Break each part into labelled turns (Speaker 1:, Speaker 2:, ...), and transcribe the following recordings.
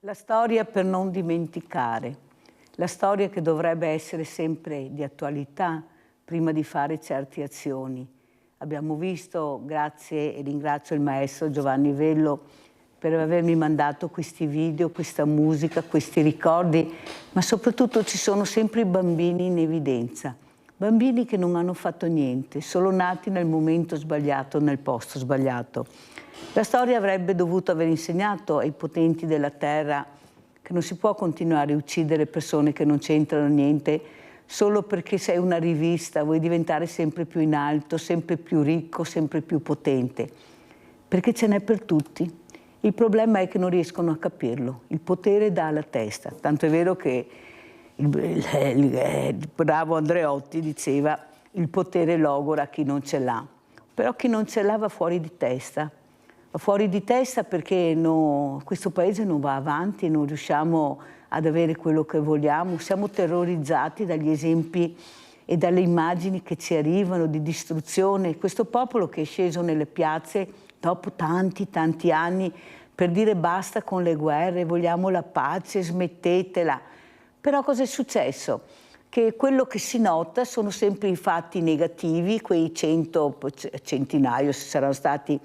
Speaker 1: La storia per non dimenticare, la storia che dovrebbe essere sempre di attualità prima di fare certe azioni. Abbiamo visto, grazie e ringrazio il maestro Giovanni Vello per avermi mandato questi video, questa musica, questi ricordi, ma soprattutto ci sono sempre i bambini in evidenza. Bambini che non hanno fatto niente, solo nati nel momento sbagliato, nel posto sbagliato. La storia avrebbe dovuto aver insegnato ai potenti della terra che non si può continuare a uccidere persone che non c'entrano niente solo perché sei una rivista, vuoi diventare sempre più in alto, sempre più ricco, sempre più potente. Perché ce n'è per tutti. Il problema è che non riescono a capirlo. Il potere dà alla testa. Tanto è vero che il bravo Andreotti diceva il potere logora chi non ce l'ha. Però chi non ce l'ha va fuori di testa. Va fuori di testa perché questo paese non va avanti, non riusciamo ad avere quello che vogliamo. Siamo terrorizzati dagli esempi e dalle immagini che ci arrivano di distruzione. Questo popolo che è sceso nelle piazze dopo tanti anni per dire basta con le guerre, vogliamo la pace, smettetela. Però cosa è successo? Che quello che si nota sono sempre i fatti negativi, quei centinaio se saranno stati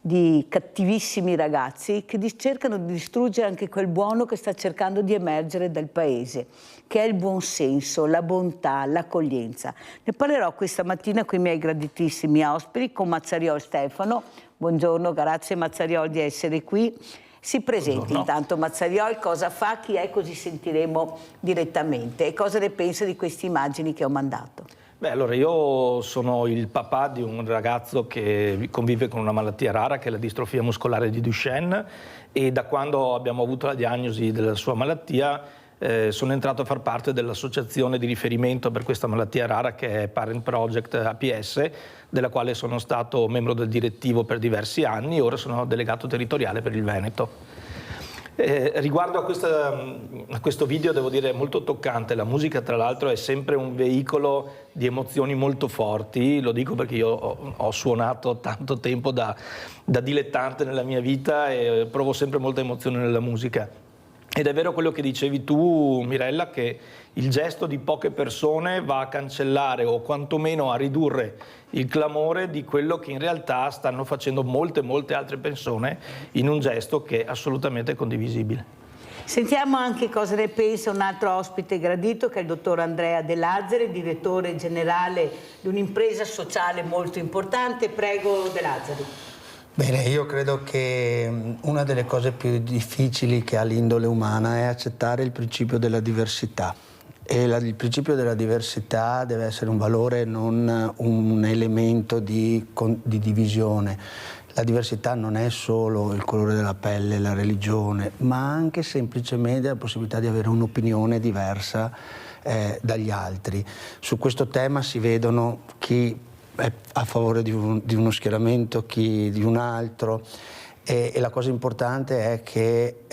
Speaker 1: di cattivissimi ragazzi che cercano di distruggere anche quel buono che sta cercando di emergere dal paese, che è il buonsenso, la bontà, l'accoglienza. Ne parlerò questa mattina con i miei graditissimi ospiti, con Mazzariol Stefano. Buongiorno, grazie Mazzariol di essere qui. Si presenti. Buongiorno. Intanto Mazzariol, cosa fa, chi è, così sentiremo direttamente. E cosa ne pensa di queste immagini che ho mandato?
Speaker 2: Beh, allora io sono il papà di un ragazzo che convive con una malattia rara che è la distrofia muscolare di Duchenne, e da quando abbiamo avuto la diagnosi della sua malattia sono entrato a far parte dell'associazione di riferimento per questa malattia rara che è Parent Project APS, della quale sono stato membro del direttivo per diversi anni e ora sono delegato territoriale per il Veneto. Riguardo a questo video devo dire è molto toccante. La musica tra l'altro è sempre un veicolo di emozioni molto forti, lo dico perché io ho suonato tanto tempo da dilettante nella mia vita e provo sempre molta emozione nella musica. Ed è vero quello che dicevi tu, Mirella, che il gesto di poche persone va a cancellare o quantomeno a ridurre il clamore di quello che in realtà stanno facendo molte altre persone in un gesto che è assolutamente condivisibile.
Speaker 1: Sentiamo anche cosa ne pensa un altro ospite gradito, che è il dottor Andrea De Lazzari, direttore generale di un'impresa sociale molto importante. Prego De Lazzari.
Speaker 3: Bene, io credo che una delle cose più difficili che ha l'indole umana è accettare il principio della diversità. E il principio della diversità deve essere un valore, non un elemento di divisione. La diversità non è solo il colore della pelle, la religione, ma anche semplicemente la possibilità di avere un'opinione diversa dagli altri. Su questo tema si vedono chi è a favore di uno schieramento, chi di un altro, e la cosa importante è che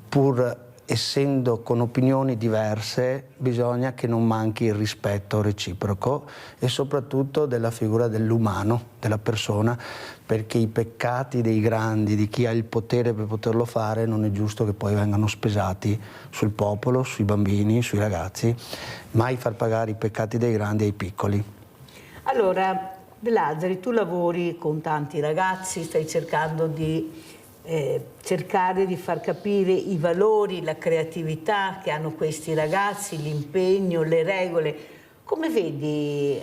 Speaker 3: pur essendo con opinioni diverse bisogna che non manchi il rispetto reciproco e soprattutto della figura dell'umano, della persona, perché i peccati dei grandi, di chi ha il potere per poterlo fare, non è giusto che poi vengano spesati sul popolo, sui bambini, sui ragazzi, mai far pagare i peccati dei grandi ai piccoli.
Speaker 1: Allora, De Lazzari, tu lavori con tanti ragazzi, stai cercando di far capire i valori, la creatività che hanno questi ragazzi, l'impegno, le regole. Come vedi,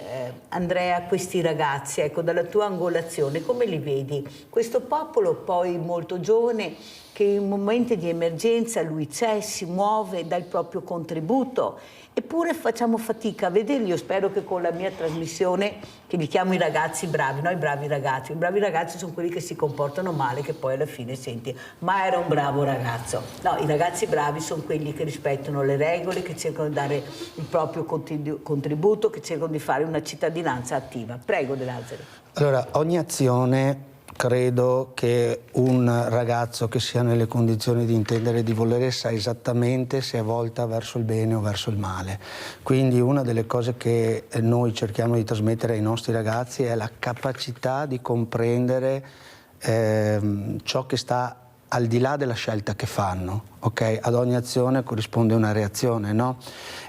Speaker 1: Andrea, questi ragazzi, ecco, dalla tua angolazione, come li vedi? Questo popolo poi molto giovane che in momenti di emergenza lui c'è, si muove, dà il proprio contributo, eppure facciamo fatica a vederli. Io spero che con la mia trasmissione, che li chiamo i ragazzi bravi, no, i bravi ragazzi sono quelli che si comportano male, che poi alla fine senti, ma era un bravo ragazzo. No, i ragazzi bravi sono quelli che rispettano le regole, che cercano di dare il proprio contributo, che cercano di fare una cittadinanza attiva. Prego, De Lazzari.
Speaker 3: Allora, ogni azione, credo che un ragazzo che sia nelle condizioni di intendere e di volere sa esattamente se è volta verso il bene o verso il male. Quindi una delle cose che noi cerchiamo di trasmettere ai nostri ragazzi è la capacità di comprendere ciò che sta al di là della scelta che fanno, ok? Ad ogni azione corrisponde una reazione, no?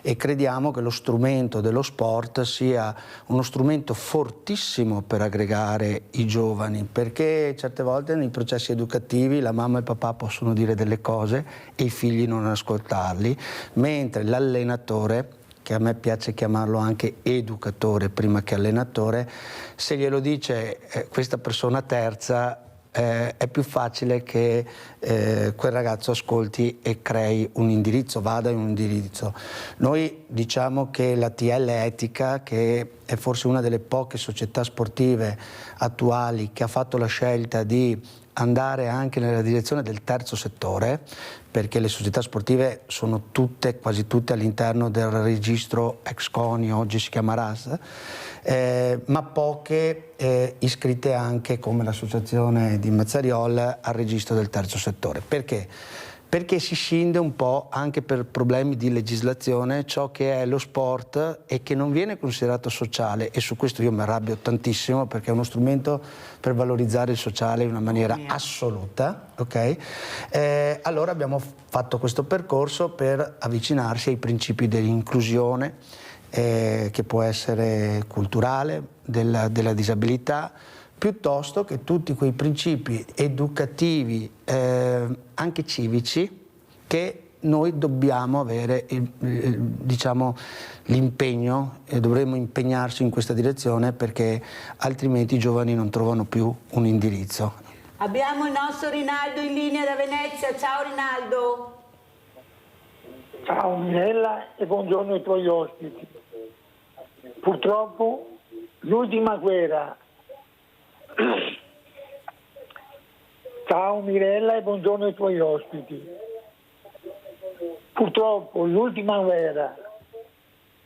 Speaker 3: E crediamo che lo strumento dello sport sia uno strumento fortissimo per aggregare i giovani, perché certe volte nei processi educativi la mamma e il papà possono dire delle cose e i figli non ascoltarli, mentre l'allenatore, che a me piace chiamarlo anche educatore prima che allenatore, se glielo dice questa persona terza, è più facile che quel ragazzo ascolti e crei un indirizzo, vada in un indirizzo. Noi diciamo che la TL Etica, che è forse una delle poche società sportive attuali che ha fatto la scelta di andare anche nella direzione del terzo settore, perché le società sportive sono tutte, quasi tutte all'interno del registro ex-CONI, oggi si chiama RAS, ma poche iscritte anche, come l'associazione di Mazzariol, al registro del terzo settore. Perché? Perché si scinde un po' anche per problemi di legislazione ciò che è lo sport e che non viene considerato sociale, e su questo io mi arrabbio tantissimo perché è uno strumento per valorizzare il sociale in una maniera assoluta, ok? Allora abbiamo fatto questo percorso per avvicinarsi ai principi dell'inclusione, che può essere culturale, della disabilità, piuttosto che tutti quei principi educativi, anche civici, che noi dobbiamo avere diciamo, l'impegno e dovremmo impegnarci in questa direzione, perché altrimenti i giovani non trovano più un indirizzo.
Speaker 1: Abbiamo il nostro Rinaldo in linea da Venezia. Ciao Rinaldo.
Speaker 4: Ciao Mirella e buongiorno ai tuoi ospiti. Purtroppo l'ultima guerra. Ciao Mirella e buongiorno ai tuoi ospiti. Purtroppo l'ultima guerra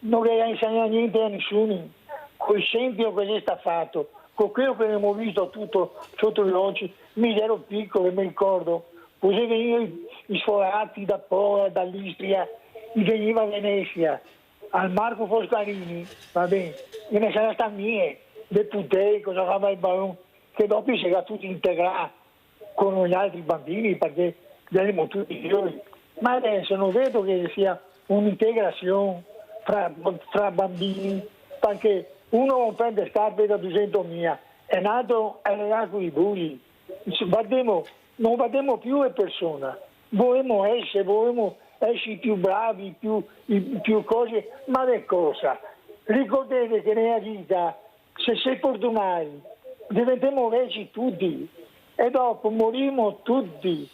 Speaker 4: non le insegna niente a nessuno, con l'esempio che gli sta fatto, con quello che abbiamo visto tutto sotto gli occhi. Mi ero piccolo e mi ricordo, così venivano i sforati da Pola, dall'Istria, veniva a Venezia, al Marco Foscarini, va bene, e ne sono state mie, le putei, cosa aveva il ballone, che dopo si era tutti integrati con gli altri bambini, perché eravamo tutti giovani. Ma adesso non vedo che sia un'integrazione fra bambini, perché uno non prende scarpe da 200.000 e un altro è legato ai bulli. Non vediamo più le persone, volevamo essere più bravi, più cose, ma che cosa? Ricordate che nella vita, se sei fortunati, diventiamo vecchi tutti e dopo moriremo tutti.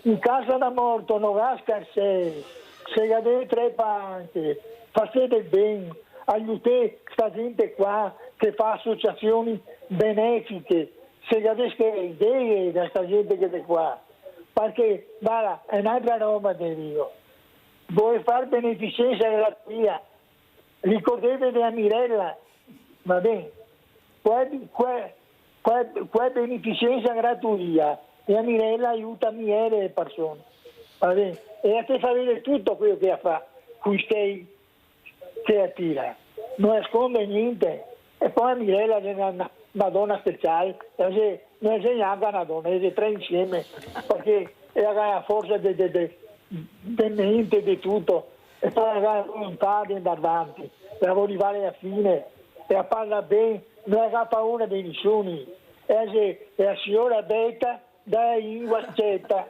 Speaker 4: In casa da morto non va a scarsare, se avete 3 panche, fate bene, aiutate questa gente qua che fa associazioni benefiche, se avete idee da questa gente che è qua, perché guarda, è un'altra roba di Dio. Vuoi fare beneficenza gratuita, ricordate della Mirella, va bene, qua è beneficenza gratuita e a Mirella aiuta miele le persone, va bene, e a te fa vedere tutto quello che fa, qui stai che attira, non nasconde niente, e poi a Mirella è una donna speciale, non insegna anche una donna, è 3 insieme, perché ha la forza di mente di tutto, e poi ha la volontà di andare avanti, e a arrivare alla fine, e a parlare bene, non ha paura di nessuno, e la signora Betta da lingua accetta,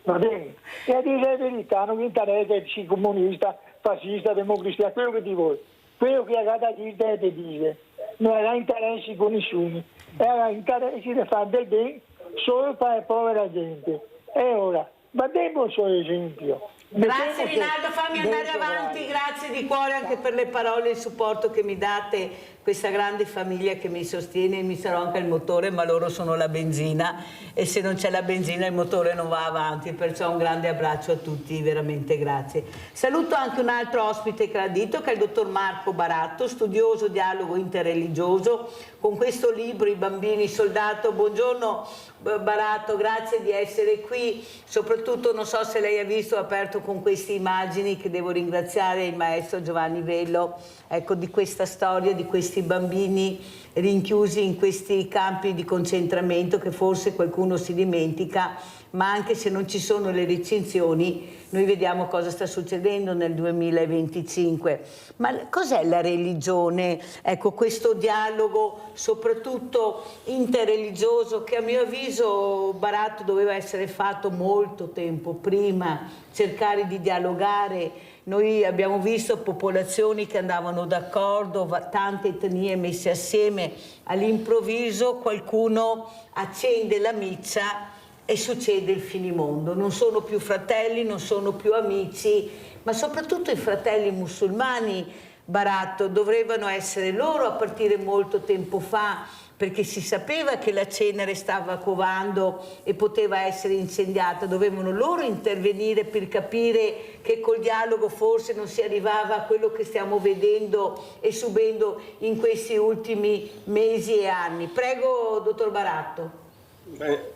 Speaker 4: va bene, e a dire la verità non mi interessa se sei comunista, fascista, democristiano, quello che ti vuoi, quello che ha da dire te dice, non ha interessi con nessuno, e ha interessi di fare del bene solo per la povera gente. E ora, vediamo il suo esempio.
Speaker 1: Grazie Rinaldo, fammi andare avanti, grazie di cuore anche per le parole e il supporto che mi date, questa grande famiglia che mi sostiene. Mi sarò anche il motore, ma loro sono la benzina e se non c'è la benzina il motore non va avanti, perciò un grande abbraccio a tutti, veramente grazie. Saluto anche un altro ospite gradito che è il dottor Marco Baratto, studioso dialogo interreligioso, con questo libro I bambini soldato. Buongiorno Baratto, grazie di essere qui, soprattutto non so se lei ha visto, ho aperto con queste immagini che devo ringraziare il maestro Giovanni Vello, ecco, di questa storia di questi bambini rinchiusi in questi campi di concentramento che forse qualcuno si dimentica, ma anche se non ci sono le recinzioni, noi vediamo cosa sta succedendo nel 2025. Ma cos'è la religione? Ecco, questo dialogo soprattutto interreligioso che a mio avviso, Baratto, doveva essere fatto molto tempo prima, cercare di dialogare. Noi abbiamo visto popolazioni che andavano d'accordo, tante etnie messe assieme, all'improvviso qualcuno accende la miccia e succede il finimondo. Non sono più fratelli, non sono più amici, ma soprattutto i fratelli musulmani, Baratto, dovevano essere loro a partire molto tempo fa, perché si sapeva che la cenere stava covando e poteva essere incendiata. Dovevano loro intervenire per capire che col dialogo forse non si arrivava a quello che stiamo vedendo e subendo in questi ultimi mesi e anni. Prego, dottor Baratto.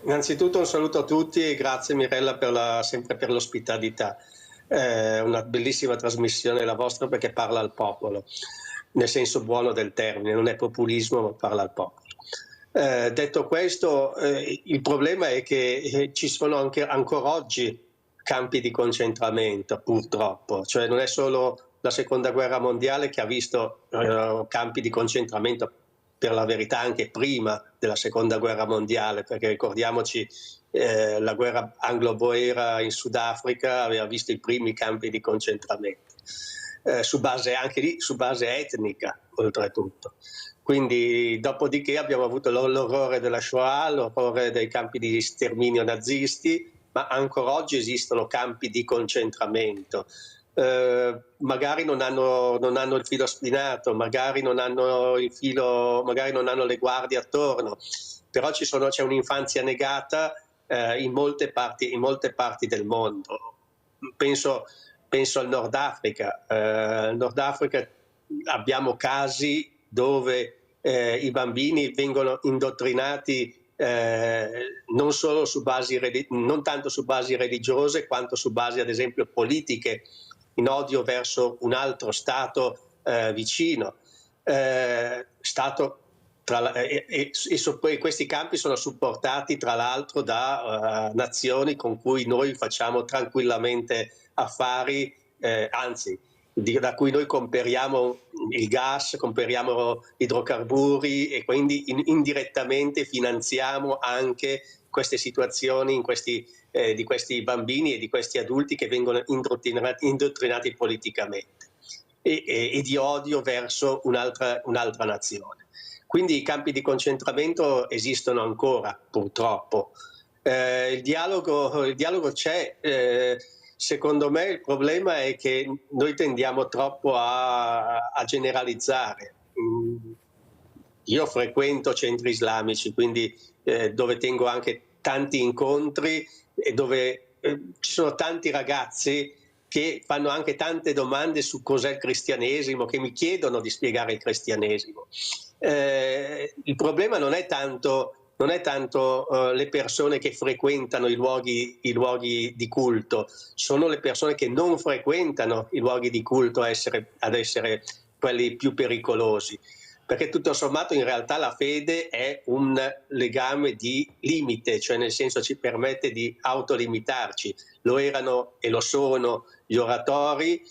Speaker 5: Innanzitutto un saluto a tutti e grazie Mirella sempre per l'ospitalità. Una bellissima trasmissione la vostra, perché parla al popolo, nel senso buono del termine, non è populismo ma parla al popolo. Detto questo, il problema è che ci sono anche ancora oggi campi di concentramento, purtroppo, cioè non è solo la seconda guerra mondiale che ha visto campi di concentramento, per la verità anche prima della seconda guerra mondiale, perché ricordiamoci la guerra anglo-boera in Sudafrica aveva visto i primi campi di concentramento, su base etnica oltretutto. Quindi dopodiché abbiamo avuto l'orrore della Shoah, l'orrore dei campi di sterminio nazisti, ma ancora oggi esistono campi di concentramento. Magari non hanno il filo spinato, magari non hanno le guardie attorno, però c'è un'infanzia negata in molte parti del mondo. Penso al Nord Africa. Nel Nord Africa abbiamo casi dove i bambini vengono indottrinati non tanto su basi religiose quanto su basi, ad esempio, politiche, in odio verso un altro Stato vicino. Questi campi sono supportati tra l'altro da nazioni con cui noi facciamo tranquillamente affari, anzi da cui noi comperiamo il gas, comperiamo idrocarburi e quindi indirettamente finanziamo anche queste situazioni di questi bambini e di questi adulti che vengono indottrinati politicamente e di odio verso un'altra nazione. Quindi i campi di concentramento esistono ancora, purtroppo. Il dialogo c'è. Secondo me il problema è che noi tendiamo troppo a generalizzare. Io frequento centri islamici, quindi dove tengo anche tanti incontri e dove ci sono tanti ragazzi che fanno anche tante domande su cos'è il cristianesimo, che mi chiedono di spiegare il cristianesimo. Il problema non è tanto le persone che frequentano i luoghi di culto, sono le persone che non frequentano i luoghi di culto ad essere quelli più pericolosi, perché tutto sommato in realtà la fede è un legame di limite, cioè nel senso ci permette di autolimitarci. Lo erano e lo sono gli oratori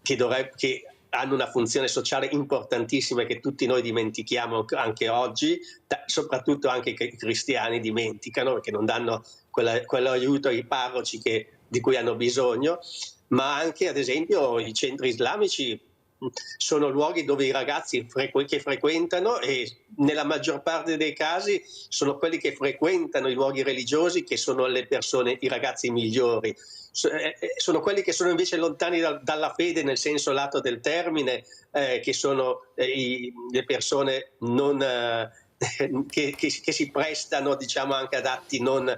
Speaker 5: che hanno una funzione sociale importantissima che tutti noi dimentichiamo anche oggi, soprattutto anche i cristiani dimenticano, perché non danno quell'aiuto ai parroci di cui hanno bisogno, ma anche ad esempio i centri islamici sono luoghi dove i ragazzi che frequentano, e nella maggior parte dei casi sono quelli che frequentano i luoghi religiosi che sono i ragazzi migliori. Sono quelli che sono invece lontani dalla fede nel senso lato del termine, che sono le persone che si prestano, diciamo, anche ad atti non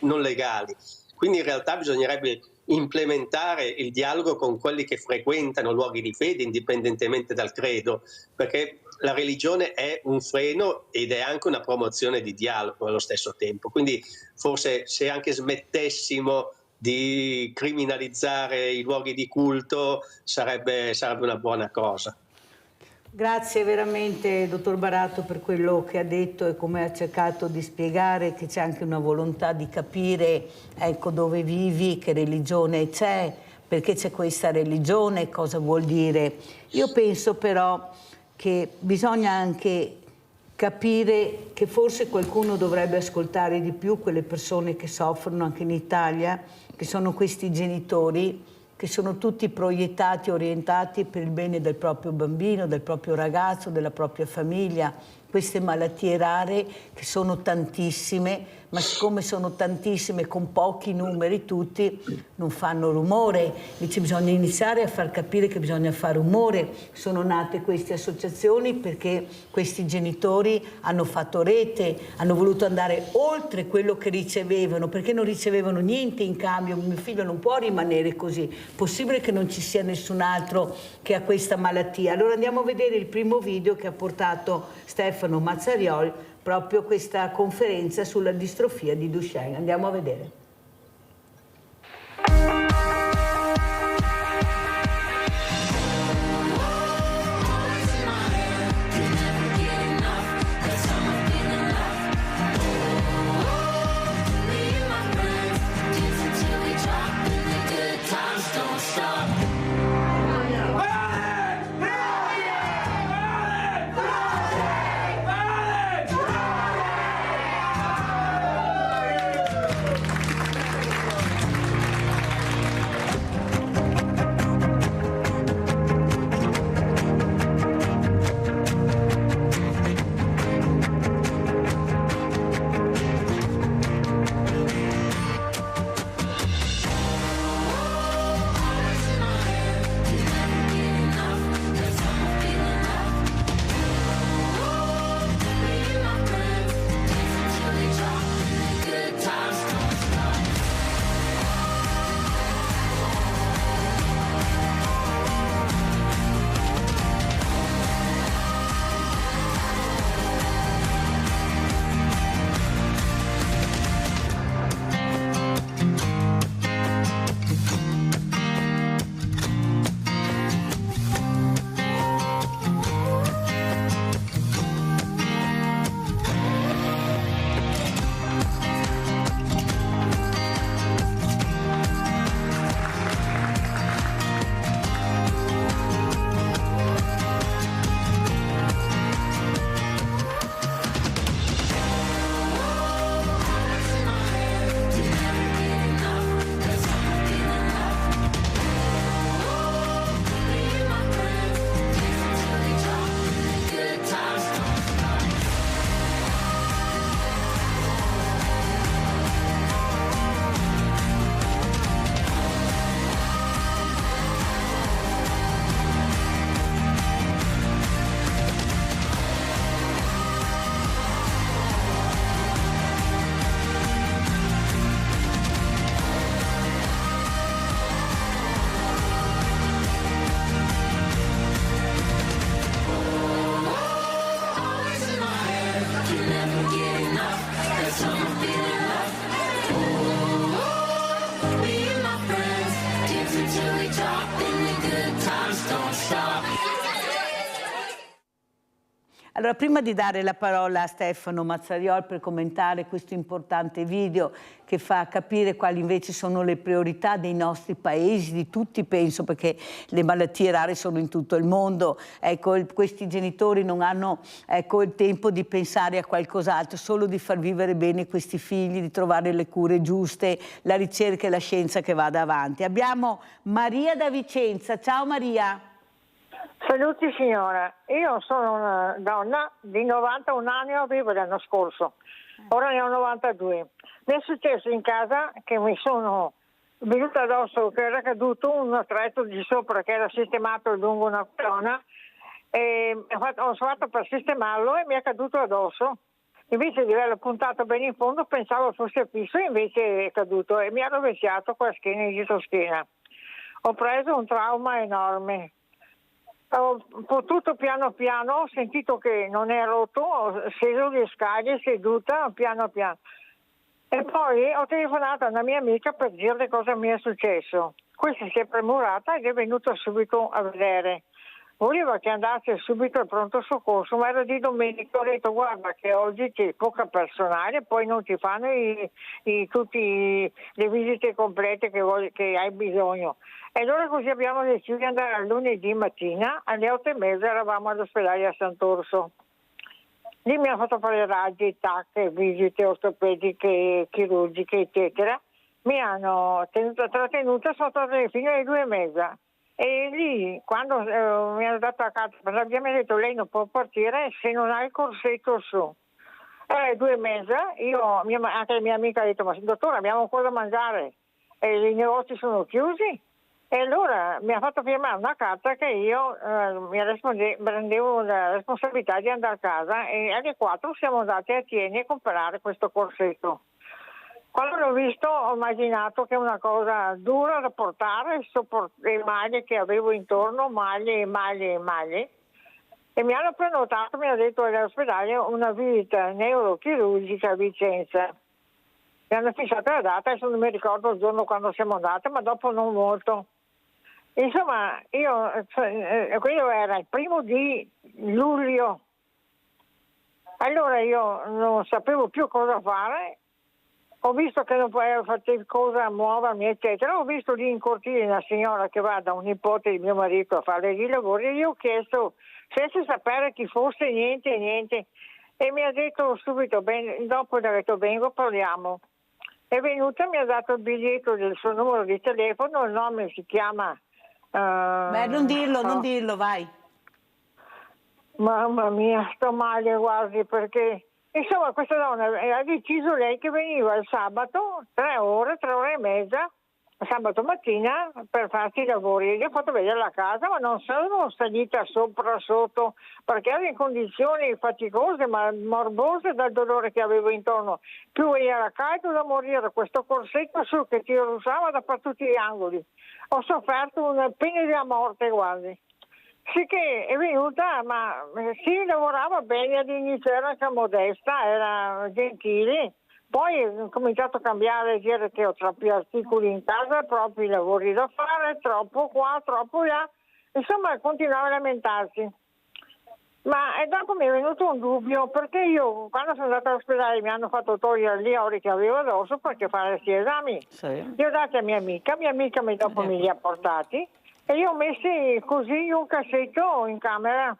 Speaker 5: legali. Quindi in realtà bisognerebbe implementare il dialogo con quelli che frequentano luoghi di fede indipendentemente dal credo, perché la religione è un freno ed è anche una promozione di dialogo allo stesso tempo. Quindi forse se anche smettessimo di criminalizzare i luoghi di culto sarebbe una buona cosa.
Speaker 1: Grazie veramente, dottor Barato, per quello che ha detto e come ha cercato di spiegare che c'è anche una volontà di capire, ecco, dove vivi, che religione c'è, perché c'è questa religione, cosa vuol dire. Io penso però che bisogna anche capire che forse qualcuno dovrebbe ascoltare di più quelle persone che soffrono anche in Italia, che sono questi genitori che sono tutti proiettati, orientati per il bene del proprio bambino, del proprio ragazzo, della propria famiglia. Queste malattie rare che sono tantissime, ma siccome sono tantissime con pochi numeri tutti non fanno rumore. Invece bisogna iniziare a far capire che bisogna fare rumore. Sono nate queste associazioni perché questi genitori hanno fatto rete, hanno voluto andare oltre quello che ricevevano, perché non ricevevano niente in cambio. Mio figlio non può rimanere così, possibile che non ci sia nessun altro che ha questa malattia. Allora andiamo a vedere il primo video che ha portato Stefano Mazzariol, proprio questa conferenza sulla distrofia di Duchenne. Andiamo a vedere. Allora, prima di dare la parola a Stefano Mazzariol per commentare questo importante video che fa capire quali invece sono le priorità dei nostri paesi, di tutti penso, perché le malattie rare sono in tutto il mondo, ecco, questi genitori non hanno, ecco, il tempo di pensare a qualcos'altro, solo di far vivere bene questi figli, di trovare le cure giuste, la ricerca e la scienza che vada avanti. Abbiamo Maria da Vicenza. Ciao Maria.
Speaker 6: Saluti signora, io sono una donna di 91 anni, ho vivo l'anno scorso, ora ne ho 92. Mi è successo in casa che mi sono venuta addosso, che era caduto un attrezzo di sopra che era sistemato lungo una colonna e ho fatto per sistemarlo e mi è caduto addosso. Invece di averlo puntato bene in fondo pensavo fosse fisso, invece è caduto e mi ha rovesciato con la schiena, in dietro-schiena. Ho preso un trauma enorme. Ho potuto piano piano, ho sentito che non è rotto, ho sceso le scale seduta piano piano. E poi ho telefonato a una mia amica per dirle cosa mi è successo. Questa si è premurata ed è venuta subito a vedere. voleva che andasse subito al pronto soccorso, ma era di domenica. Ho detto guarda che oggi c'è poca personale, poi non ti fanno tutte le visite complete che hai bisogno. E allora così abbiamo deciso di andare lunedì mattina, alle 8:30 eravamo all'ospedale a Sant'Orso. Lì mi hanno fatto fare raggi, TAC, visite ortopediche, chirurgiche, eccetera. Mi hanno trattenuta, sono tornata fino alle 2:30. E lì, quando mi hanno dato la carta per la via, mi ha detto lei non può partire se non ha il corsetto su. Alle 2:30, anche la mia amica ha detto, ma dottore abbiamo ancora da mangiare e i negozi sono chiusi? E allora mi ha fatto firmare una carta che io prendevo la responsabilità di andare a casa, e alle 4 siamo andati a Tieni a comprare questo corsetto. Quando l'ho visto ho immaginato che è una cosa dura da portare, le maglie che avevo intorno, maglie. E mi hanno prenotato, mi ha detto all'ospedale, una visita neurochirurgica a Vicenza. Mi hanno fissato la data, adesso non mi ricordo il giorno quando siamo andate, ma dopo non molto. Insomma, quello era il 1° di luglio. Allora io non sapevo più cosa fare. Ho visto che non poteva fare cosa, muovermi, eccetera. Ho visto lì in cortile una signora che va da un nipote di mio marito a fare i lavori, e io ho chiesto, senza sapere chi fosse, niente. E mi ha detto subito, dopo gli ho detto, vengo, parliamo. È venuta, mi ha dato il biglietto del suo numero di telefono, il nome si chiama...
Speaker 1: Beh, non dirlo, vai.
Speaker 6: Mamma mia, sto male quasi, perché... Insomma, questa donna ha deciso lei che veniva il sabato, 3 ore e mezza, sabato mattina, per farsi i lavori. Gli ho fatto vedere la casa, ma non sono salita sotto, perché ero in condizioni faticose, ma morbose dal dolore che avevo intorno. Più era caldo da morire, questo corsetto su che ti russava da per tutti gli angoli. Ho sofferto una pena della morte quasi. Sì che è venuta, ma sì, lavorava bene all'inizio, era anche modesta, era gentile. Poi ho cominciato a cambiare, dire che ho troppi articoli in casa, troppi lavori da fare, troppo qua, troppo là. Insomma, continuava a lamentarsi. Ma dopo mi è venuto un dubbio, perché io quando sono andata all'ospedale mi hanno fatto togliere gli ori che avevo addosso perché fare questi esami.
Speaker 1: Sì.
Speaker 6: Li ho dati a mia amica dopo me li ha portati. E io ho messi così in un cassetto in camera.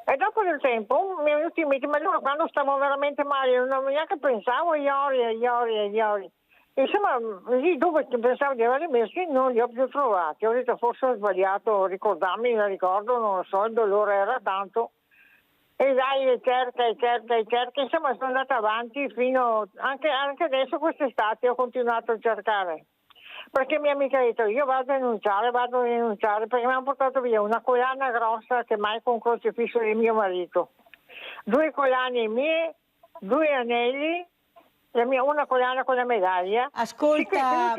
Speaker 6: E dopo del tempo mi è venuto in mente, ma allora quando stavo veramente male non neanche pensavo agli ori. Insomma, lì dove pensavo di averli messi non li ho più trovati. Ho detto forse ho sbagliato a ricordarmi, mi ricordo, non lo so, il dolore era tanto. E dai, cerca. Insomma, sono andata avanti fino... Anche adesso quest'estate ho continuato a cercare. Perché mia amica ha detto, io vado a denunciare, perché mi hanno portato via una collana grossa che mai con crocifisso di mio marito, 2 collane mie, 2 anelli, una collana con la medaglia.
Speaker 1: Ascolta,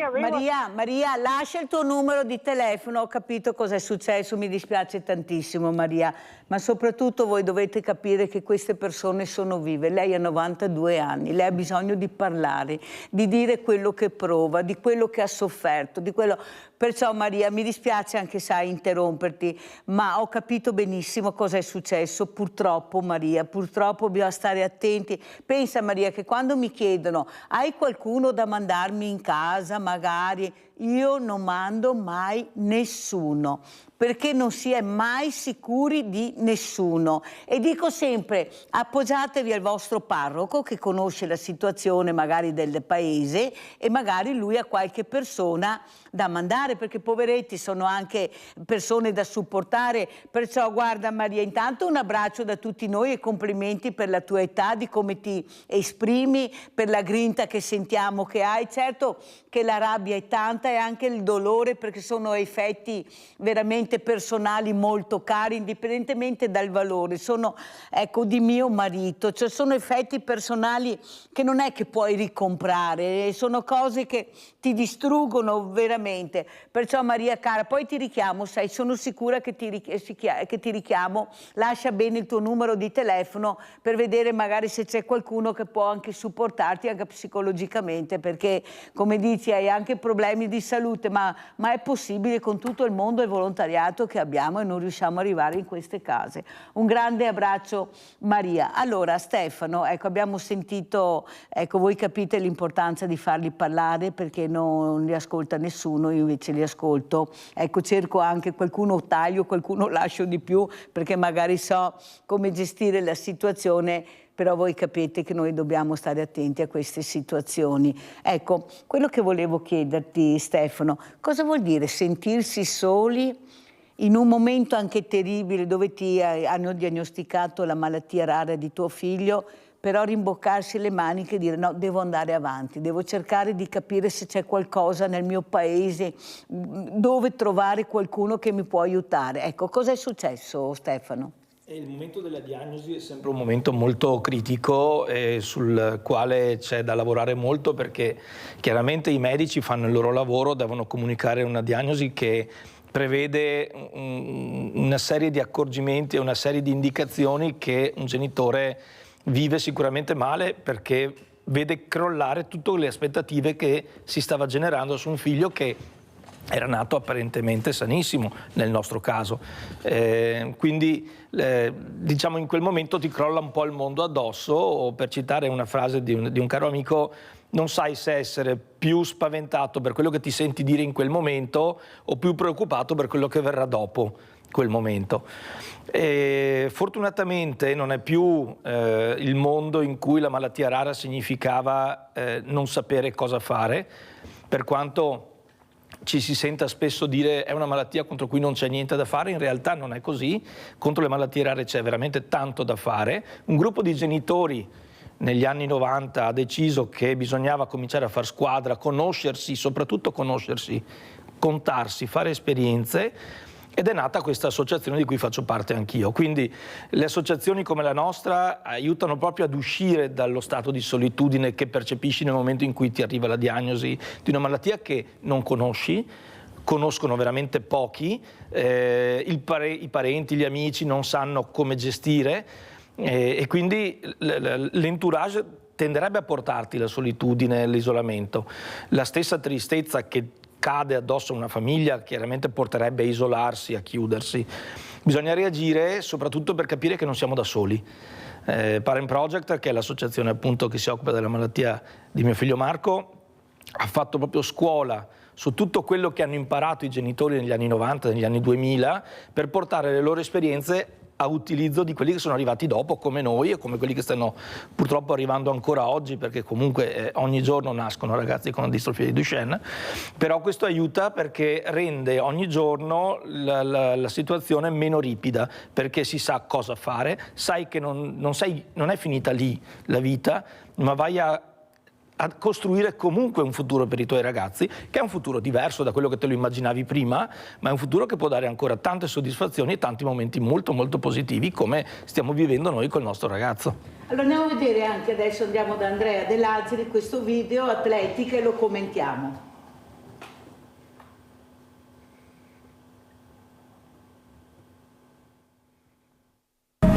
Speaker 1: Maria, lascia il tuo numero di telefono, ho capito cosa è successo, mi dispiace tantissimo Maria, ma soprattutto voi dovete capire che queste persone sono vive. Lei ha 92 anni, lei ha bisogno di parlare, di dire quello che prova, di quello che ha sofferto, di quello... Perciò Maria, mi dispiace anche sai interromperti, ma ho capito benissimo cosa è successo. Purtroppo Maria, purtroppo bisogna stare attenti. Pensa Maria che quando mi chiedono hai qualcuno da mandarmi in casa magari, io non mando mai nessuno, perché non si è mai sicuri di nessuno. E dico sempre, appoggiatevi al vostro parroco che conosce la situazione magari del paese e magari lui ha qualche persona da mandare, perché poveretti sono anche persone da supportare. Perciò guarda Maria, intanto un abbraccio da tutti noi e complimenti per la tua età, di come ti esprimi, per la grinta che sentiamo che hai. Certo che la rabbia è tanta e anche il dolore, perché sono effetti veramente personali molto cari, indipendentemente dal valore. Sono, ecco, di mio marito, cioè sono effetti personali che non è che puoi ricomprare, sono cose che ti distruggono veramente. Perciò Maria cara, poi ti richiamo, sai, sono sicura che ti richiamo, lascia bene il tuo numero di telefono per vedere magari se c'è qualcuno che può anche supportarti anche psicologicamente, perché come dici hai anche problemi di salute, ma è possibile, con tutto il mondo è volontariato. precariato che abbiamo e non riusciamo ad arrivare in queste case. Un grande abbraccio Maria. Allora Stefano, ecco, abbiamo sentito, ecco, voi capite l'importanza di farli parlare perché non li ascolta nessuno, io invece li ascolto. Ecco, cerco anche qualcuno taglio, qualcuno lascio di più perché magari so come gestire la situazione, però voi capite che noi dobbiamo stare attenti a queste situazioni. Ecco, quello che volevo chiederti, Stefano, cosa vuol dire sentirsi soli in un momento anche terribile dove ti hanno diagnosticato la malattia rara di tuo figlio, però rimboccarsi le maniche e dire no, devo andare avanti, devo cercare di capire se c'è qualcosa nel mio paese, dove trovare qualcuno che mi può aiutare. Ecco, cosa è successo, Stefano?
Speaker 2: Il momento della diagnosi è sempre un momento molto critico sul quale c'è da lavorare molto perché chiaramente i medici fanno il loro lavoro, devono comunicare una diagnosi che prevede una serie di accorgimenti e una serie di indicazioni che un genitore vive sicuramente male perché vede crollare tutte le aspettative che si stava generando su un figlio che era nato apparentemente sanissimo nel nostro caso, quindi diciamo in quel momento ti crolla un po' il mondo addosso, o per citare una frase di un caro amico, non sai se essere più spaventato per quello che ti senti dire in quel momento o più preoccupato per quello che verrà dopo quel momento. Fortunatamente non è più il mondo in cui la malattia rara significava non sapere cosa fare, per quanto ci si senta spesso dire è una malattia contro cui non c'è niente da fare, in realtà non è così, contro le malattie rare c'è veramente tanto da fare. Un gruppo di genitori negli anni 90 ha deciso che bisognava cominciare a far squadra, conoscersi, soprattutto conoscersi, contarsi, fare esperienze, ed è nata questa associazione di cui faccio parte anch'io. Quindi le associazioni come la nostra aiutano proprio ad uscire dallo stato di solitudine che percepisci nel momento in cui ti arriva la diagnosi di una malattia che non conosci, conoscono veramente pochi, i parenti, gli amici non sanno come gestire e quindi l'entourage tenderebbe a portarti la solitudine e l'isolamento. La stessa tristezza che cade addosso a una famiglia chiaramente porterebbe a isolarsi, a chiudersi. Bisogna reagire soprattutto per capire che non siamo da soli. Parent Project, che è l'associazione appunto che si occupa della malattia di mio figlio Marco, ha fatto proprio scuola su tutto quello che hanno imparato i genitori negli anni 90, negli anni 2000, per portare le loro esperienze a utilizzo di quelli che sono arrivati dopo, come noi e come quelli che stanno purtroppo arrivando ancora oggi, perché comunque ogni giorno nascono ragazzi con la distrofia di Duchenne. Però questo aiuta perché rende ogni giorno la situazione meno ripida, perché si sa cosa fare, sai che non è finita lì la vita, ma vai a costruire comunque un futuro per i tuoi ragazzi, che è un futuro diverso da quello che te lo immaginavi prima, ma è un futuro che può dare ancora tante soddisfazioni e tanti momenti molto molto positivi, come stiamo vivendo noi col nostro ragazzo.
Speaker 1: Allora andiamo a vedere anche adesso, andiamo da Andrea De Lazzari, questo video atletica e lo commentiamo.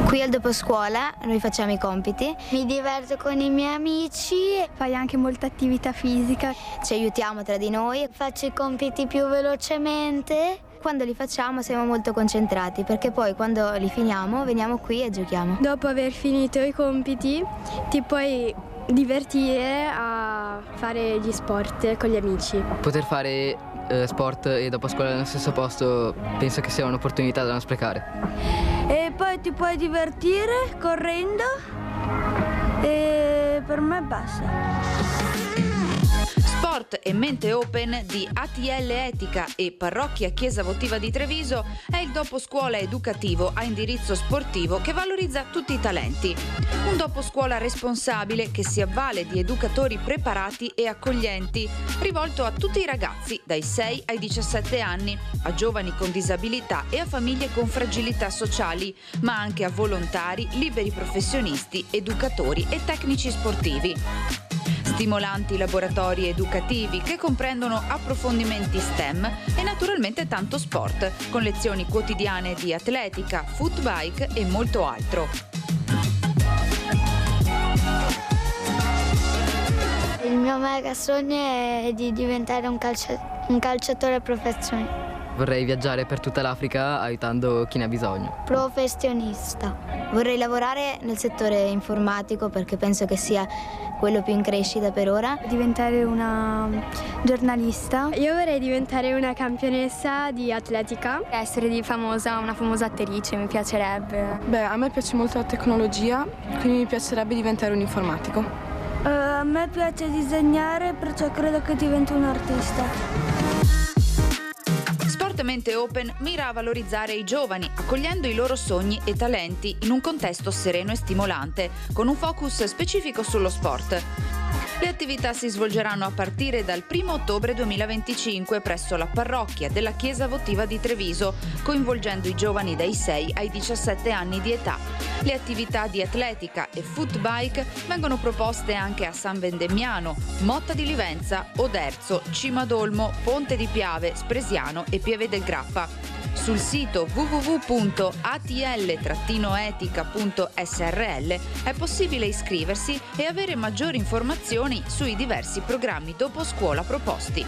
Speaker 7: Qui al dopo scuola noi facciamo i compiti, mi diverto con i miei amici,
Speaker 8: fai anche molta attività fisica,
Speaker 7: ci aiutiamo tra di noi, faccio i compiti più velocemente. Quando li facciamo siamo molto concentrati perché poi quando li finiamo veniamo qui e giochiamo.
Speaker 8: Dopo aver finito i compiti ti puoi divertire a fare gli sport con gli amici.
Speaker 9: Poter fare sport e dopo scuola nello stesso posto penso che sia un'opportunità da non sprecare.
Speaker 10: E poi ti puoi divertire correndo e per me basta.
Speaker 11: Sport e mente open di ATL Etica e Parrocchia Chiesa Votiva di Treviso è il doposcuola educativo a indirizzo sportivo che valorizza tutti i talenti. Un doposcuola responsabile che si avvale di educatori preparati e accoglienti, rivolto a tutti i ragazzi dai 6 ai 17 anni, a giovani con disabilità e a famiglie con fragilità sociali, ma anche a volontari, liberi professionisti, educatori e tecnici sportivi. Stimolanti laboratori educativi che comprendono approfondimenti STEM e naturalmente tanto sport, con lezioni quotidiane di atletica, footbike e molto altro.
Speaker 7: Il mio mega sogno è di diventare un calciatore
Speaker 9: Vorrei viaggiare per tutta l'Africa aiutando chi ne ha bisogno.
Speaker 7: Professionista. Vorrei lavorare nel settore informatico perché penso che sia quello più in crescita per ora.
Speaker 8: Diventare una giornalista. Io vorrei diventare una campionessa di atletica. Essere una famosa attrice, mi piacerebbe.
Speaker 12: Beh, a me piace molto la tecnologia, quindi mi piacerebbe diventare un informatico.
Speaker 10: A me piace disegnare, perciò credo che divento un artista.
Speaker 11: Sport Mente Open mira a valorizzare i giovani, accogliendo i loro sogni e talenti in un contesto sereno e stimolante, con un focus specifico sullo sport. Le attività si svolgeranno a partire dal 1 ottobre 2025 presso la parrocchia della Chiesa Votiva di Treviso, coinvolgendo i giovani dai 6 ai 17 anni di età. Le attività di atletica e footbike vengono proposte anche a San Vendemmiano, Motta di Livenza, Oderzo, Cimadolmo, Ponte di Piave, Spresiano e Pieve del Grappa. Sul sito www.atl-etica.srl è possibile iscriversi e avere maggiori informazioni sui diversi programmi dopo scuola proposti.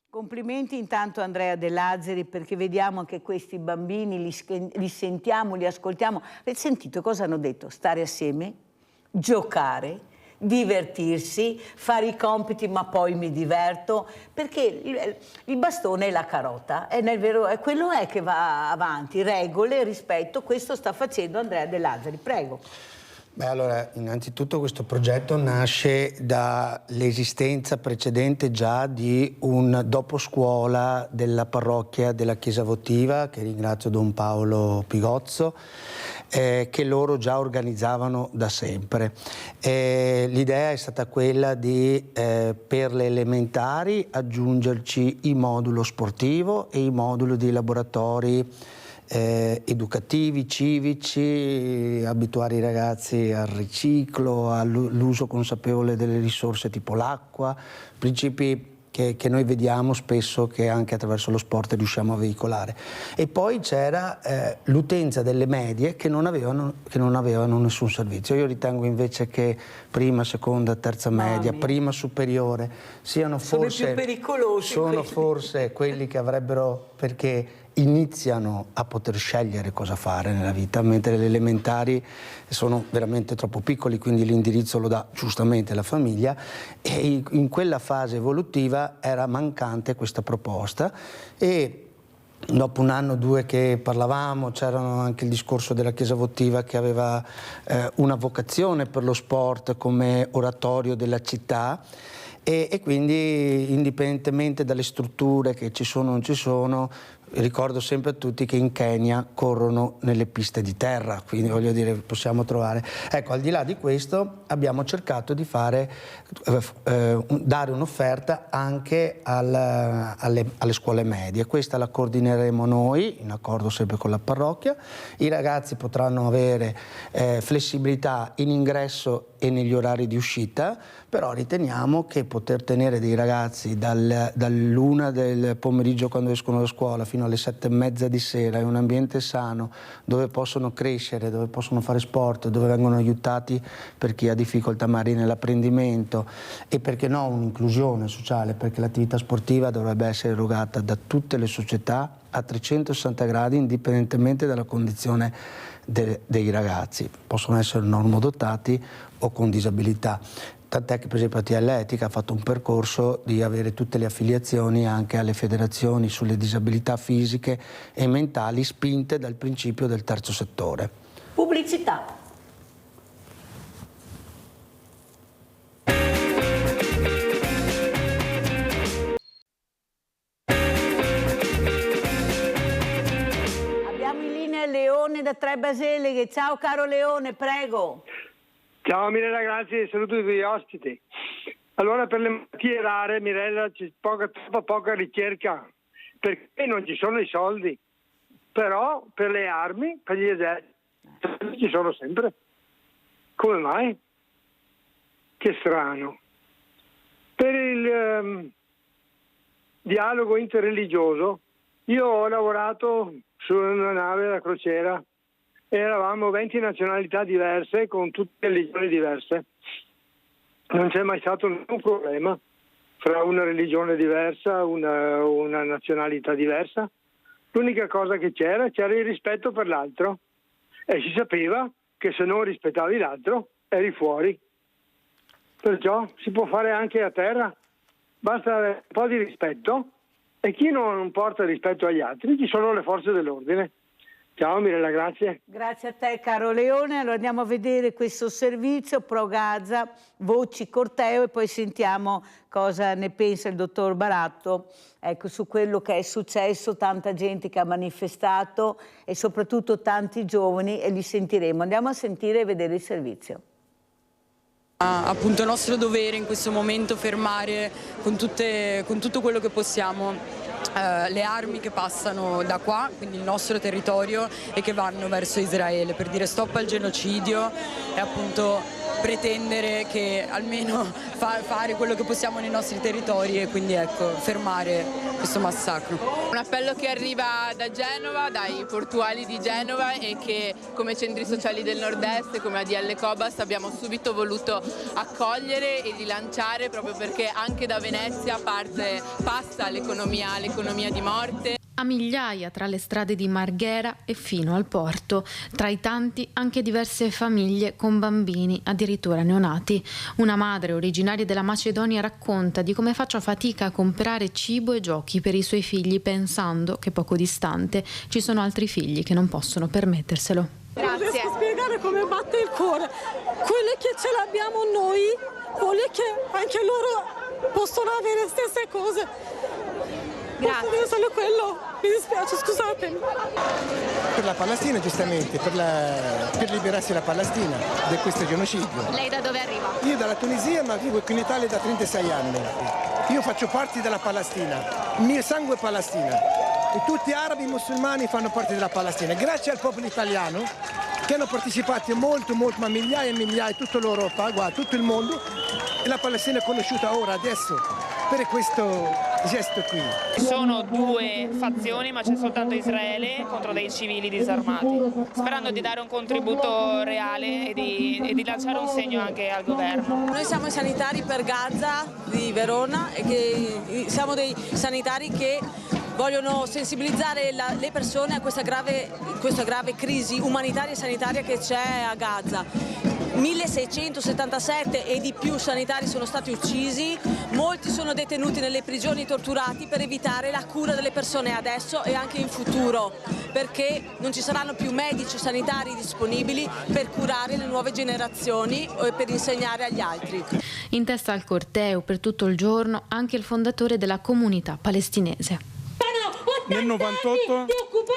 Speaker 1: Complimenti intanto a Andrea De Lazzari, perché vediamo che questi bambini li sentiamo, li ascoltiamo. Avete sentito cosa hanno detto? Stare assieme, giocare, divertirsi, fare i compiti, ma poi mi diverto, perché il bastone è la carota, quello è che va avanti, regole, rispetto, questo sta facendo Andrea De Lazzari, prego.
Speaker 3: Beh, allora, innanzitutto questo progetto nasce dall'esistenza precedente già di un doposcuola della parrocchia della Chiesa Votiva, che ringrazio Don Paolo Pigozzo, che loro già organizzavano da sempre. L'idea è stata quella di, per le elementari, aggiungerci il modulo sportivo e i moduli di laboratori educativi, civici, abituare i ragazzi al riciclo, all'uso consapevole delle risorse tipo l'acqua, principi che noi vediamo spesso che anche attraverso lo sport riusciamo a veicolare. E poi c'era l'utenza delle medie che non avevano nessun servizio. Io ritengo invece che prima, seconda, terza media, prima superiore siano forse
Speaker 1: più pericolosi.
Speaker 3: Sono forse quelli che avrebbero, perché iniziano a poter scegliere cosa fare nella vita, mentre le elementari sono veramente troppo piccoli, quindi l'indirizzo lo dà giustamente la famiglia, e in quella fase evolutiva era mancante questa proposta. E dopo un anno o due che parlavamo, c'erano anche il discorso della Chiesa Votiva che aveva una vocazione per lo sport come oratorio della città, e quindi indipendentemente dalle strutture che ci sono o non ci sono, ricordo sempre a tutti che in Kenya corrono nelle piste di terra, quindi voglio dire possiamo trovare. Ecco, al di là di questo abbiamo cercato di dare un'offerta anche alle scuole medie. Questa la coordineremo noi, in accordo sempre con la parrocchia. I ragazzi potranno avere flessibilità in ingresso e negli orari di uscita, però riteniamo che poter tenere dei ragazzi dall'1 del pomeriggio quando escono da scuola fino alle 7:30 di sera in un ambiente sano, dove possono crescere, dove possono fare sport, dove vengono aiutati per chi ha difficoltà magari nell'apprendimento, e perché no un'inclusione sociale, perché l'attività sportiva dovrebbe essere erogata da tutte le società a 360 gradi indipendentemente dalla condizione dei ragazzi. Possono essere normodotati o con disabilità. Tant'è che per esempio ATL Etica ha fatto un percorso di avere tutte le affiliazioni anche alle federazioni sulle disabilità fisiche e mentali, spinte dal principio del terzo settore.
Speaker 1: Pubblicità. Abbiamo in linea Leone da Tre Baseleghe. Ciao caro Leone, prego.
Speaker 13: Ciao Mirella, grazie, saluto i tuoi ospiti. Allora, per le malattie rare, Mirella, c'è troppa poca ricerca, perché non ci sono i soldi. Però per le armi, per gli eserciti, ci sono sempre. Come mai? Che strano. Per il dialogo interreligioso, io ho lavorato su una nave da crociera. Eravamo 20 nazionalità diverse con tutte le religioni diverse. Non c'è mai stato nessun problema. fra una religione diversa, una nazionalità diversa. L'unica cosa che c'era il rispetto per l'altro e si sapeva che se non rispettavi l'altro eri fuori. Perciò si può fare anche a terra, basta un po' di rispetto, e chi non porta rispetto agli altri, ci sono le forze dell'ordine. Ciao Mirella, grazie.
Speaker 1: Grazie a te caro Leone. Allora andiamo a vedere questo servizio Pro Gaza, voci corteo, e poi sentiamo cosa ne pensa il dottor Baratto, ecco, su quello che è successo, tanta gente che ha manifestato e soprattutto tanti giovani, e li sentiremo. Andiamo a sentire e vedere il servizio.
Speaker 14: Appunto è nostro dovere in questo momento fermare con tutto quello che possiamo le armi che passano da qua, quindi il nostro territorio, e che vanno verso Israele, per dire stop al genocidio e appunto pretendere che almeno fare quello che possiamo nei nostri territori e quindi ecco, fermare questo massacro.
Speaker 15: Un appello che arriva da Genova, dai portuali di Genova, e che come centri sociali del nord-est, come ADL Cobas, abbiamo subito voluto accogliere e rilanciare, proprio perché anche da Venezia passa l'economia di morte.
Speaker 16: A migliaia tra le strade di Marghera e fino al porto, tra i tanti anche diverse famiglie con bambini, addirittura neonati. Una madre originaria della Macedonia racconta di come faccia fatica a comprare cibo e giochi per i suoi figli, pensando che poco distante ci sono altri figli che non possono permetterselo.
Speaker 17: Non riesco a spiegare come batte il cuore. Quelli che ce l'abbiamo noi, quelli che anche loro possono avere le stesse cose. Posso dire solo quello, mi dispiace, scusatemi.
Speaker 18: Per la Palestina, giustamente, per liberarsi la Palestina da questo genocidio.
Speaker 16: Lei da dove arriva?
Speaker 18: Io dalla Tunisia, ma vivo qui in Italia da 36 anni. Io faccio parte della Palestina, il mio sangue è palestina. E tutti gli arabi e musulmani fanno parte della Palestina. Grazie al popolo italiano che hanno partecipato molto, ma migliaia e migliaia, tutta l'Europa, guarda, tutto il mondo. E la Palestina è conosciuta ora, adesso, per questo gesto qui.
Speaker 19: Sono due fazioni, ma c'è soltanto Israele contro dei civili disarmati, sperando di dare un contributo reale e di lanciare un segno anche al governo.
Speaker 17: Noi siamo i sanitari per Gaza di Verona e siamo dei sanitari che vogliono sensibilizzare le persone a questa grave crisi umanitaria e sanitaria che c'è a Gaza. 1677 e di più sanitari sono stati uccisi, molti sono detenuti nelle prigioni torturati per evitare la cura delle persone adesso e anche in futuro, perché non ci saranno più medici sanitari disponibili per curare le nuove generazioni e per insegnare agli altri.
Speaker 16: In testa al corteo per tutto il giorno anche il fondatore della comunità palestinese.
Speaker 20: Nel 98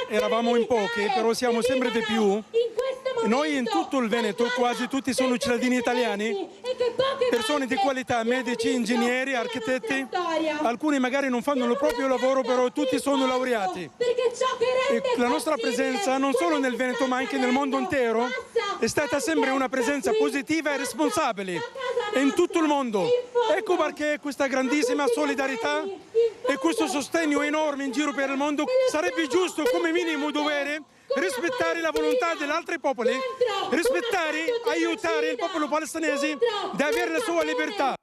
Speaker 20: eravamo in pochi, però siamo sempre di più. Noi in tutto il Veneto quasi tutti sono cittadini italiani, persone di qualità, medici, ingegneri, architetti, alcuni magari non fanno il proprio lavoro, però tutti sono laureati. E la nostra presenza non solo nel Veneto ma anche nel mondo intero è stata sempre una presenza positiva e responsabile in tutto il mondo. Ecco perché questa grandissima solidarietà e questo sostegno enorme in giro per il mondo sarebbe giusto come minimo dovere rispettare la volontà degli altri popoli, rispettare, aiutare il popolo palestinese ad avere la sua libertà.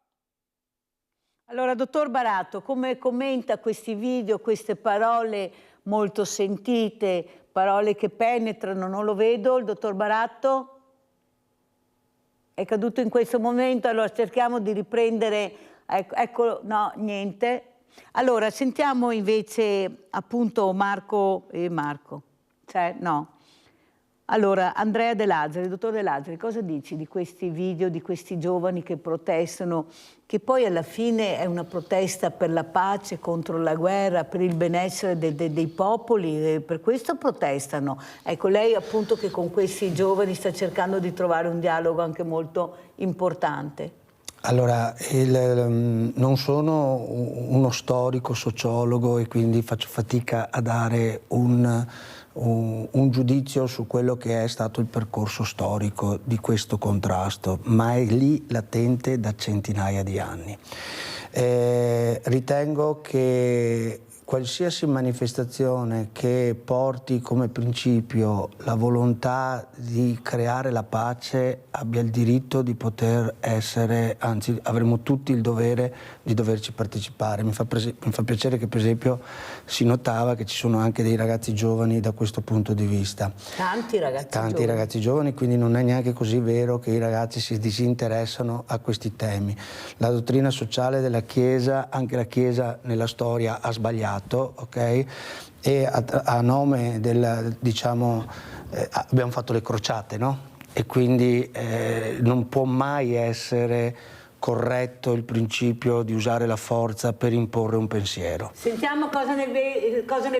Speaker 1: Allora, dottor Baratto, come commenta questi video, queste parole molto sentite, parole che penetrano? Non lo vedo, il dottor Baratto? È caduto in questo momento, allora cerchiamo di riprendere, ecco, no, niente. Allora, sentiamo invece appunto Marco. Cioè, no. Allora, Andrea De Lazzari, dottor De Lazzari, cosa dici di questi video, di questi giovani che protestano, che poi alla fine è una protesta per la pace, contro la guerra, per il benessere dei popoli, e per questo protestano. Ecco, lei appunto che con questi giovani sta cercando di trovare un dialogo anche molto importante.
Speaker 3: Allora, non sono uno storico, sociologo, e quindi faccio fatica a dare un giudizio su quello che è stato il percorso storico di questo contrasto, ma è lì latente da centinaia di anni. Ritengo che qualsiasi manifestazione che porti come principio la volontà di creare la pace abbia il diritto di poter essere, anzi avremo tutti il dovere di doverci partecipare. Mi fa piacere che per esempio si notava che ci sono anche dei ragazzi giovani da questo punto di vista.
Speaker 1: Tanti
Speaker 3: ragazzi giovani, quindi non è neanche così vero che i ragazzi si disinteressano a questi temi. La dottrina sociale della Chiesa, anche la Chiesa nella storia ha sbagliato, ok? E a nome del, diciamo, abbiamo fatto le crociate, no? E quindi non può mai essere corretto il principio di usare la forza per imporre un pensiero.
Speaker 1: Sentiamo cosa ne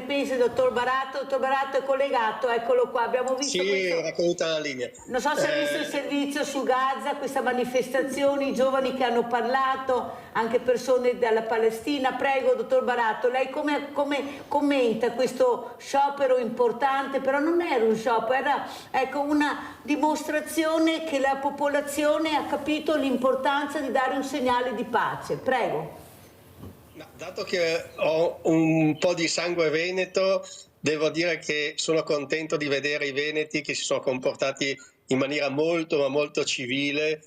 Speaker 1: pensa il dottor Baratto. Dottor Baratto è collegato, eccolo qua, abbiamo visto questo.
Speaker 5: Era caduta la linea.
Speaker 1: Non so se ha visto il servizio su Gaza, questa manifestazione, i giovani che hanno parlato, anche persone dalla Palestina. Prego, dottor Baratto, lei come commenta questo sciopero importante? Però non era un sciopero, era una dimostrazione che la popolazione ha capito l'importanza di dare un segnale di pace. Prego.
Speaker 5: Dato che ho un po' di sangue veneto, devo dire che sono contento di vedere i veneti che si sono comportati in maniera molto ma molto civile,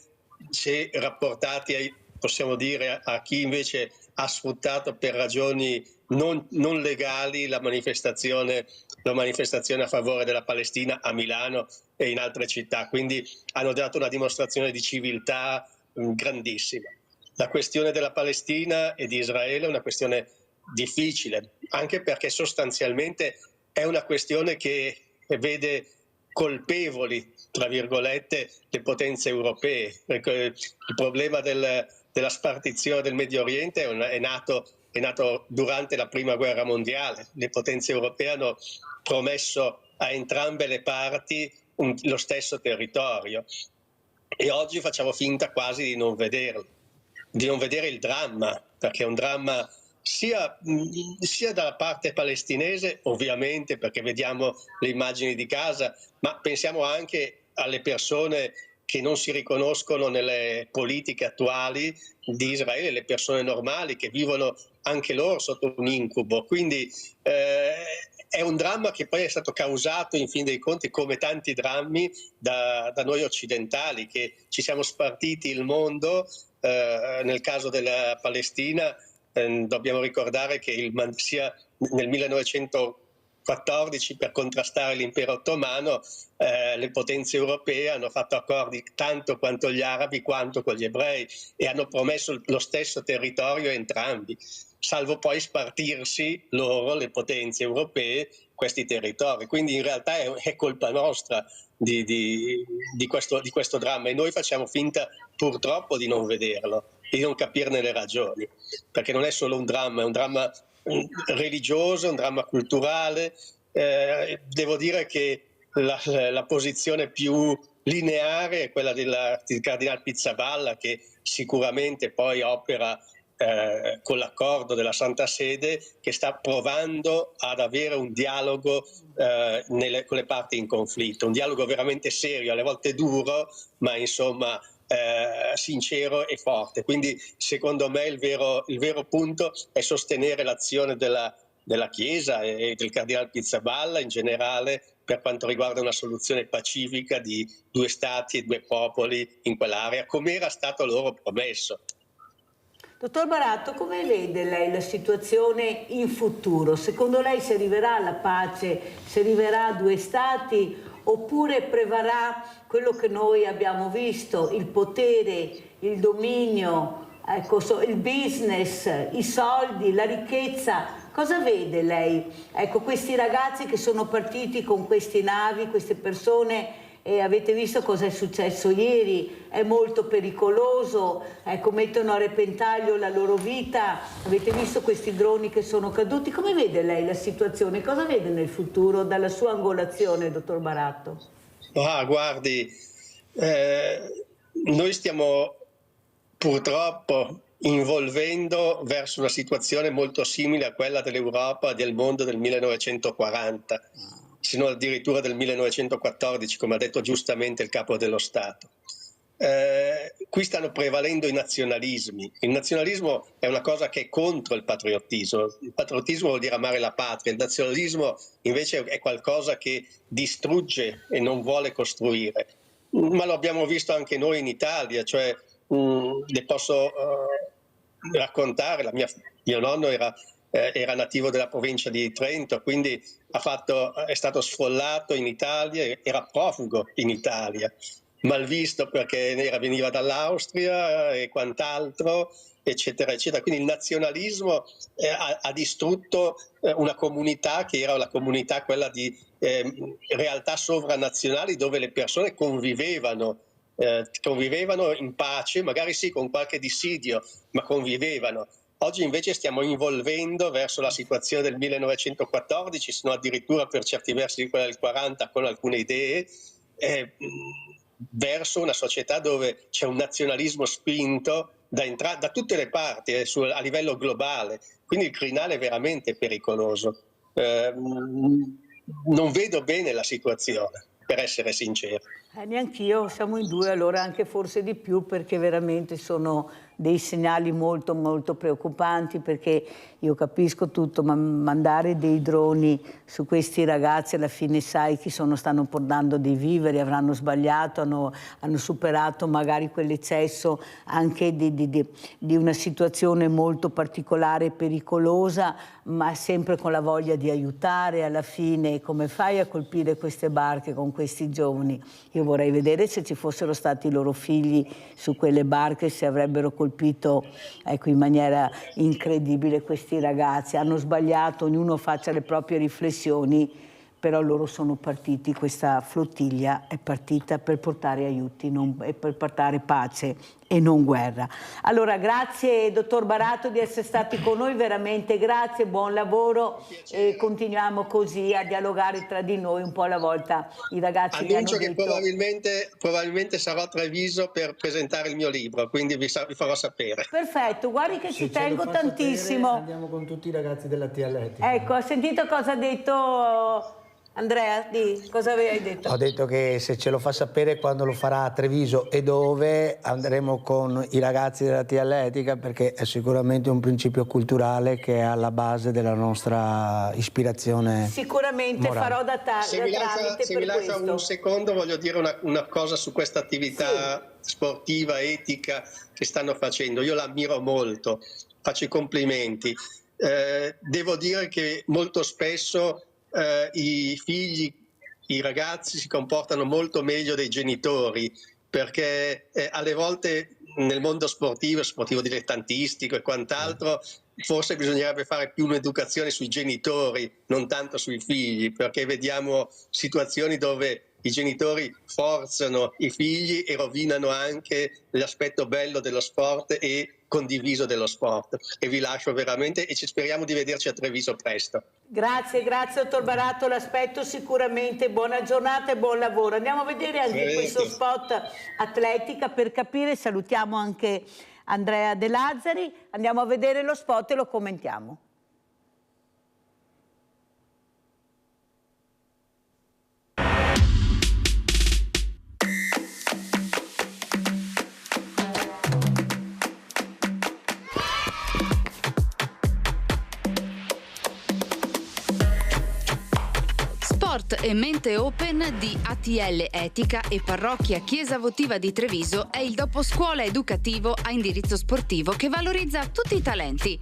Speaker 5: se rapportati possiamo dire a chi invece ha sfruttato per ragioni non legali la manifestazione a favore della Palestina a Milano e in altre città. Quindi hanno dato una dimostrazione di civiltà grandissima. La questione della Palestina e di Israele è una questione difficile, anche perché sostanzialmente è una questione che vede colpevoli, tra virgolette, le potenze europee. Il problema della spartizione del Medio Oriente è nato durante la Prima Guerra Mondiale. Le potenze europee hanno promesso a entrambe le parti lo stesso territorio e oggi facciamo finta quasi di non vederlo, di non vedere il dramma, perché è un dramma sia dalla parte palestinese, ovviamente, perché vediamo le immagini di Gaza, ma pensiamo anche alle persone che non si riconoscono nelle politiche attuali di Israele, le persone normali che vivono anche loro sotto un incubo. Quindi è un dramma che poi è stato causato, in fin dei conti, come tanti drammi da noi occidentali, che ci siamo spartiti il mondo. Nel caso della Palestina dobbiamo ricordare che sia nel 1914 per contrastare l'impero ottomano le potenze europee hanno fatto accordi tanto quanto gli arabi quanto con gli ebrei e hanno promesso lo stesso territorio a entrambi, salvo poi spartirsi loro, le potenze europee, questi territori. Quindi in realtà è colpa nostra di questo dramma e noi facciamo finta purtroppo di non vederlo, di non capirne le ragioni, perché non è solo un dramma, è un dramma religioso, un dramma culturale. Devo dire che la posizione più lineare è quella del cardinale Pizzaballa, che sicuramente poi opera con l'accordo della Santa Sede, che sta provando ad avere un dialogo con le parti in conflitto, un dialogo veramente serio, alle volte duro, ma insomma sincero e forte. Quindi secondo me il vero punto è sostenere l'azione della Chiesa e del cardinale Pizzaballa in generale per quanto riguarda una soluzione pacifica di due stati e due popoli in quell'area, come era stato loro promesso.
Speaker 1: Dottor Baratto, come vede lei la situazione in futuro? Secondo lei si arriverà alla pace, si arriverà a due stati, oppure prevarrà quello che noi abbiamo visto, il potere, il dominio, il business, i soldi, la ricchezza? Cosa vede lei? Questi ragazzi che sono partiti con queste navi, queste persone, e avete visto cosa è successo ieri, è molto pericoloso, mettono a repentaglio la loro vita, avete visto questi droni che sono caduti. Come vede lei la situazione? Cosa vede nel futuro dalla sua angolazione, dottor Baratto?
Speaker 5: Guardi, noi stiamo purtroppo involvendo verso una situazione molto simile a quella dell'Europa e del mondo del 1940. Se non addirittura del 1914, come ha detto giustamente il Capo dello Stato. qui stanno prevalendo i nazionalismi. Il nazionalismo è una cosa che è contro il patriottismo. Il patriottismo vuol dire amare la patria, il nazionalismo invece è qualcosa che distrugge e non vuole costruire. Ma lo abbiamo visto anche noi in Italia, cioè le posso raccontare, mio nonno era nativo della provincia di Trento, quindi è stato sfollato in Italia, era profugo in Italia, malvisto perché veniva dall'Austria e quant'altro, eccetera, eccetera. Quindi il nazionalismo ha distrutto una comunità che era la comunità quella di realtà sovranazionali dove le persone convivevano in pace, magari sì con qualche dissidio, ma convivevano. Oggi invece stiamo involvendo verso la situazione del 1914, sono addirittura per certi versi quella del 40 con alcune idee, verso una società dove c'è un nazionalismo spinto da tutte le parti, a livello globale. Quindi il crinale è veramente pericoloso. Non vedo bene la situazione, per essere sincero.
Speaker 1: Neanch'io, siamo in due, allora anche forse di più, perché veramente sono dei segnali molto molto preoccupanti, perché io capisco tutto, ma mandare dei droni su questi ragazzi, alla fine sai chi stanno portando dei viveri, avranno sbagliato, hanno superato magari quell'eccesso anche di una situazione molto particolare e pericolosa, ma sempre con la voglia di aiutare. Alla fine come fai a colpire queste barche con questi giovani? Io vorrei vedere se ci fossero stati i loro figli su quelle barche, se avrebbero colpito, ecco, in maniera incredibile questi ragazzi. Hanno sbagliato, ognuno faccia le proprie riflessioni, però loro sono partiti, questa flottiglia è partita per portare aiuti e per portare pace e non guerra. Allora grazie dottor Barato di essere stati con noi, veramente grazie, buon lavoro e continuiamo così a dialogare tra di noi un po' alla volta. I ragazzi
Speaker 5: annuncio che probabilmente sarò a Treviso per presentare il mio libro, quindi vi farò sapere.
Speaker 1: Perfetto, guardi che ci tengo tantissimo.
Speaker 3: Sapere, andiamo con tutti i ragazzi della Atletica.
Speaker 1: Ecco, ha sentito cosa ha detto Andrea? Cosa hai detto?
Speaker 3: Ho detto che se ce lo fa sapere quando lo farà a Treviso e dove, andremo con i ragazzi della Atletica, perché è sicuramente un principio culturale che è alla base della nostra ispirazione.
Speaker 1: Sicuramente morale. Farò da
Speaker 5: se mi lascia un secondo, voglio dire una cosa su questa attività sportiva, etica che stanno facendo. Io l'ammiro molto, faccio i complimenti. Devo dire che molto spesso i figli, i ragazzi si comportano molto meglio dei genitori, perché alle volte nel mondo sportivo dilettantistico e quant'altro, forse bisognerebbe fare più un'educazione sui genitori, non tanto sui figli, perché vediamo situazioni dove i genitori forzano i figli e rovinano anche l'aspetto bello dello sport e condiviso dello sport. E vi lascio veramente e speriamo di vederci a Treviso presto.
Speaker 1: Grazie dottor Barato, l'aspetto sicuramente. Buona giornata e buon lavoro. Andiamo a vedere anche questo spot Atletica per capire, salutiamo anche Andrea De Lazzari, andiamo a vedere lo spot e lo commentiamo.
Speaker 11: Sport e mente open di ATL Etica e Parrocchia Chiesa Votiva di Treviso è il doposcuola educativo a indirizzo sportivo che valorizza tutti i talenti.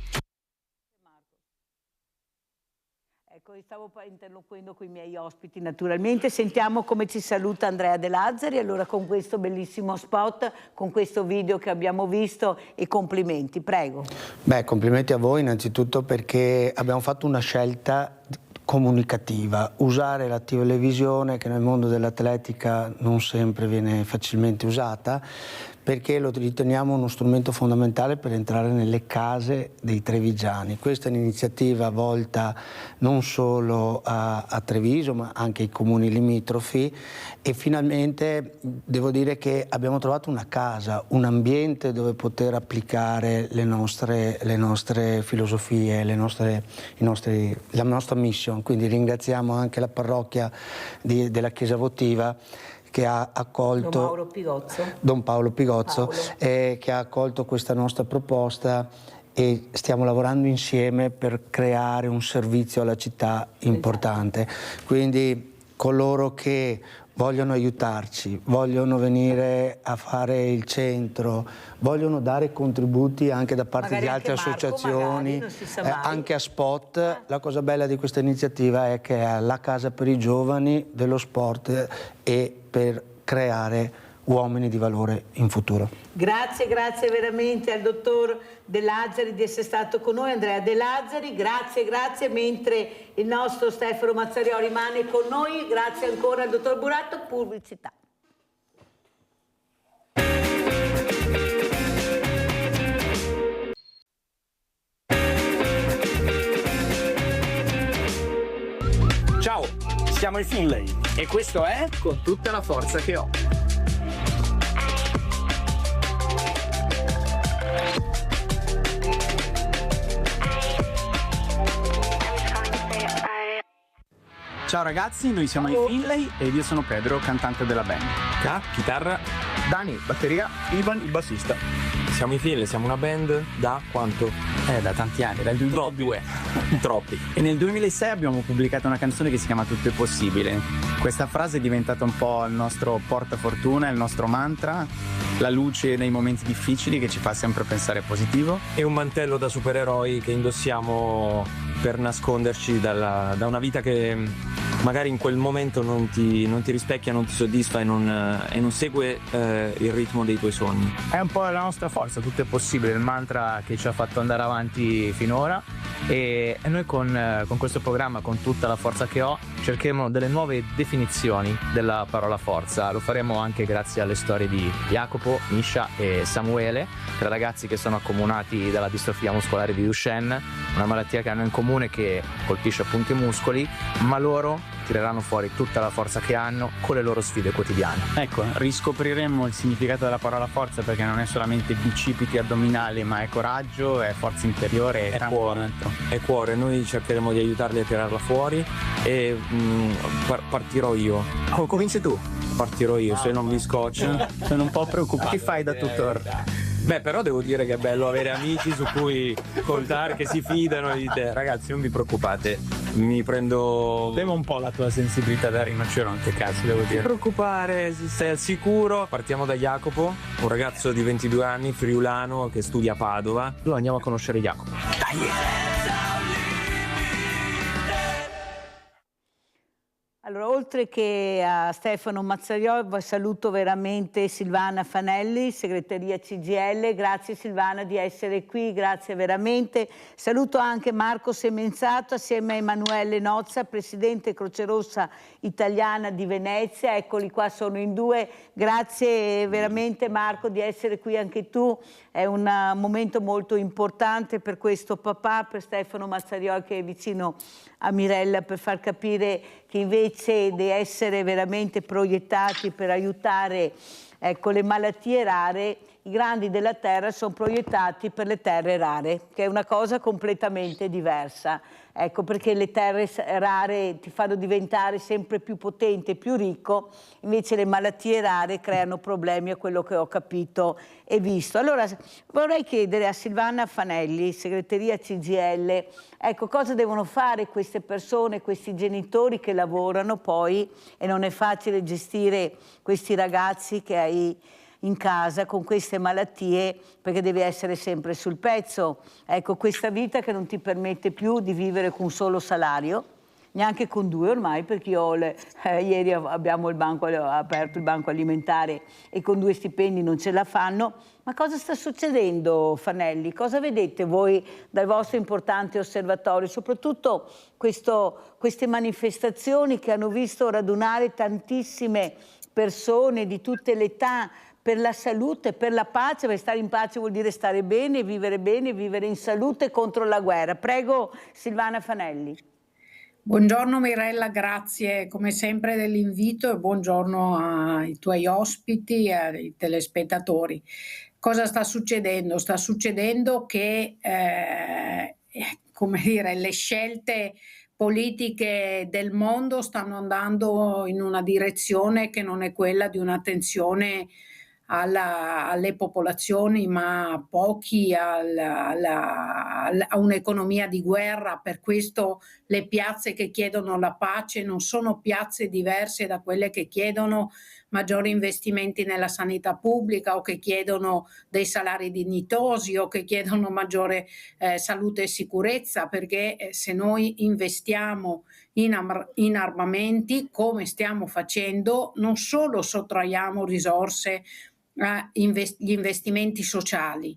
Speaker 1: Ecco, stavo interloquendo con i miei ospiti naturalmente. Sentiamo come ci saluta Andrea De Lazzari, allora con questo bellissimo spot, con questo video che abbiamo visto, e complimenti, prego.
Speaker 3: Beh, complimenti a voi innanzitutto perché abbiamo fatto una scelta comunicativa, usare la televisione che nel mondo dell'atletica non sempre viene facilmente usata, perché lo riteniamo uno strumento fondamentale per entrare nelle case dei trevigiani. Questa è un'iniziativa volta non solo a Treviso ma anche ai comuni limitrofi, e finalmente devo dire che abbiamo trovato una casa, un ambiente dove poter applicare le nostre filosofie, la nostra mission. Quindi ringraziamo anche la parrocchia della Chiesa Votiva che ha accolto Don Paolo Pigozzo, che ha accolto questa nostra proposta, e stiamo lavorando insieme per creare un servizio alla città importante. Quindi coloro che vogliono aiutarci, vogliono venire a fare il centro, vogliono dare contributi anche da parte di altre associazioni, anche a spot. La cosa bella di questa iniziativa è che è la casa per i giovani dello sport e per creare uomini di valore in futuro.
Speaker 1: Grazie veramente al dottor De Lazzari di essere stato con noi, Andrea De Lazzari, grazie, mentre il nostro Stefano Mazzariò rimane con noi, grazie ancora al dottor Buratto. Pubblicità.
Speaker 21: Ciao, siamo i Finlay e questo è Con tutta la forza che ho. Ciao ragazzi, noi siamo i Finlay e io sono Pedro, cantante della band.
Speaker 22: Chitarra.
Speaker 21: Dani, batteria.
Speaker 22: Ivan, il bassista.
Speaker 23: Siamo i Finlay, siamo una band da quanto?
Speaker 21: Da tanti anni, dal 2002.
Speaker 23: Troppi.
Speaker 21: E nel 2006 abbiamo pubblicato una canzone che si chiama Tutto è possibile. Questa frase è diventata un po' il nostro portafortuna, il nostro mantra, la luce nei momenti difficili che ci fa sempre pensare positivo.
Speaker 23: È un mantello da supereroi che indossiamo per nasconderci da una vita che magari in quel momento non ti rispecchia, non ti soddisfa e non segue il ritmo dei tuoi sogni.
Speaker 21: È un po' la nostra forza, tutto è possibile, il mantra che ci ha fatto andare avanti finora, e noi con questo programma, con tutta la forza che ho, cercheremo delle nuove definizioni della parola forza. Lo faremo anche grazie alle storie di Jacopo, Misha e Samuele, tre ragazzi che sono accomunati dalla distrofia muscolare di Duchenne, una malattia che hanno in comune, che colpisce appunto i muscoli, ma loro tireranno fuori tutta la forza che hanno con le loro sfide quotidiane. Ecco, riscopriremo il significato della parola forza, perché non è solamente bicipiti addominali, ma è coraggio, è forza interiore,
Speaker 23: è cuore. È cuore. Noi cercheremo di aiutarli a tirarla fuori e partirò io.
Speaker 21: Oh, cominci tu.
Speaker 23: Partirò io, se non vi scoccio.
Speaker 21: Sono un po' preoccupato. Che fai da tutor?
Speaker 23: Beh, però devo dire che è bello avere amici su cui contare, che si fidano di te. Ragazzi, non vi preoccupate, mi prendo...
Speaker 21: Temo un po' la tua sensibilità da rinoceronte, cazzo, devo dire.
Speaker 23: Non preoccupare, stai al sicuro. Partiamo da Jacopo, un ragazzo di 22 anni, friulano, che studia a Padova. Allora andiamo a conoscere Jacopo. Dai!
Speaker 1: Allora, oltre che a Stefano Mazzariò, saluto veramente Silvana Fanelli, segreteria CGIL. Grazie Silvana di essere qui, grazie veramente. Saluto anche Marco Semenzato assieme a Emanuele Nozza, presidente Croce Rossa Italiana di Venezia. Eccoli qua, sono in due. Grazie veramente Marco di essere qui anche tu. È un momento molto importante per questo papà, per Stefano Mazzariò, che è vicino a Mirella, per far capire che invece di essere veramente proiettati per aiutare, ecco, le malattie rare, i grandi della terra sono proiettati per le terre rare, che è una cosa completamente diversa. Ecco, perché le terre rare ti fanno diventare sempre più potente e più ricco, invece le malattie rare creano problemi, a quello che ho capito e visto. Allora vorrei chiedere a Silvana Fanelli, segreteria CGIL, ecco, cosa devono fare queste persone, questi genitori che lavorano poi, e non è facile gestire questi ragazzi che hai in casa con queste malattie, perché devi essere sempre sul pezzo. Ecco, questa vita che non ti permette più di vivere con un solo salario, neanche con due ormai, perché io ieri abbiamo aperto il banco alimentare e con 2 stipendi non ce la fanno. Ma cosa sta succedendo, Fanelli? Cosa vedete voi dai vostri importanti osservatori? Soprattutto queste manifestazioni che hanno visto radunare tantissime persone di tutte le età, per la salute, per la pace, perché stare in pace vuol dire stare bene, vivere in salute contro la guerra. Prego Silvana Fanelli.
Speaker 24: Buongiorno Mirella, grazie come sempre dell'invito e buongiorno ai tuoi ospiti e ai telespettatori. Cosa sta succedendo? Sta succedendo che come dire, le scelte politiche del mondo stanno andando in una direzione che non è quella di un'attenzione alle popolazioni, ma pochi a un'economia di guerra. Per questo le piazze che chiedono la pace non sono piazze diverse da quelle che chiedono maggiori investimenti nella sanità pubblica o che chiedono dei salari dignitosi o che chiedono maggiore salute e sicurezza, perché se noi investiamo in armamenti, come stiamo facendo, non solo sottraiamo risorse agli investimenti sociali,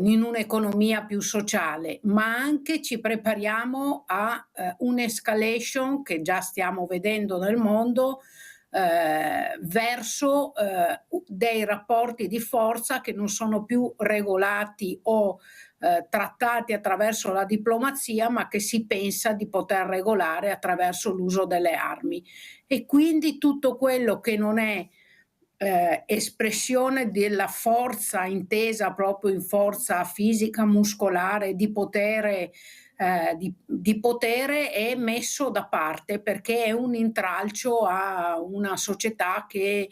Speaker 24: in un'economia più sociale, ma anche ci prepariamo a un'escalation che già stiamo vedendo nel mondo verso dei rapporti di forza che non sono più regolati o trattati attraverso la diplomazia, ma che si pensa di poter regolare attraverso l'uso delle armi. E quindi tutto quello che non è espressione della forza intesa proprio in forza fisica, muscolare, di potere è messo da parte, perché è un intralcio a una società che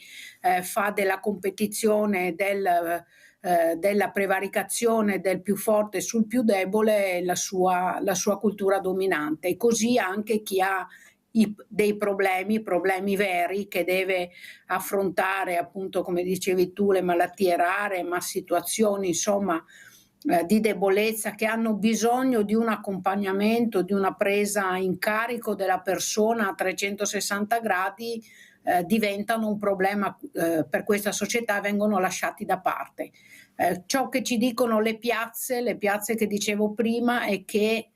Speaker 24: fa della competizione, della prevaricazione del più forte sul più debole la sua cultura dominante. E così anche chi ha dei problemi veri che deve affrontare, appunto come dicevi tu, le malattie rare, ma situazioni insomma di debolezza che hanno bisogno di un accompagnamento, di una presa in carico della persona a 360 gradi, diventano un problema per questa società, vengono lasciati da parte. Ciò che ci dicono le piazze che dicevo prima è che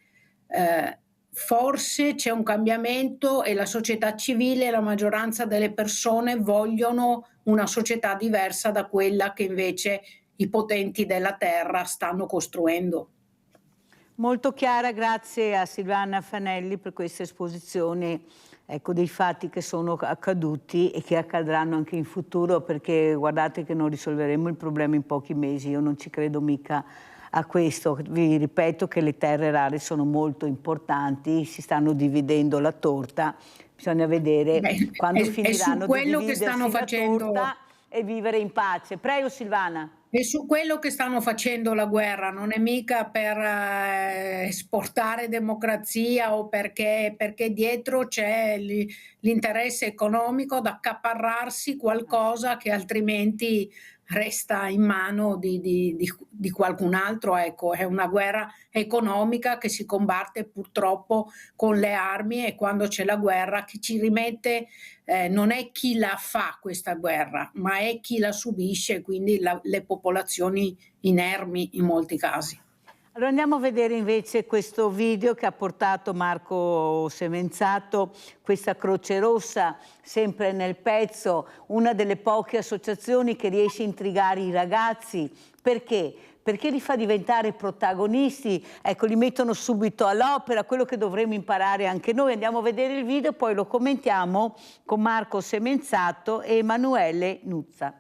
Speaker 24: forse c'è un cambiamento e la società civile e la maggioranza delle persone vogliono una società diversa da quella che invece i potenti della terra stanno costruendo.
Speaker 1: Molto chiara, grazie a Silvana Fanelli per questa esposizione, dei fatti che sono accaduti e che accadranno anche in futuro, perché guardate che non risolveremo il problema in pochi mesi, io non ci credo mica a questo. Vi ripeto che le terre rare sono molto importanti, si stanno dividendo la torta, bisogna vedere quando finiranno di dividersi la torta e vivere in pace. Prego Silvana.
Speaker 24: E su quello che stanno facendo la guerra, non è mica per esportare democrazia o perché dietro c'è l'interesse economico ad accaparrarsi qualcosa che altrimenti resta in mano di qualcun altro. Ecco, è una guerra economica che si combatte purtroppo con le armi, e quando c'è la guerra chi ci rimette non è chi la fa questa guerra, ma è chi la subisce, quindi le popolazioni inermi in molti casi.
Speaker 1: Allora andiamo a vedere invece questo video che ha portato Marco Semenzato, questa Croce Rossa, sempre nel pezzo, una delle poche associazioni che riesce a intrigare i ragazzi. Perché? Perché li fa diventare protagonisti, li mettono subito all'opera, quello che dovremmo imparare anche noi. Andiamo a vedere il video, poi lo commentiamo con Marco Semenzato e Emanuele Nuzza.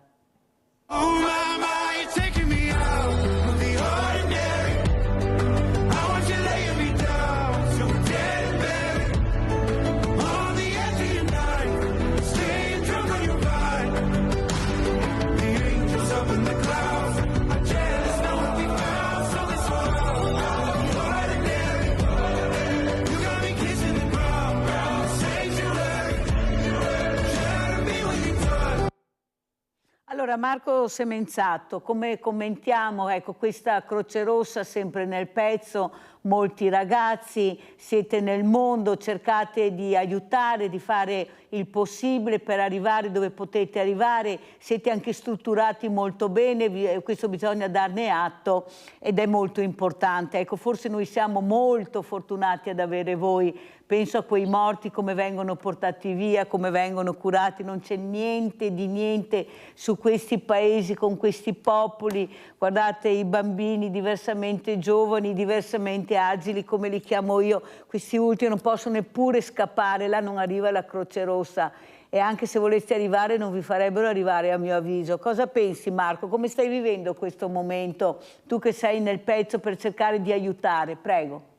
Speaker 1: Allora Marco Semenzato, come commentiamo questa Croce Rossa sempre nel pezzo? Molti ragazzi, siete nel mondo, cercate di aiutare, di fare il possibile per arrivare dove potete arrivare, siete anche strutturati molto bene, questo bisogna darne atto ed è molto importante. Forse noi siamo molto fortunati ad avere voi, penso a quei morti come vengono portati via, come vengono curati, non c'è niente di niente su questi paesi, con questi popoli. Guardate i bambini diversamente giovani, diversamente agili, come li chiamo io, questi ultimi non possono neppure scappare, là non arriva la Croce Rossa e anche se voleste arrivare non vi farebbero arrivare, a mio avviso. Cosa pensi Marco? Come stai vivendo questo momento? Tu che sei nel pezzo per cercare di aiutare, prego.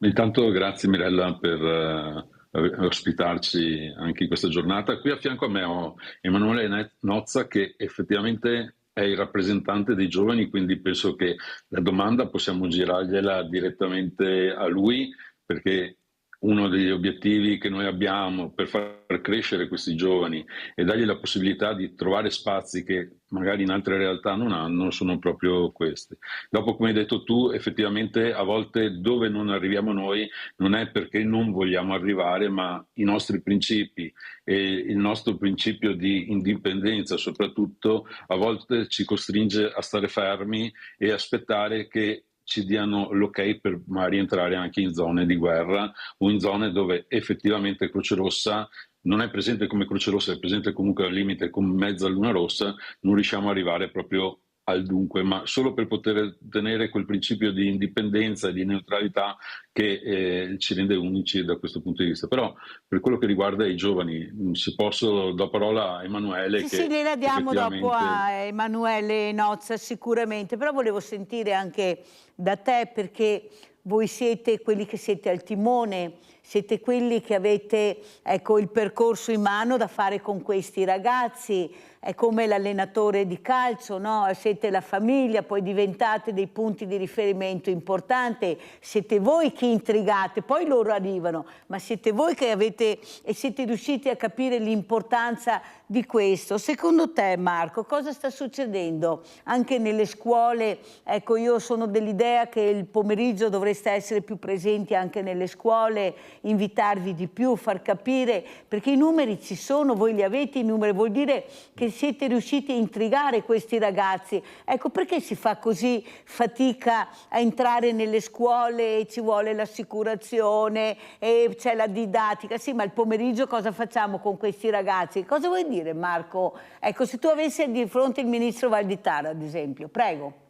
Speaker 2: Intanto grazie Mirella per ospitarci anche in questa giornata. Qui a fianco a me ho Emanuele Nozza, che effettivamente è il rappresentante dei giovani, quindi penso che la domanda possiamo girargliela direttamente a lui, perché uno degli obiettivi che noi abbiamo per far crescere questi giovani e dargli la possibilità di trovare spazi che magari in altre realtà non hanno sono proprio questi. Dopo, come hai detto tu, effettivamente a volte dove non arriviamo noi non è perché non vogliamo arrivare, ma i nostri principi e il nostro principio di indipendenza soprattutto a volte ci costringe a stare fermi e aspettare che ci diano l'ok per magari entrare anche in zone di guerra o in zone dove effettivamente Croce Rossa non è presente come Croce Rossa, è presente comunque al limite con mezza Luna Rossa, non riusciamo ad arrivare proprio al dunque, ma solo per poter tenere quel principio di indipendenza e di neutralità che ci rende unici da questo punto di vista. Però per quello che riguarda i giovani, se posso do parola a Emanuele.
Speaker 1: Sì, gliela diamo dopo a Emanuele Nozza sicuramente, però volevo sentire anche da te, perché voi siete quelli che siete al timone, siete quelli che avete il percorso in mano da fare con questi ragazzi, è come l'allenatore di calcio, no? Siete la famiglia, poi diventate dei punti di riferimento importanti, siete voi che intrigate, poi loro arrivano, ma siete voi che avete e siete riusciti a capire l'importanza di questo. Secondo te, Marco, cosa sta succedendo anche nelle scuole? Ecco, io sono dell'idea che il pomeriggio dovreste essere più presenti anche nelle scuole, invitarvi di più, far capire, perché i numeri ci sono, voi li avete i numeri, vuol dire che siete riusciti a intrigare questi ragazzi. Ecco, perché si fa così fatica a entrare nelle scuole e ci vuole l'assicurazione e c'è la didattica? Sì, ma il pomeriggio cosa facciamo con questi ragazzi? Cosa vuoi dire, Marco? Ecco, se tu avessi di fronte il ministro Valditara, ad esempio, prego.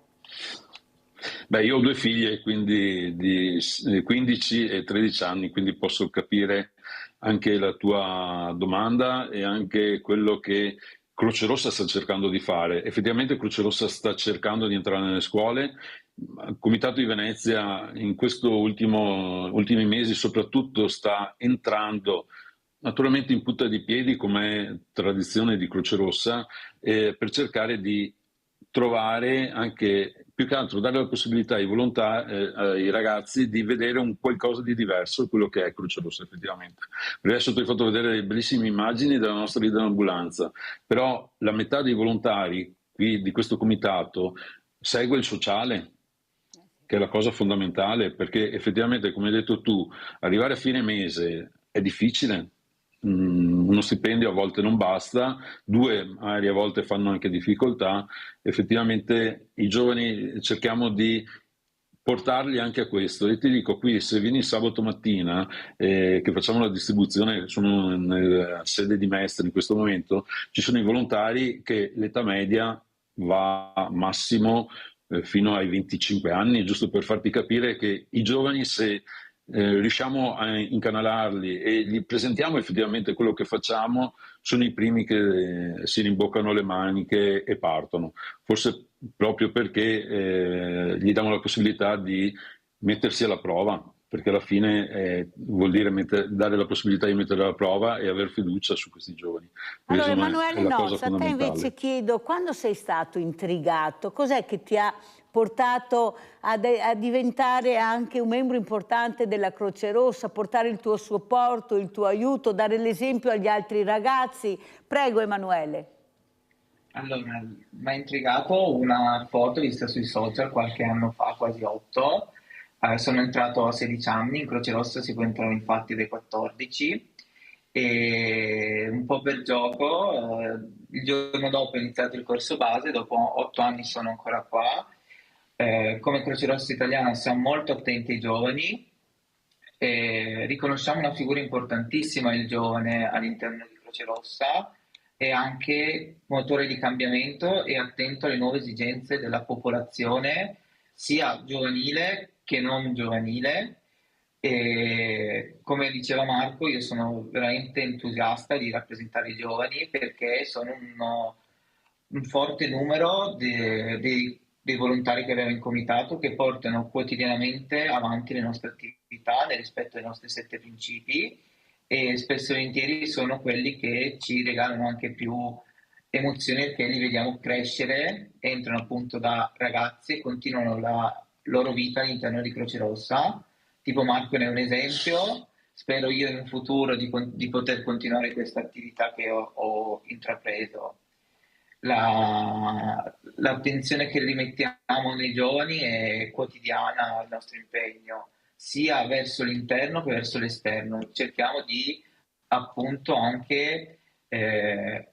Speaker 2: Beh, io ho due figlie, quindi di 15 e 13 anni, quindi posso capire anche la tua domanda e anche quello che Croce Rossa sta cercando di fare. Effettivamente Croce Rossa sta cercando di entrare nelle scuole. Il Comitato di Venezia in questi ultimi mesi soprattutto sta entrando naturalmente in punta di piedi, come tradizione di Croce Rossa, per cercare di trovare anche, più che altro, dare la possibilità ai ragazzi di vedere un qualcosa di diverso da quello che è Croce Rossa effettivamente. Per adesso ti ho fatto vedere delle bellissime immagini della nostra ambulanza, però la metà dei volontari qui di questo comitato segue il sociale, che è la cosa fondamentale, perché effettivamente, come hai detto tu, arrivare a fine mese è difficile. Uno stipendio a volte non basta, due magari a volte fanno anche difficoltà. Effettivamente i giovani cerchiamo di portarli anche a questo, e ti dico qui, se vieni sabato mattina che facciamo la distribuzione, sono nella sede di Mestre in questo momento, ci sono i volontari che l'età media va massimo fino ai 25 anni, giusto per farti capire che i giovani, se riusciamo a incanalarli e gli presentiamo effettivamente quello che facciamo, sono i primi che si rimboccano le maniche e partono, forse proprio perché gli diamo la possibilità di mettersi alla prova, perché alla fine vuol dire dare la possibilità di mettere alla prova e aver fiducia su questi giovani.
Speaker 1: Allora, Emanuele Nozza, a te invece chiedo, quando sei stato intrigato, cos'è che ti ha portato a diventare anche un membro importante della Croce Rossa, portare il tuo supporto, il tuo aiuto, dare l'esempio agli altri ragazzi? Prego, Emanuele.
Speaker 4: Allora, mi ha intrigato una foto vista sui social qualche anno fa, quasi 8. Sono entrato a 16 anni, in Croce Rossa si può entrare infatti dai 14, e un po' per gioco, il giorno dopo ho iniziato il corso base, dopo 8 anni sono ancora qua. Come Croce Rossa Italiana siamo molto attenti ai giovani, riconosciamo una figura importantissima, il giovane all'interno di Croce Rossa, è anche motore di cambiamento e attento alle nuove esigenze della popolazione, sia giovanile che non giovanile. E come diceva Marco, io sono veramente entusiasta di rappresentare i giovani, perché sono un forte numero dei volontari che abbiamo in comitato, che portano quotidianamente avanti le nostre attività umanità, nel rispetto ai nostri 7 principi, e spesso e volentieri sono quelli che ci regalano anche più emozioni, perché li vediamo crescere, entrano appunto da ragazzi e continuano la loro vita all'interno di Croce Rossa. Tipo Marco ne è un esempio. Spero io in un futuro di poter continuare questa attività che ho intrapreso. L'attenzione che rimettiamo nei giovani è quotidiana al nostro impegno, sia verso l'interno che verso l'esterno. Cerchiamo di appunto anche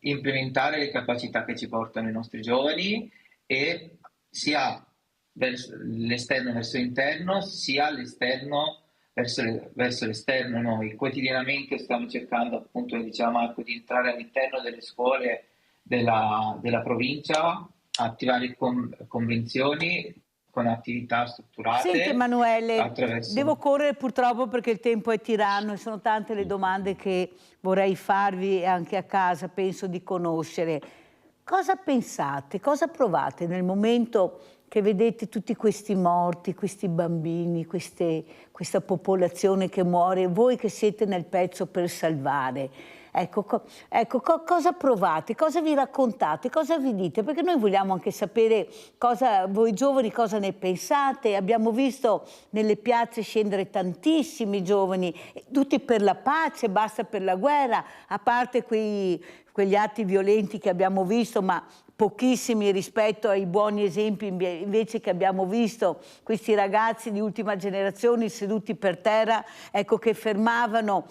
Speaker 4: implementare le capacità che ci portano i nostri giovani, e sia l'esterno verso l'interno, sia l'esterno verso l'esterno. Noi quotidianamente stiamo cercando, appunto, come diceva Marco, di entrare all'interno delle scuole della provincia, attivare convenzioni con attività strutturate.
Speaker 1: Senti Emanuele,
Speaker 4: attraverso...
Speaker 1: devo correre purtroppo perché il tempo è tiranno e sono tante le domande che vorrei farvi, e anche a casa penso di conoscere. Cosa pensate, cosa provate nel momento che vedete tutti questi morti, questi bambini, questa popolazione che muore, voi che siete nel pezzo per salvare? Cosa provate, cosa vi raccontate, cosa vi dite? Perché noi vogliamo anche sapere voi giovani cosa ne pensate. Abbiamo visto nelle piazze scendere tantissimi giovani, tutti per la pace, basta per la guerra, a parte quegli atti violenti che abbiamo visto, ma pochissimi rispetto ai buoni esempi invece che abbiamo visto, questi ragazzi di ultima generazione seduti per terra, che fermavano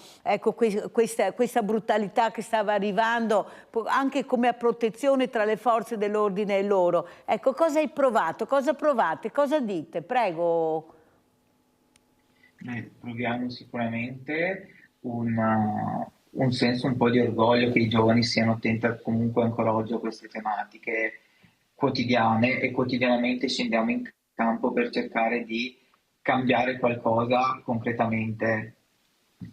Speaker 1: questa brutalità che stava arrivando, anche come a protezione tra le forze dell'ordine e loro. Cosa hai provato? Cosa provate? Cosa dite? Prego.
Speaker 4: Proviamo sicuramente un senso un po' di orgoglio che i giovani siano attenti comunque ancora oggi a queste tematiche quotidiane, e quotidianamente scendiamo in campo per cercare di cambiare qualcosa concretamente.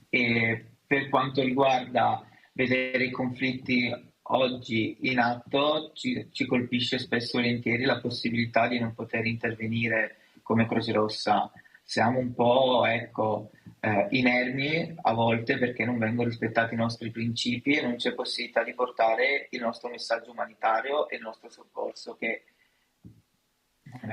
Speaker 4: E per quanto riguarda vedere i conflitti oggi in atto, ci colpisce spesso e volentieri la possibilità di non poter intervenire come Croce Rossa. Siamo un po' inermi a volte, perché non vengono rispettati i nostri principi e non c'è possibilità di portare il nostro messaggio umanitario e il nostro soccorso, che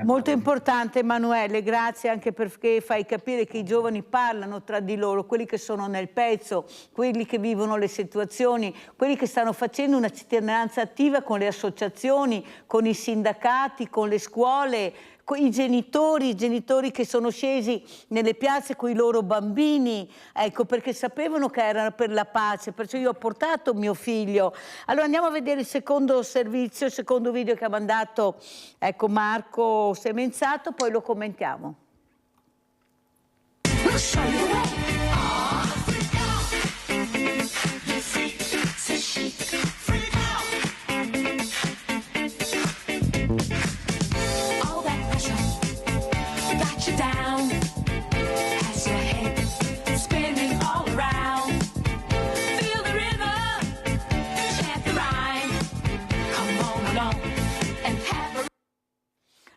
Speaker 1: molto importante. Emanuele, grazie anche perché fai capire che i giovani parlano tra di loro, quelli che sono nel pezzo, quelli che vivono le situazioni, quelli che stanno facendo una cittadinanza attiva con le associazioni, con i sindacati, con le scuole, con i genitori che sono scesi nelle piazze con i loro bambini, perché sapevano che erano per la pace. Perciò io ho portato mio figlio. Allora andiamo a vedere il secondo servizio, il secondo video che ha mandato Marco Semenzato, poi lo commentiamo.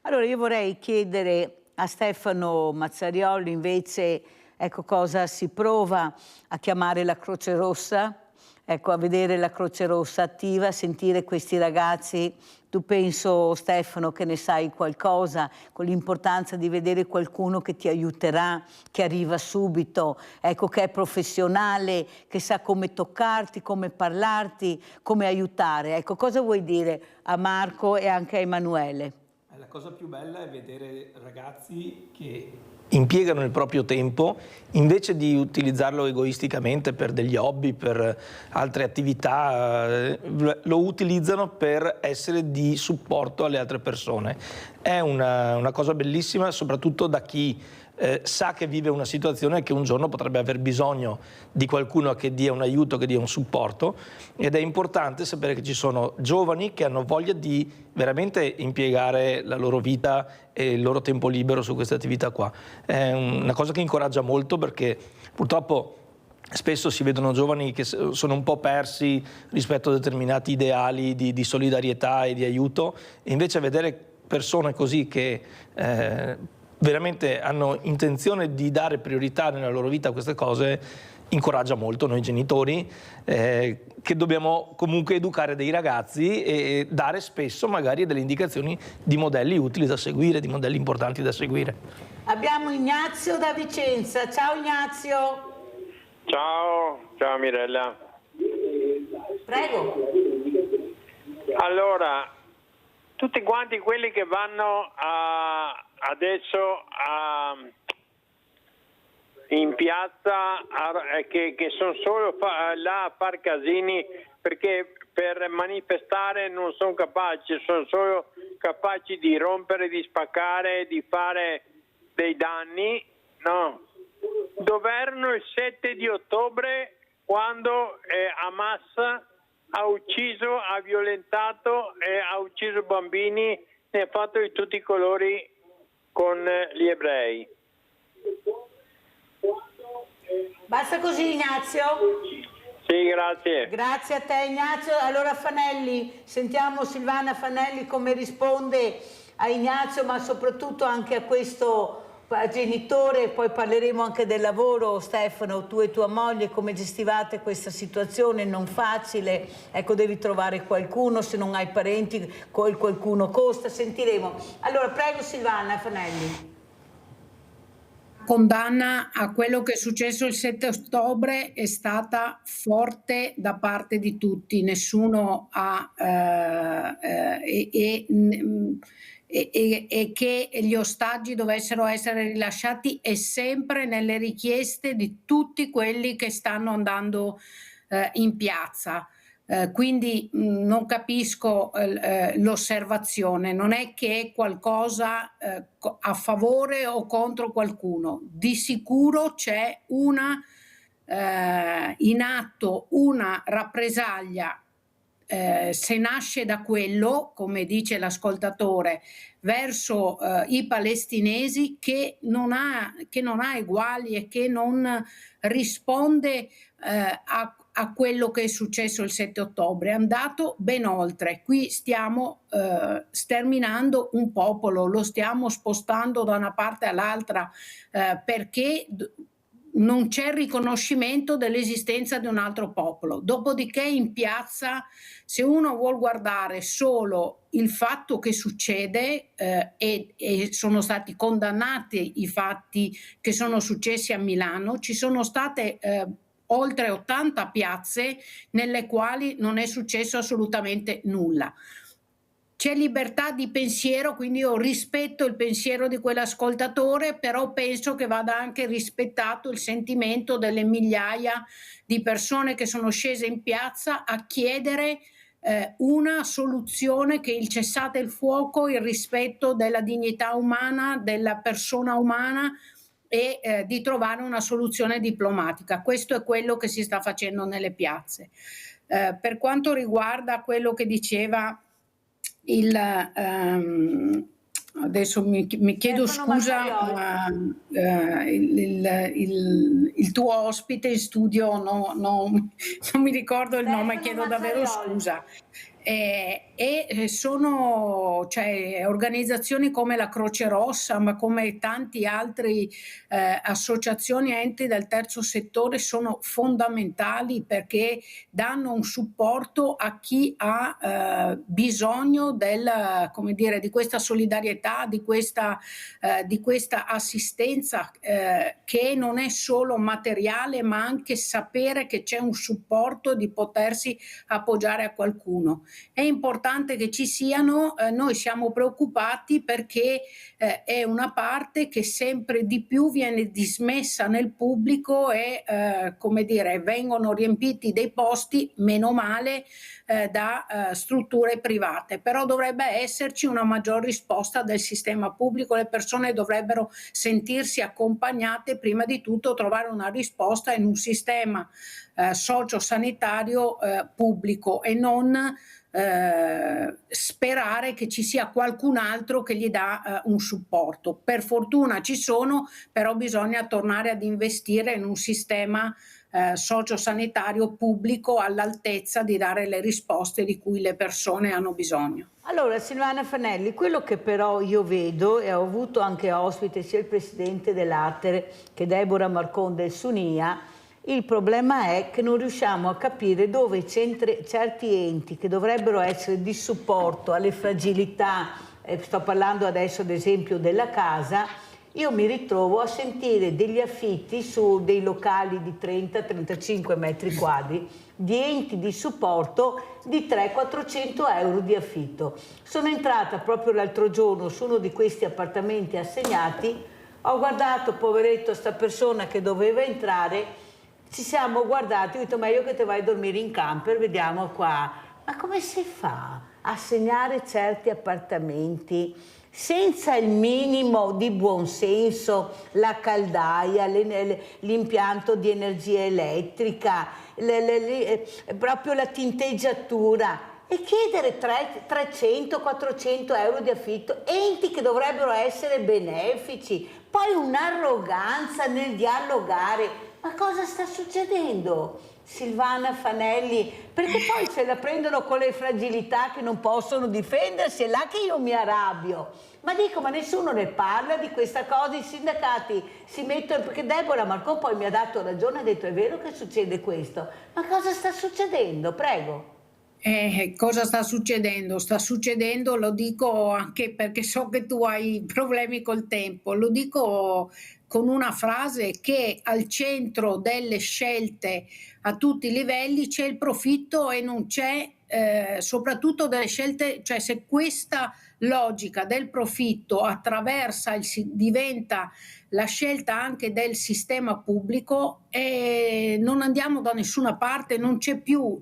Speaker 1: Allora io vorrei chiedere a Stefano Mazzarioli invece cosa si prova a chiamare la Croce Rossa, a vedere la Croce Rossa attiva, a sentire questi ragazzi. Tu penso, Stefano, che ne sai qualcosa, con l'importanza di vedere qualcuno che ti aiuterà, che arriva subito, che è professionale, che sa come toccarti, come parlarti, come aiutare. Cosa vuoi dire a Marco e anche a Emanuele?
Speaker 6: La cosa più bella è vedere ragazzi che impiegano il proprio tempo, invece di utilizzarlo egoisticamente per degli hobby, per altre attività, lo utilizzano per essere di supporto alle altre persone. È una cosa bellissima, soprattutto da chi sa che vive una situazione che un giorno potrebbe aver bisogno di qualcuno che dia un aiuto, che dia un supporto, ed è importante sapere che ci sono giovani che hanno voglia di veramente impiegare la loro vita e il loro tempo libero su queste attività qua. È una cosa che incoraggia molto, perché purtroppo spesso si vedono giovani che sono un po' persi rispetto a determinati ideali di solidarietà e di aiuto, e invece vedere persone così che veramente hanno intenzione di dare priorità nella loro vita a queste cose, incoraggia molto noi genitori, che dobbiamo comunque educare dei ragazzi e dare spesso magari delle indicazioni di modelli utili da seguire, di modelli importanti da seguire.
Speaker 1: Abbiamo Ignazio da Vicenza. Ciao Ignazio.
Speaker 7: Ciao Mirella.
Speaker 1: Prego.
Speaker 7: Allora, tutti quanti quelli che vanno adesso in piazza che sono solo là a far casini perché per manifestare non sono capaci, sono solo capaci di rompere, di spaccare, di fare dei danni, no? Dov'erano il 7 di ottobre quando Hamas ha ucciso, ha violentato e ha ucciso bambini, ne ha fatto di tutti i colori con gli ebrei.
Speaker 1: Basta così Ignazio?
Speaker 7: Sì, grazie.
Speaker 1: Grazie a te Ignazio. Allora Fanelli, sentiamo Silvana Fanelli come risponde a Ignazio, ma soprattutto anche a questo genitore. Poi parleremo anche del lavoro. Stefano, tu e tua moglie come gestivate questa situazione non facile? Ecco, devi trovare qualcuno, se non hai parenti qualcuno costa, sentiremo. Allora prego Silvana Fanelli.
Speaker 24: Condanna a quello che è successo il 7 ottobre è stata forte da parte di tutti, nessuno ha e che gli ostaggi dovessero essere rilasciati è sempre nelle richieste di tutti quelli che stanno andando in piazza. Quindi non capisco l'osservazione, non è che è qualcosa a favore o contro qualcuno, di sicuro c'è in atto una rappresaglia, se nasce da quello, come dice l'ascoltatore, verso i palestinesi che non ha eguali e che non risponde a quello che è successo il 7 ottobre, è andato ben oltre. Qui stiamo sterminando un popolo, lo stiamo spostando da una parte all'altra perché non c'è riconoscimento dell'esistenza di un altro popolo. Dopodiché in piazza, se uno vuol guardare solo il fatto che succede e sono stati condannati i fatti che sono successi a Milano, ci sono state oltre 80 piazze nelle quali non è successo assolutamente nulla. C'è libertà di pensiero, quindi io rispetto il pensiero di quell'ascoltatore, però penso che vada anche rispettato il sentimento delle migliaia di persone che sono scese in piazza a chiedere una soluzione, che il cessate il fuoco, il rispetto della dignità umana, della persona umana e di trovare una soluzione diplomatica. Questo è quello che si sta facendo nelle piazze. Per quanto riguarda quello che diceva adesso mi chiedo scusa, il tuo ospite in studio non mi ricordo il nome, chiedo davvero scusa. Sono organizzazioni come la Croce Rossa, ma come tanti altri associazioni e enti del terzo settore sono fondamentali perché danno un supporto a chi ha bisogno di questa solidarietà, di questa assistenza che non è solo materiale, ma anche sapere che c'è un supporto di potersi appoggiare a qualcuno. È importante che ci siano, noi siamo preoccupati perché è una parte che sempre di più viene dismessa nel pubblico e vengono riempiti dei posti, meno male, da strutture private, però dovrebbe esserci una maggior risposta del sistema pubblico, le persone dovrebbero sentirsi accompagnate, prima di tutto trovare una risposta in un sistema sociosanitario pubblico e non sperare che ci sia qualcun altro che gli dà un supporto. Per fortuna ci sono, però bisogna tornare ad investire in un sistema sociosanitario pubblico all'altezza di dare le risposte di cui le persone hanno bisogno.
Speaker 1: Allora, Silvana Fanelli, quello che però io vedo, e ho avuto anche ospite sia il presidente dell'Atere che Deborah Marcon del Sunia, il problema è che non riusciamo a capire dove certi enti che dovrebbero essere di supporto alle fragilità, sto parlando adesso ad esempio della casa, io mi ritrovo a sentire degli affitti su dei locali di 30-35 metri quadri di enti di supporto di 300-400 euro di affitto. Sono entrata proprio l'altro giorno su uno di questi appartamenti assegnati, ho guardato, poveretto, sta persona che doveva entrare, ci siamo guardati, ho detto meglio che te vai a dormire in camper, vediamo qua. Ma come si fa a assegnare certi appartamenti senza il minimo di buonsenso, la caldaia, l'impianto di energia elettrica, proprio la tinteggiatura, e chiedere 300-400 euro di affitto, enti che dovrebbero essere benefici, poi un'arroganza nel dialogare. Ma cosa sta succedendo, Silvana Fanelli? Perché poi se la prendono con le fragilità che non possono difendersi, è là che io mi arrabbio. Ma dico, ma nessuno ne parla di questa cosa, i sindacati si mettono, perché Deborah Marcon poi mi ha dato ragione, ha detto è vero che succede questo, ma cosa sta succedendo? Prego.
Speaker 24: Cosa sta succedendo? Sta succedendo, lo dico anche perché so che tu hai problemi col tempo, lo dico con una frase, che al centro delle scelte a tutti i livelli c'è il profitto e non c'è soprattutto delle scelte, cioè se questa logica del profitto attraversa, diventa la scelta anche del sistema pubblico, non andiamo da nessuna parte, non c'è più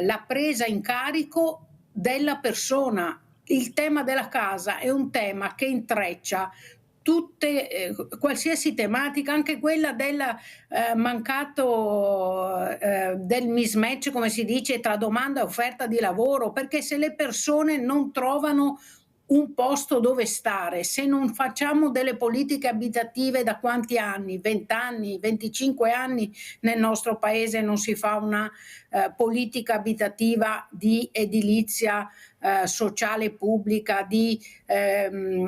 Speaker 24: la presa in carico della persona. Il tema della casa è un tema che intreccia qualsiasi tematica, anche quella del del mismatch, come si dice, tra domanda e offerta di lavoro, perché se le persone non trovano un posto dove stare, se non facciamo delle politiche abitative da quanti anni? 20 anni, 25 anni nel nostro paese non si fa una politica abitativa di edilizia sociale pubblica, di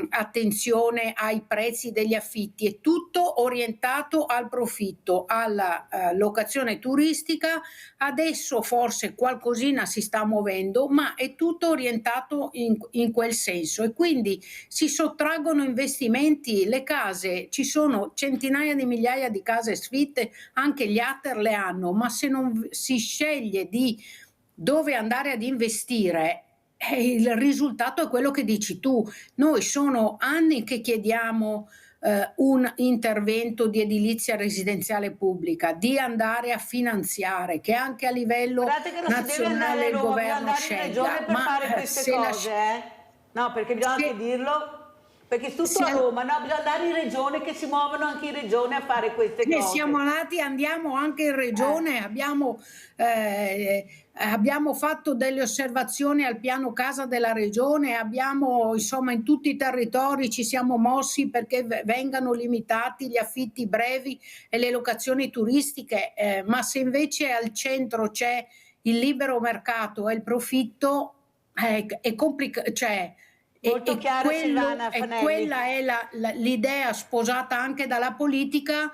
Speaker 24: attenzione ai prezzi degli affitti, è tutto orientato al profitto, alla locazione turistica. Adesso forse qualcosina si sta muovendo, ma è tutto orientato in quel senso, e quindi si sottraggono investimenti. Le case, ci sono centinaia di migliaia di case sfitte, anche gli ATER le hanno, ma se non si sceglie di dove andare ad investire, il risultato è quello che dici tu. Noi sono anni che chiediamo un intervento di edilizia residenziale pubblica, di andare a finanziare, che anche a livello nazionale il governo scelga.
Speaker 1: Per fare queste cose, No, perché bisogna anche dirlo. Perché è tutto a Roma, no? Bisogna andare in regione, che si muovono anche in regione a fare queste cose.
Speaker 24: Siamo andati, andiamo anche in regione, abbiamo fatto delle osservazioni al piano casa della regione, abbiamo, insomma, in tutti i territori ci siamo mossi perché vengano limitati gli affitti brevi e le locazioni turistiche, ma se invece al centro c'è il libero mercato e il profitto, è complicato, cioè
Speaker 1: molto chiaro, Silvana Fanelli.
Speaker 24: Quella è l'idea sposata anche dalla politica.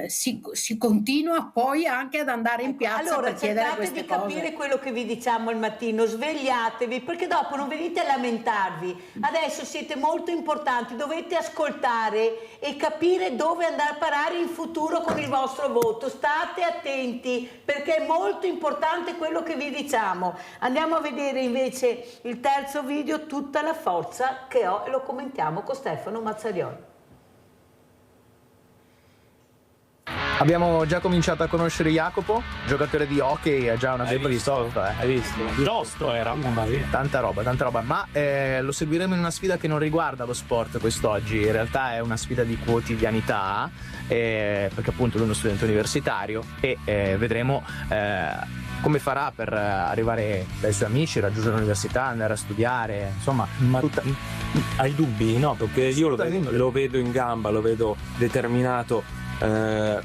Speaker 24: Si continua poi anche ad andare in piazza per chiedere queste cose.
Speaker 1: Allora cercate di capire quello che vi diciamo il mattino, svegliatevi, perché dopo non venite a lamentarvi. Adesso siete molto importanti, dovete ascoltare e capire dove andare a parare in futuro con il vostro voto. State attenti, perché è molto importante quello che vi diciamo. Andiamo a vedere invece il terzo video, tutta la forza che ho, e lo commentiamo con Stefano Mazzarioli.
Speaker 21: Abbiamo già cominciato a conoscere Jacopo, giocatore di hockey, ha già una bella di sport.
Speaker 8: Hai visto? Giusto era.
Speaker 21: Tanta roba, ma lo seguiremo in una sfida che non riguarda lo sport quest'oggi, in realtà è una sfida di quotidianità, perché appunto lui è uno studente universitario e vedremo come farà per arrivare dai suoi amici, raggiungere l'università, andare a studiare, insomma.
Speaker 23: Ma hai dubbi? No, perché io lo vedo in gamba, lo vedo determinato.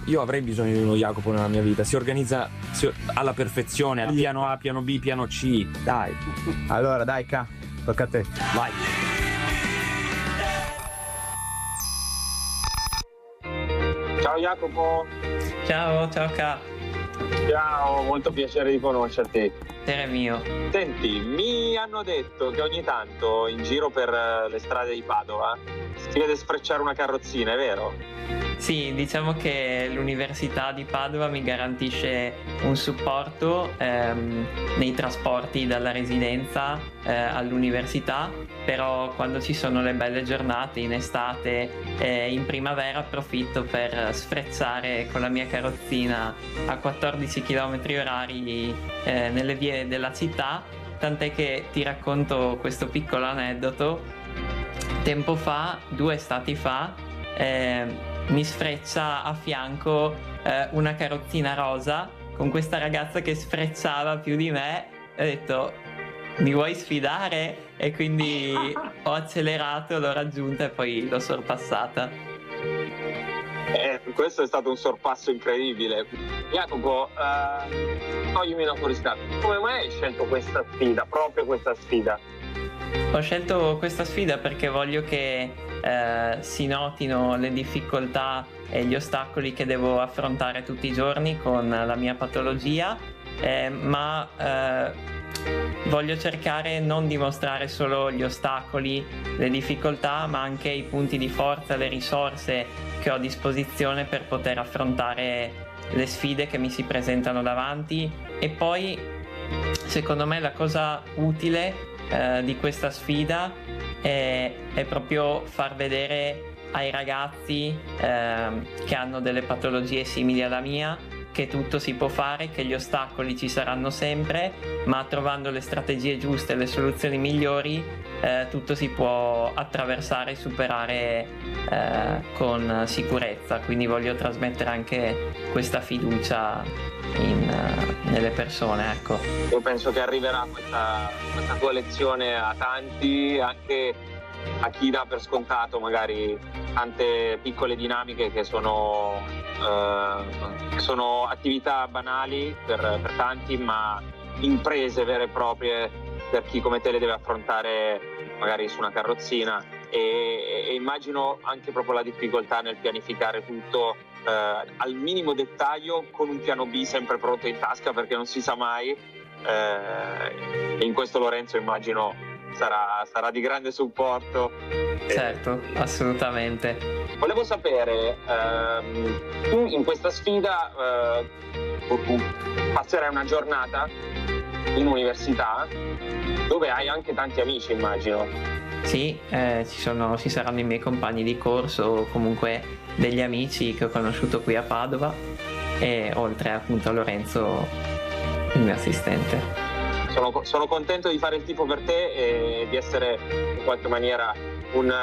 Speaker 23: Io avrei bisogno di uno Jacopo nella mia vita. Si organizza alla perfezione, al piano A, piano B, piano C. Dai.
Speaker 21: Allora dai K, tocca a te.
Speaker 23: Vai.
Speaker 9: Ciao Jacopo.
Speaker 10: Ciao K.
Speaker 9: Ciao, molto piacere di conoscerti.
Speaker 10: Piacere mio.
Speaker 9: Senti, mi hanno detto che ogni tanto in giro per le strade di Padova si vede sfrecciare una carrozzina, è vero?
Speaker 10: Sì, diciamo che l'Università di Padova mi garantisce un supporto nei trasporti dalla residenza all'università, però quando ci sono le belle giornate in estate in primavera approfitto per sfrecciare con la mia carrozzina a 14 km/h nelle vie della città, tant'è che ti racconto questo piccolo aneddoto. Tempo fa, 2 estati fa, mi sfreccia a fianco una carrozzina rosa con questa ragazza che sfrecciava più di me e ho detto: mi vuoi sfidare? E quindi ho accelerato, l'ho raggiunta e poi l'ho sorpassata.
Speaker 9: Questo è stato un sorpasso incredibile. Jacopo, toglimi una curiosità, come mai hai scelto questa sfida, proprio questa sfida?
Speaker 10: Ho scelto questa sfida perché voglio che si notino le difficoltà e gli ostacoli che devo affrontare tutti i giorni con la mia patologia, ma voglio cercare non di mostrare solo gli ostacoli, le difficoltà, ma anche i punti di forza, le risorse che ho a disposizione per poter affrontare le sfide che mi si presentano davanti. E poi, secondo me, la cosa utile di questa sfida è proprio far vedere ai ragazzi che hanno delle patologie simili alla mia che tutto si può fare, che gli ostacoli ci saranno sempre, ma trovando le strategie giuste e le soluzioni migliori tutto si può attraversare e superare con sicurezza. Quindi voglio trasmettere anche questa fiducia nelle persone, ecco.
Speaker 9: Io penso che arriverà questa tua lezione a tanti, anche a chi dà per scontato magari tante piccole dinamiche che sono attività banali per tanti, ma imprese vere e proprie per chi come te le deve affrontare magari su una carrozzina, e immagino anche proprio la difficoltà nel pianificare tutto al minimo dettaglio, con un piano B sempre pronto in tasca perché non si sa mai, e in questo Lorenzo immagino sarà di grande supporto.
Speaker 10: Certo, assolutamente.
Speaker 9: Volevo sapere, tu in questa sfida passerai una giornata in università dove hai anche tanti amici, immagino.
Speaker 10: Sì, ci saranno i miei compagni di corso o comunque degli amici che ho conosciuto qui a Padova, e oltre appunto a Lorenzo, il mio assistente.
Speaker 9: Sono contento di fare il tifo per te e di essere in qualche maniera un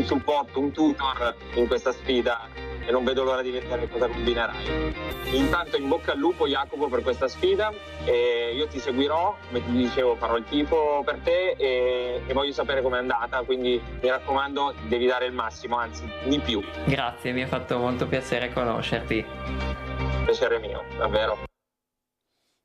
Speaker 9: supporto, un tutor in questa sfida, e non vedo l'ora di vedere cosa combinerai. Intanto in bocca al lupo Jacopo per questa sfida, e io ti seguirò, come ti dicevo farò il tifo per te e voglio sapere com'è andata, quindi mi raccomando devi dare il massimo, anzi di più.
Speaker 10: Grazie, mi ha fatto molto piacere conoscerti.
Speaker 9: Piacere mio, davvero.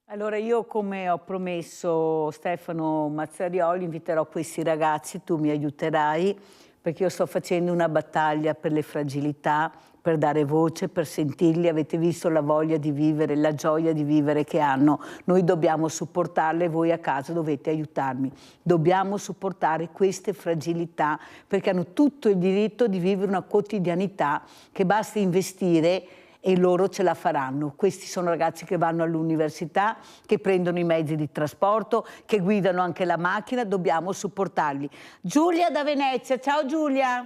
Speaker 1: Allora io, come ho promesso Stefano Mazzarioli, inviterò questi ragazzi, tu mi aiuterai, perché io sto facendo una battaglia per le fragilità, per dare voce, per sentirli. Avete visto la voglia di vivere, la gioia di vivere che hanno. Noi dobbiamo supportarle, voi a casa dovete aiutarmi. Dobbiamo supportare queste fragilità perché hanno tutto il diritto di vivere una quotidianità che basta investire e loro ce la faranno. Questi sono ragazzi che vanno all'università, che prendono i mezzi di trasporto, che guidano anche la macchina, dobbiamo supportarli. Giulia da Venezia, ciao Giulia.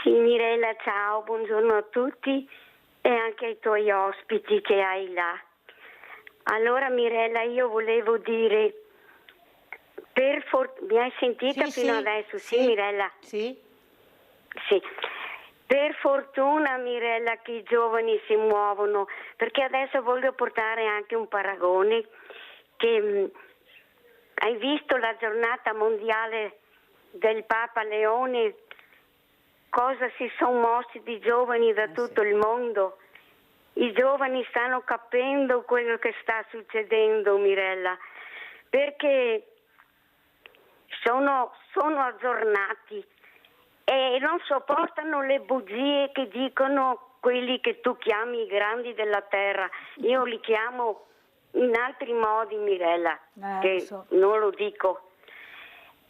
Speaker 12: Sì Mirella, ciao, buongiorno a tutti e anche ai tuoi ospiti che hai là. Allora Mirella, io volevo dire, mi hai sentita fino adesso? Sì Mirella?
Speaker 1: Sì.
Speaker 12: Sì. Per fortuna, Mirella, che i giovani si muovono, perché adesso voglio portare anche un paragone che hai visto la giornata mondiale del Papa Leone, cosa si sono mossi di giovani da tutto il mondo. I giovani stanno capendo quello che sta succedendo, Mirella, perché sono aggiornati e non sopportano le bugie che dicono quelli che tu chiami i grandi della terra. Io li chiamo in altri modi, Mirella, che non lo dico.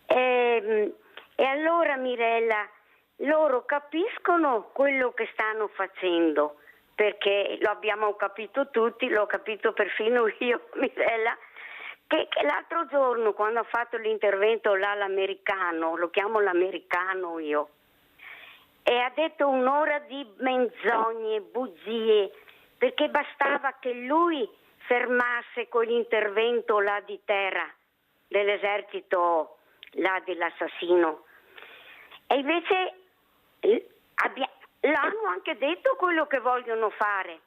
Speaker 12: E allora, Mirella, loro capiscono quello che stanno facendo, perché lo abbiamo capito tutti, l'ho capito perfino io, Mirella, che l'altro giorno quando ho fatto l'intervento là l'americano, lo chiamo l'americano io, e ha detto un'ora di menzogne, bugie, perché bastava che lui fermasse quell'intervento là di terra dell'esercito là dell'assassino. E invece l'hanno anche detto quello che vogliono fare,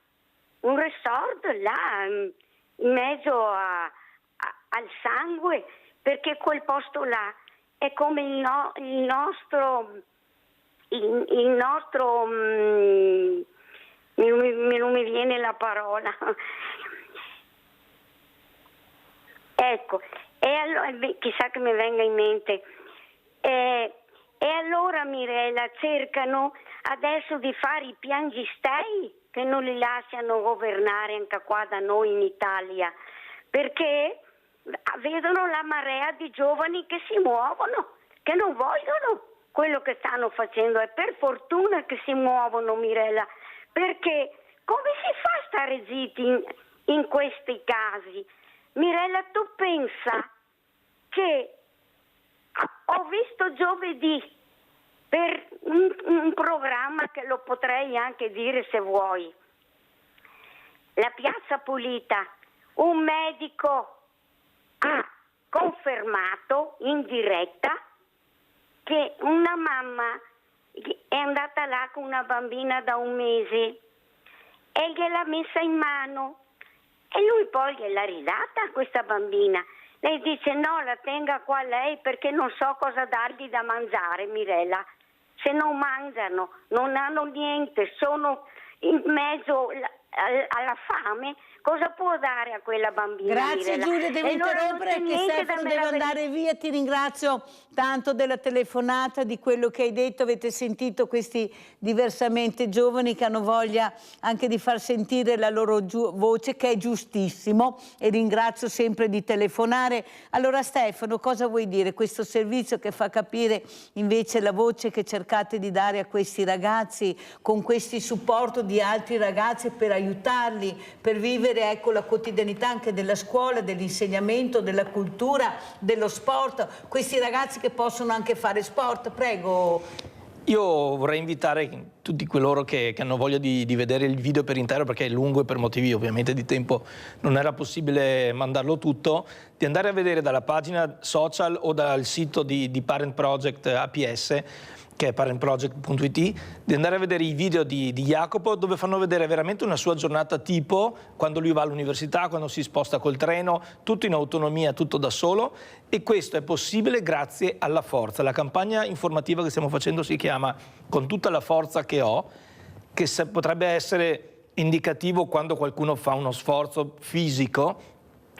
Speaker 12: un resort là in mezzo al sangue, perché quel posto là è come il nostro non mi viene la parola. Ecco, e allora, chissà che mi venga in mente. E allora, Mirella, cercano adesso di fare i piangistei che non li lasciano governare anche qua da noi in Italia, perché vedono la marea di giovani che si muovono, che non vogliono quello che stanno facendo. E per fortuna che si muovono, Mirella, perché come si fa a stare zitti in questi casi? Mirella, tu pensa che ho visto giovedì per un programma che lo potrei anche dire se vuoi, la Piazza Pulita, un medico ha confermato in diretta che una mamma è andata là con una bambina da 1 mese e gliel'ha messa in mano e lui poi gliel'ha ridata a questa bambina. Lei dice no, la tenga qua lei perché non so cosa dargli da mangiare, Mirella. Se non mangiano, non hanno niente, sono in mezzo alla fame, cosa può dare a quella bambina?
Speaker 1: Grazie
Speaker 12: Mirella?
Speaker 1: Giulia, devo interrompere perché Stefano deve andare via. Ti ringrazio tanto della telefonata, di quello che hai detto. Avete sentito questi diversamente giovani che hanno voglia anche di far sentire la loro voce, che è giustissimo, e ringrazio sempre di telefonare. Allora Stefano, cosa vuoi dire? Questo servizio che fa capire invece la voce che cercate di dare a questi ragazzi, con questi supporto di altri ragazzi per aiutarli, per vivere, ecco, la quotidianità anche della scuola, dell'insegnamento, della cultura, dello sport, questi ragazzi che possono anche fare sport. Prego.
Speaker 6: Io vorrei invitare tutti coloro che hanno voglia di vedere il video per intero, perché è lungo e per motivi ovviamente di tempo non era possibile mandarlo tutto, di andare a vedere dalla pagina social o dal sito di Parent Project APS, che è parentproject.it, di andare a vedere i video di Jacopo, dove fanno vedere veramente una sua giornata tipo, quando lui va all'università, quando si sposta col treno, tutto in autonomia, tutto da solo, e questo è possibile grazie alla forza. La campagna informativa che stiamo facendo si chiama Con tutta la forza che ho, che potrebbe essere indicativo quando qualcuno fa uno sforzo fisico,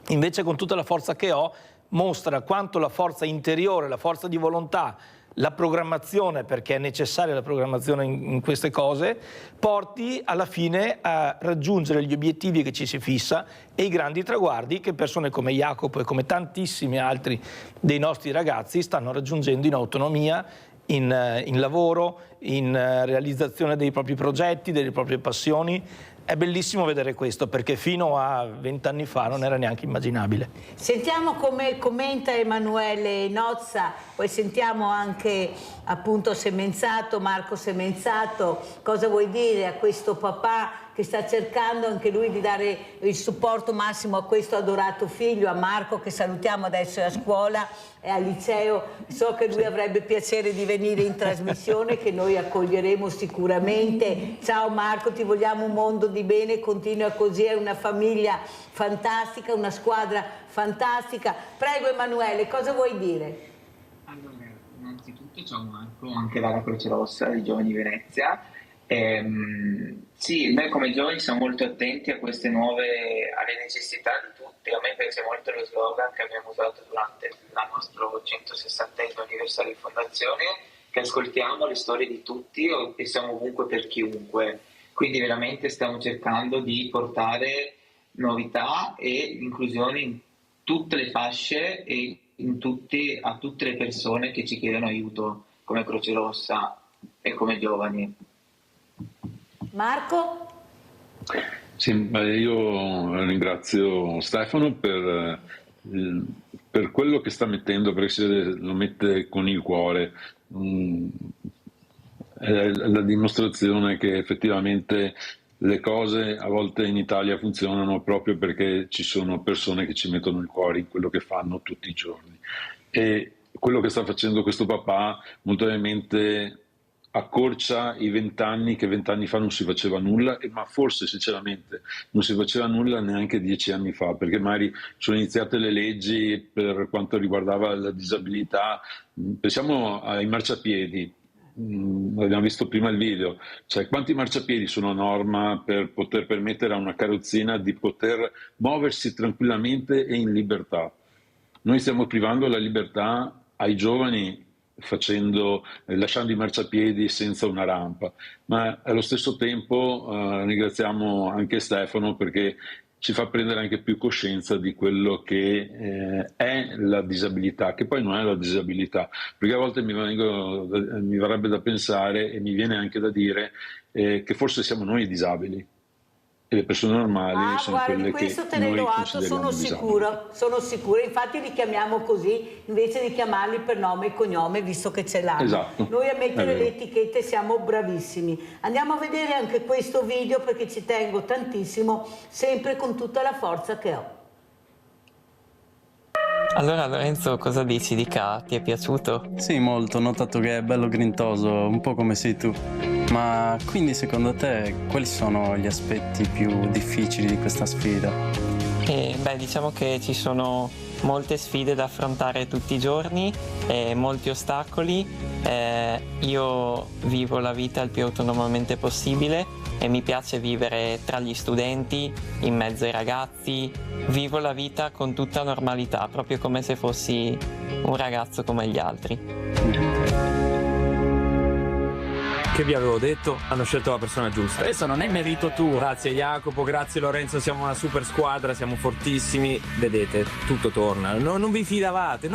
Speaker 6: invece Con tutta la forza che ho mostra quanto la forza interiore, la forza di volontà, la programmazione, perché è necessaria la programmazione in queste cose, porti alla fine a raggiungere gli obiettivi che ci si fissa e i grandi traguardi che persone come Jacopo e come tantissimi altri dei nostri ragazzi stanno raggiungendo in autonomia, in lavoro, in realizzazione dei propri progetti, delle proprie passioni. È bellissimo vedere questo, perché fino a 20 anni fa non era neanche immaginabile.
Speaker 1: Sentiamo come commenta Emanuele Nozza, poi sentiamo anche appunto Semenzato, Marco Semenzato. Cosa vuoi dire a questo papà che sta cercando anche lui di dare il supporto massimo a questo adorato figlio, a Marco, che salutiamo, adesso è a scuola, è al liceo. So che lui avrebbe piacere di venire in trasmissione, che noi accoglieremo sicuramente. Ciao Marco, ti vogliamo un mondo di bene, continua così, è una famiglia fantastica, una squadra fantastica. Prego Emanuele, cosa vuoi dire?
Speaker 4: Allora, innanzitutto ciao Marco, anche dalla Croce Rossa di Giovani Venezia. Sì, noi come giovani siamo molto attenti a queste alle necessità di tutti. A me piace molto lo slogan che abbiamo usato durante il nostro 160° anniversario di fondazione, che ascoltiamo le storie di tutti e siamo ovunque per chiunque. Quindi veramente stiamo cercando di portare novità e inclusione in tutte le fasce e a tutte le persone che ci chiedono aiuto come Croce Rossa e come giovani.
Speaker 1: Marco?
Speaker 2: Sì, io ringrazio Stefano per quello che sta mettendo, perché lo mette con il cuore. È la dimostrazione che effettivamente le cose a volte in Italia funzionano proprio perché ci sono persone che ci mettono il cuore in quello che fanno tutti i giorni. E quello che sta facendo questo papà molto probabilmente accorcia i 20 anni, che 20 anni fa non si faceva nulla, ma forse sinceramente non si faceva nulla neanche 10 anni fa, perché magari sono iniziate le leggi per quanto riguardava la disabilità. Pensiamo ai marciapiedi. Abbiamo visto prima il video, cioè quanti marciapiedi sono a norma per poter permettere a una carrozzina di poter muoversi tranquillamente e in libertà. Noi stiamo privando la libertà ai giovani lasciando i marciapiedi senza una rampa, ma allo stesso tempo ringraziamo anche Stefano perché ci fa prendere anche più coscienza di quello che è la disabilità, che poi non è la disabilità, perché a volte mi verrebbe da pensare e mi viene anche da dire che forse siamo noi i disabili e le persone normali sono
Speaker 1: guarda,
Speaker 2: quelle
Speaker 1: di questo
Speaker 2: che
Speaker 1: te ne
Speaker 2: noi
Speaker 1: do atto, sono sicura, infatti li chiamiamo così invece di chiamarli per nome e cognome, visto che ce l'hanno.
Speaker 2: Esatto.
Speaker 1: Noi a mettere le etichette siamo bravissimi. Andiamo a vedere anche questo video perché ci tengo tantissimo, sempre con tutta la forza che ho.
Speaker 10: Allora Lorenzo, cosa dici di Ka? Ti è piaciuto?
Speaker 13: Sì, molto, ho notato che è bello grintoso, un po' come sei tu. Ma quindi secondo te quali sono gli aspetti più difficili di questa sfida?
Speaker 10: Diciamo che ci sono molte sfide da affrontare tutti i giorni e molti ostacoli. Io vivo la vita il più autonomamente possibile e mi piace vivere tra gli studenti, in mezzo ai ragazzi. Vivo la vita con tutta normalità, proprio come se fossi un ragazzo come gli altri.
Speaker 23: Che vi avevo detto? Hanno scelto la persona giusta.
Speaker 8: Questo non è merito tuo.
Speaker 23: Grazie Jacopo, grazie Lorenzo, siamo una super squadra, siamo fortissimi. Vedete, tutto torna. Non vi fidavate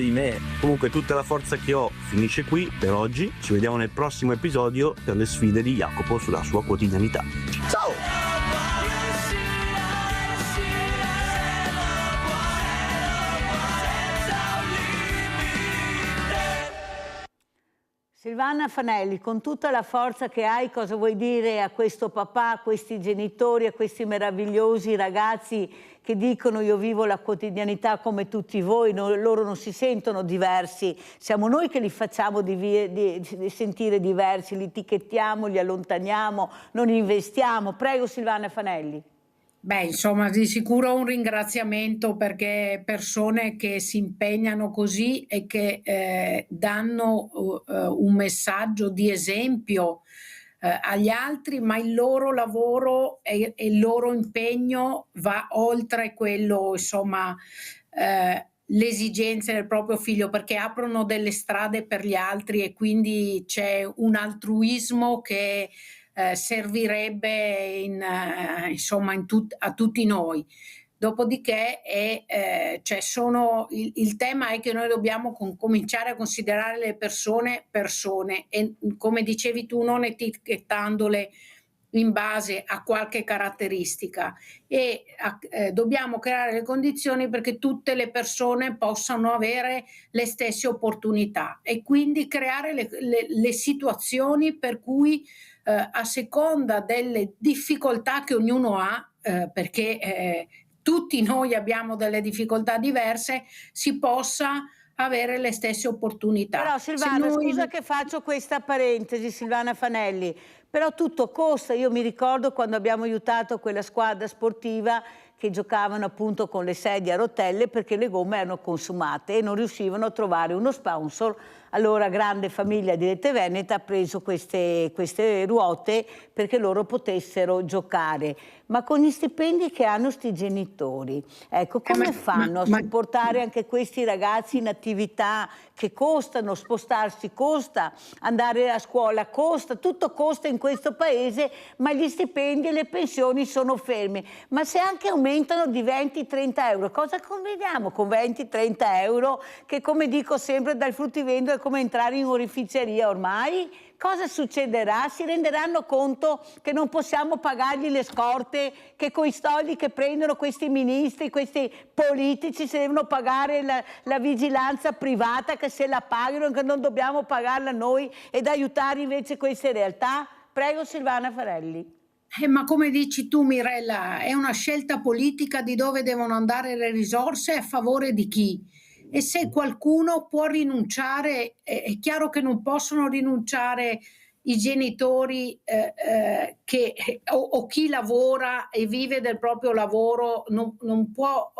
Speaker 23: di me.
Speaker 14: Comunque tutta la forza che ho finisce qui per oggi. Ci vediamo nel prossimo episodio per le sfide di Jacopo sulla sua quotidianità. Ciao!
Speaker 1: Silvana Fanelli, con tutta la forza che hai, cosa vuoi dire a questo papà, a questi genitori, a questi meravigliosi ragazzi che dicono io vivo la quotidianità come tutti voi, loro non si sentono diversi, siamo noi che li facciamo di sentire diversi, li etichettiamo, li allontaniamo, non investiamo. Prego Silvana Fanelli.
Speaker 24: Insomma, di sicuro un ringraziamento perché persone che si impegnano così e che danno un messaggio di esempio agli altri, ma il loro lavoro e il loro impegno va oltre quello, insomma, le esigenze del proprio figlio, perché aprono delle strade per gli altri e quindi c'è un altruismo che servirebbe a tutti noi. Dopodiché il tema è che noi dobbiamo cominciare a considerare le persone e, come dicevi tu, non etichettandole in base a qualche caratteristica e dobbiamo creare le condizioni perché tutte le persone possano avere le stesse opportunità e quindi creare le situazioni per cui a seconda delle difficoltà che ognuno ha, perché tutti noi abbiamo delle difficoltà diverse, si possa avere le stesse opportunità.
Speaker 1: Però Silvana, scusa che faccio questa parentesi, Silvana Fanelli, però tutto costa. Io mi ricordo quando abbiamo aiutato quella squadra sportiva che giocavano appunto con le sedie a rotelle perché le gomme erano consumate e non riuscivano a trovare uno sponsor. Allora grande famiglia di Rete Veneta ha preso queste ruote perché loro potessero giocare. Ma con gli stipendi che hanno sti genitori, ecco, come fanno a supportare anche questi ragazzi in attività che costano, spostarsi costa, andare a scuola costa, tutto costa in questo paese, ma gli stipendi e le pensioni sono fermi. Ma se anche aumentano di 20-30 euro, cosa conveniamo con 20-30 euro che, come dico sempre, dal fruttivendolo è come entrare in oreficeria ormai? Cosa succederà? Si renderanno conto che non possiamo pagargli le scorte, che con i soldi che prendono questi ministri, questi politici, si devono pagare la vigilanza privata, che se la pagano, che non dobbiamo pagarla noi ed aiutare invece queste realtà? Prego Silvana Farelli.
Speaker 24: Ma come dici tu Mirella, è una scelta politica di dove devono andare le risorse e a favore di chi? E se qualcuno può rinunciare, è chiaro che non possono rinunciare i genitori o chi lavora e vive del proprio lavoro, non può,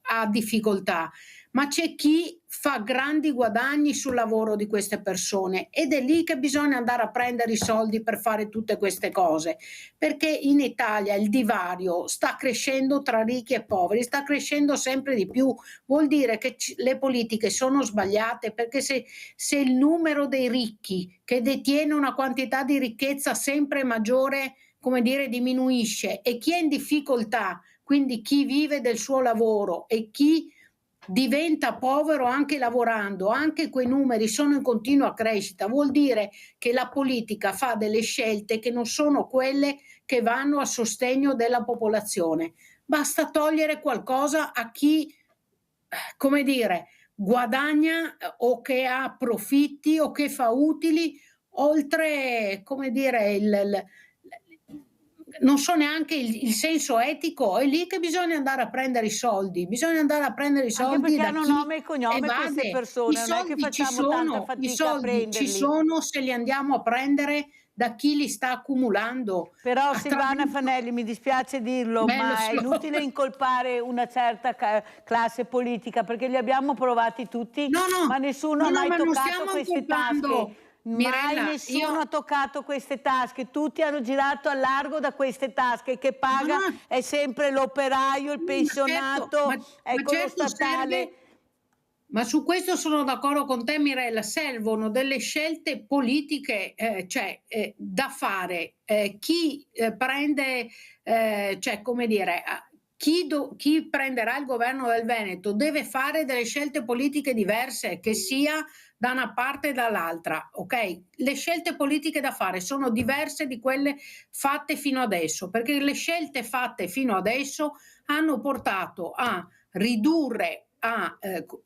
Speaker 24: ha difficoltà, ma c'è chi fa grandi guadagni sul lavoro di queste persone ed è lì che bisogna andare a prendere i soldi per fare tutte queste cose, perché in Italia il divario sta crescendo tra ricchi e poveri, sta crescendo sempre di più. Vuol dire che le politiche sono sbagliate, perché se il numero dei ricchi che detiene una quantità di ricchezza sempre maggiore, come dire, diminuisce, e chi è in difficoltà, quindi chi vive del suo lavoro e chi diventa povero anche lavorando, anche quei numeri sono in continua crescita, vuol dire che la politica fa delle scelte che non sono quelle che vanno a sostegno della popolazione. Basta togliere qualcosa a chi, come dire, guadagna o che ha profitti o che fa utili, oltre, come dire, non so neanche il senso etico. È lì che bisogna andare a prendere i soldi, bisogna andare a prendere i soldi
Speaker 1: anche perché
Speaker 24: da
Speaker 1: hanno
Speaker 24: chi
Speaker 1: nome e cognome queste persone, non è che facciamo tanta fatica a prenderli.
Speaker 24: Ci sono se li andiamo a prendere da chi li sta accumulando.
Speaker 1: Però Silvana Fanelli, mi dispiace dirlo, ma è inutile incolpare una certa classe politica, perché li abbiamo provati tutti, ma nessuno ha mai toccato queste tasche. Mirella, mai nessuno ha toccato queste tasche, tutti hanno girato a largo da queste tasche. Che paga è sempre l'operaio, il pensionato, lo statale.
Speaker 24: Ma su questo sono d'accordo con te Mirella, servono delle scelte politiche da fare. Chi prende, come dire, chi prenderà il governo del Veneto deve fare delle scelte politiche diverse, che sia da una parte e dall'altra, ok? Le scelte politiche da fare sono diverse di quelle fatte fino adesso, perché le scelte fatte fino adesso hanno portato a ridurre, a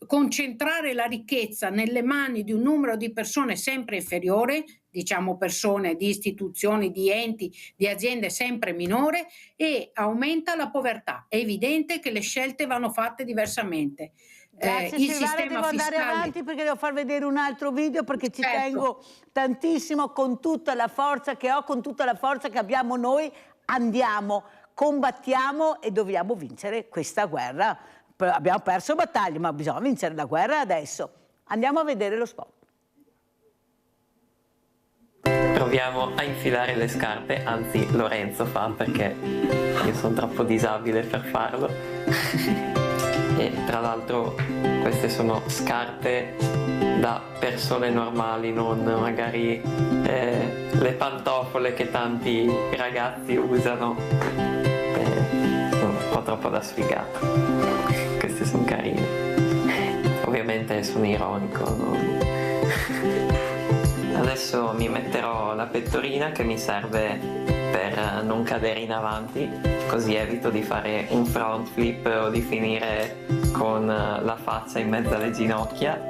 Speaker 24: concentrare la ricchezza nelle mani di un numero di persone sempre inferiore, diciamo persone di istituzioni, di enti, di aziende sempre minore, e aumenta la povertà. È evidente che le scelte vanno fatte diversamente.
Speaker 1: Grazie Silvana, devo andare avanti perché devo far vedere un altro video, perché ci tengo tantissimo, con tutta la forza che ho, con tutta la forza che abbiamo noi, andiamo, combattiamo e dobbiamo vincere questa guerra. Abbiamo perso battaglie, ma bisogna vincere la guerra adesso. Andiamo a vedere lo spot.
Speaker 10: Proviamo a infilare le scarpe, anzi Lorenzo fa, perché io sono troppo disabile per farlo. E tra l'altro queste sono scarpe da persone normali, non magari le pantofole che tanti ragazzi usano, sono un po' troppo da sfigato. Queste sono carine, ovviamente sono ironico, no? Adesso mi metterò la pettorina che mi serve per non cadere in avanti, così evito di fare un front flip o di finire con la faccia in mezzo alle ginocchia.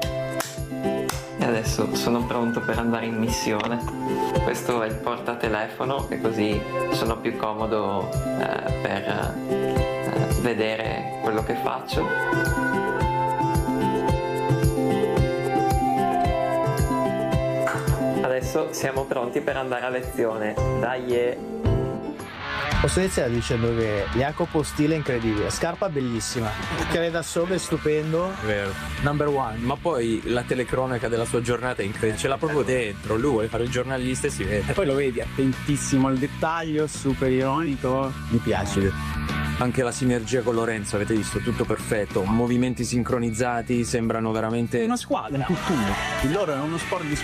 Speaker 10: E adesso sono pronto per andare in missione. Questo è il portatelefono e così sono più comodo per vedere quello che faccio. Adesso siamo pronti per andare a lezione. Dai!
Speaker 21: Posso iniziare dicendo che Jacopo stile incredibile, scarpa bellissima, occhiali da sole stupendo,
Speaker 23: Vero.
Speaker 21: number one.
Speaker 23: Ma poi la telecronaca della sua giornata è incredibile, ce l'ha proprio dentro, lui vuole fare il giornalista e si vede.
Speaker 15: E poi lo vedi attentissimo al dettaglio, super ironico, mi piace.
Speaker 23: Anche la sinergia con Lorenzo, avete visto, tutto perfetto, movimenti sincronizzati, sembrano veramente
Speaker 15: Una squadra, un tutt'uno. Il loro è uno sport di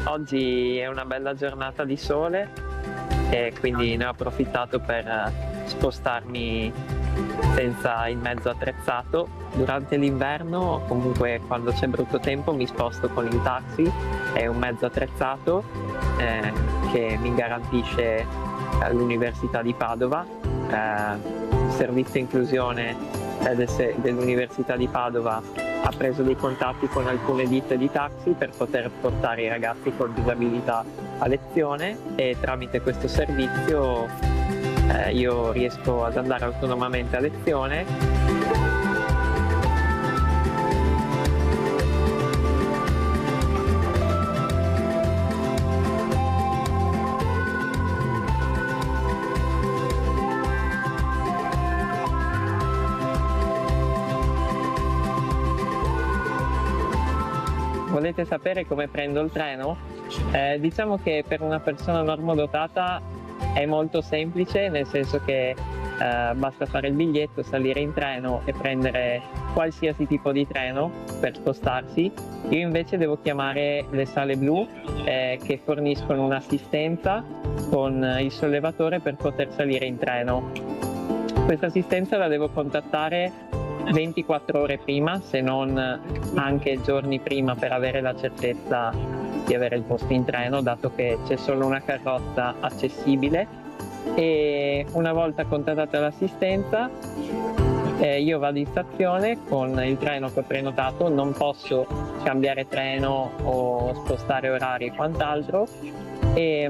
Speaker 10: Oggi è una bella giornata di sole e quindi ne ho approfittato per spostarmi senza il mezzo attrezzato. Durante l'inverno, comunque quando c'è brutto tempo, mi sposto con il taxi, è un mezzo attrezzato che mi garantisce l'Università di Padova, il servizio inclusione dell'Università di Padova ha preso dei contatti con alcune ditte di taxi per poter portare i ragazzi con disabilità a lezione e tramite questo servizio io riesco ad andare autonomamente a lezione. Volete sapere come prendo il treno? Diciamo che per una persona normodotata è molto semplice, nel senso che basta fare il biglietto, salire in treno e prendere qualsiasi tipo di treno per spostarsi. Io invece devo chiamare le sale blu che forniscono un'assistenza con il sollevatore per poter salire in treno. Questa assistenza la devo contattare 24 ore prima, se non anche giorni prima, per avere la certezza di avere il posto in treno, dato che c'è solo una carrozza accessibile. E una volta contattata l'assistenza io vado in stazione con il treno che ho prenotato, non posso cambiare treno o spostare orari e quant'altro, e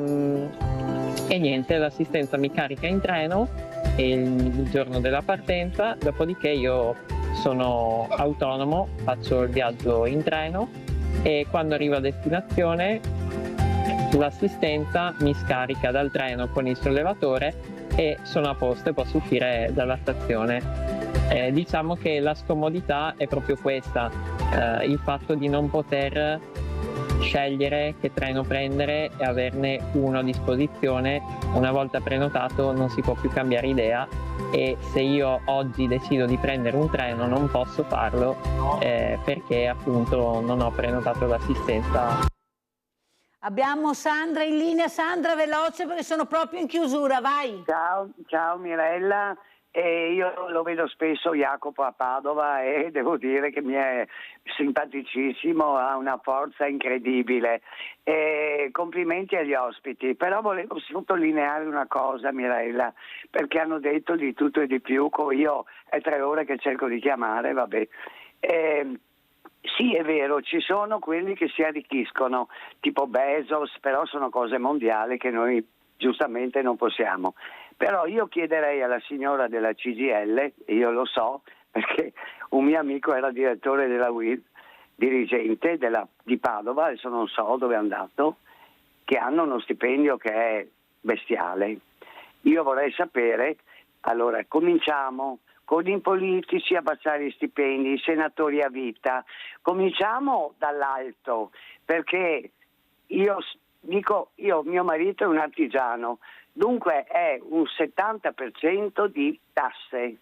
Speaker 10: niente, l'assistenza mi carica in treno il giorno della partenza, dopodiché io sono autonomo, faccio il viaggio in treno e quando arrivo a destinazione l'assistenza mi scarica dal treno con il sollevatore e sono a posto e posso uscire dalla stazione. Diciamo che la scomodità è proprio questa, il fatto di non poter scegliere che treno prendere e averne uno a disposizione. Una volta prenotato non si può più cambiare idea, e se io oggi decido di prendere un treno non posso farlo perché appunto non ho prenotato l'assistenza.
Speaker 1: Abbiamo Sandra in linea. Sandra, veloce perché sono proprio in chiusura, vai.
Speaker 17: Ciao Mirella. Io lo vedo spesso Jacopo a Padova e devo dire che mi è simpaticissimo, ha una forza incredibile. Complimenti agli ospiti, però volevo sottolineare una cosa, Mirella, perché hanno detto di tutto e di più, io è 3 ore che cerco di chiamare, vabbè. Sì, è vero, ci sono quelli che si arricchiscono, tipo Bezos, però sono cose mondiali che noi giustamente non possiamo. Però io chiederei alla signora della CGIL, e io lo so perché un mio amico era direttore della UIL, dirigente di Padova, adesso non so dove è andato, che hanno uno stipendio che è bestiale. Io vorrei sapere, allora cominciamo con i politici a abbassare gli stipendi, i senatori a vita, cominciamo dall'alto, perché mio marito è un artigiano, dunque è un 70% di tasse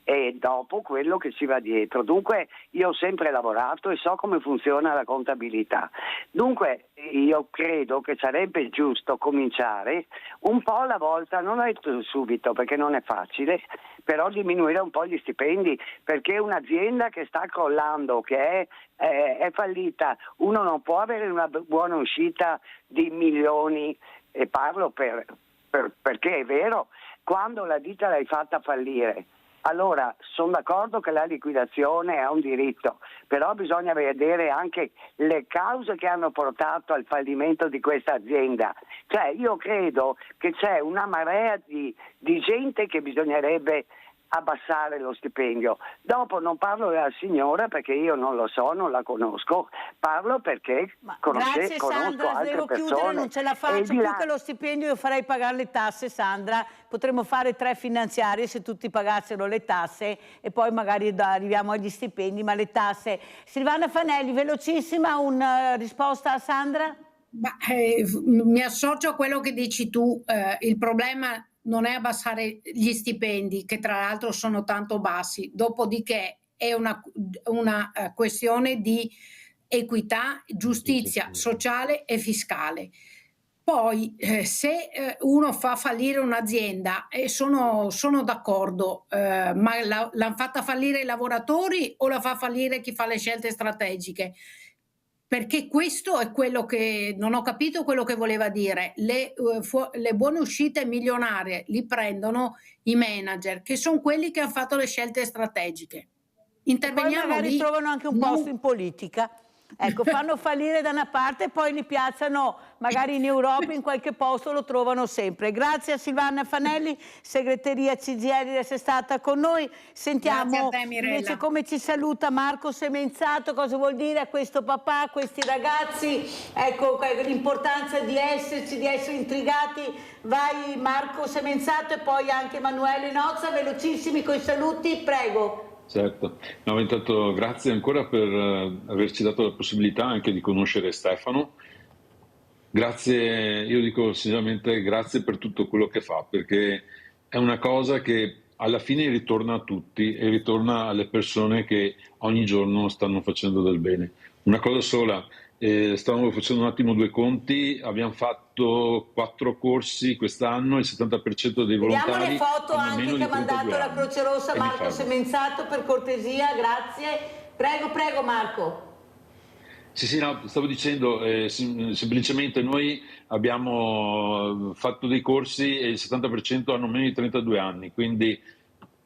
Speaker 17: e dopo quello che ci va dietro. Dunque io ho sempre lavorato e so come funziona la contabilità. Dunque io credo che sarebbe giusto cominciare un po' alla volta, non è subito perché non è facile, però diminuire un po' gli stipendi, perché un'azienda che sta crollando, che è fallita, uno non può avere una buona uscita di milioni, e parlo perché è vero, quando la ditta l'hai fatta fallire. Allora, sono d'accordo che la liquidazione è un diritto, però bisogna vedere anche le cause che hanno portato al fallimento di questa azienda. Cioè, io credo che c'è una marea di gente che bisognerebbe abbassare lo stipendio. Dopo non parlo della signora perché io non lo so, non la conosco, parlo perché
Speaker 1: Grazie
Speaker 17: conosco
Speaker 1: Sandra,
Speaker 17: altre
Speaker 1: devo
Speaker 17: persone.
Speaker 1: chiudere, non ce la faccio più che lo stipendio, io farei pagare le tasse, Sandra, potremmo fare 3 finanziarie se tutti pagassero le tasse e poi magari arriviamo agli stipendi, ma le tasse. Silvana Fanelli, velocissima, una risposta a Sandra?
Speaker 24: Mi associo a quello che dici tu, il problema non è abbassare gli stipendi, che tra l'altro sono tanto bassi, dopodiché è una questione di equità, giustizia sociale e fiscale. Poi se uno fa fallire un'azienda, e sono d'accordo, ma l'hanno fatta fallire i lavoratori o la fa fallire chi fa le scelte strategiche? Perché questo è quello che non ho capito, quello che voleva dire. Le buone uscite milionarie li prendono i manager, che sono quelli che hanno fatto le scelte strategiche. Interveniamo
Speaker 1: poi magari
Speaker 24: lì,
Speaker 1: trovano anche un posto in politica. Ecco, fanno fallire da una parte e poi li piazzano magari in Europa, in qualche posto lo trovano sempre. Grazie a Silvana Fanelli, segreteria CGIL, di essere stata con noi. Sentiamo invece come ci saluta Marco Semenzato, cosa vuol dire a questo papà, a questi ragazzi, ecco l'importanza di esserci, di essere intrigati. Vai Marco Semenzato e poi anche Emanuele Nozza, velocissimi coi saluti, prego.
Speaker 2: Certo, no, intanto grazie ancora per averci dato la possibilità anche di conoscere Stefano. Grazie, io dico sinceramente grazie per tutto quello che fa, perché è una cosa che alla fine ritorna a tutti e ritorna alle persone che ogni giorno stanno facendo del bene. Una cosa sola, stavamo facendo un attimo 2 conti, abbiamo fatto 4 corsi quest'anno, il 70% dei volontari.
Speaker 1: Vediamo le foto anche che ha mandato la Croce Rossa, Marco Semenzato, per cortesia, grazie. Prego Marco.
Speaker 2: Sì, no, stavo dicendo, semplicemente noi abbiamo fatto dei corsi e il 70% hanno meno di 32 anni, quindi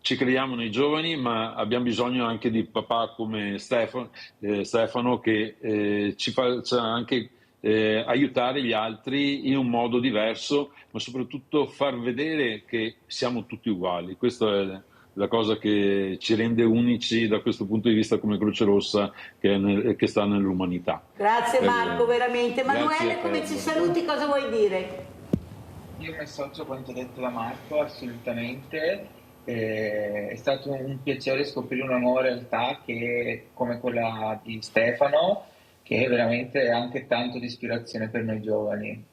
Speaker 2: ci crediamo nei giovani, ma abbiamo bisogno anche di papà come Stefano che ci faccia anche aiutare gli altri in un modo diverso, ma soprattutto far vedere che siamo tutti uguali. Questa è la cosa che ci rende unici da questo punto di vista come Croce Rossa che sta nell'umanità.
Speaker 1: Grazie Marco, veramente. Emanuele, come ci saluti, cosa vuoi dire?
Speaker 4: Io mi associo a quanto detto da Marco, assolutamente. È stato un piacere scoprire una nuova realtà che, come quella di Stefano, che è veramente anche tanto di ispirazione per noi giovani.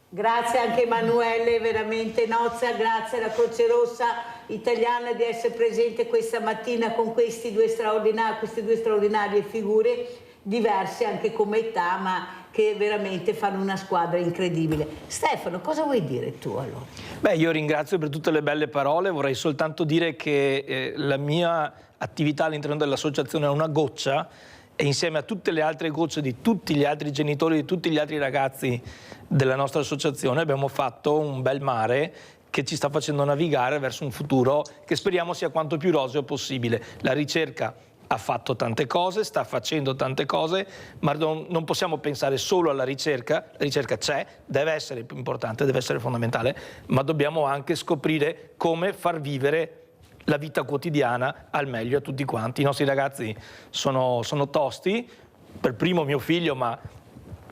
Speaker 1: Grazie anche Emanuele, veramente Nozza, grazie alla Croce Rossa Italiana di essere presente questa mattina con queste due straordinarie figure, diverse anche come età, ma che veramente fanno una squadra incredibile. Stefano, cosa vuoi dire tu allora?
Speaker 6: Beh, io ringrazio per tutte le belle parole, vorrei soltanto dire che la mia attività all'interno dell'associazione è una goccia, e insieme a tutte le altre gocce di tutti gli altri genitori, di tutti gli altri ragazzi della nostra associazione, abbiamo fatto un bel mare che ci sta facendo navigare verso un futuro che speriamo sia quanto più roseo possibile. La ricerca ha fatto tante cose, sta facendo tante cose, ma non possiamo pensare solo alla ricerca. La ricerca c'è, deve essere più importante, deve essere fondamentale, ma dobbiamo anche scoprire come far vivere la vita quotidiana al meglio a tutti quanti. I nostri ragazzi sono tosti, per primo mio figlio, ma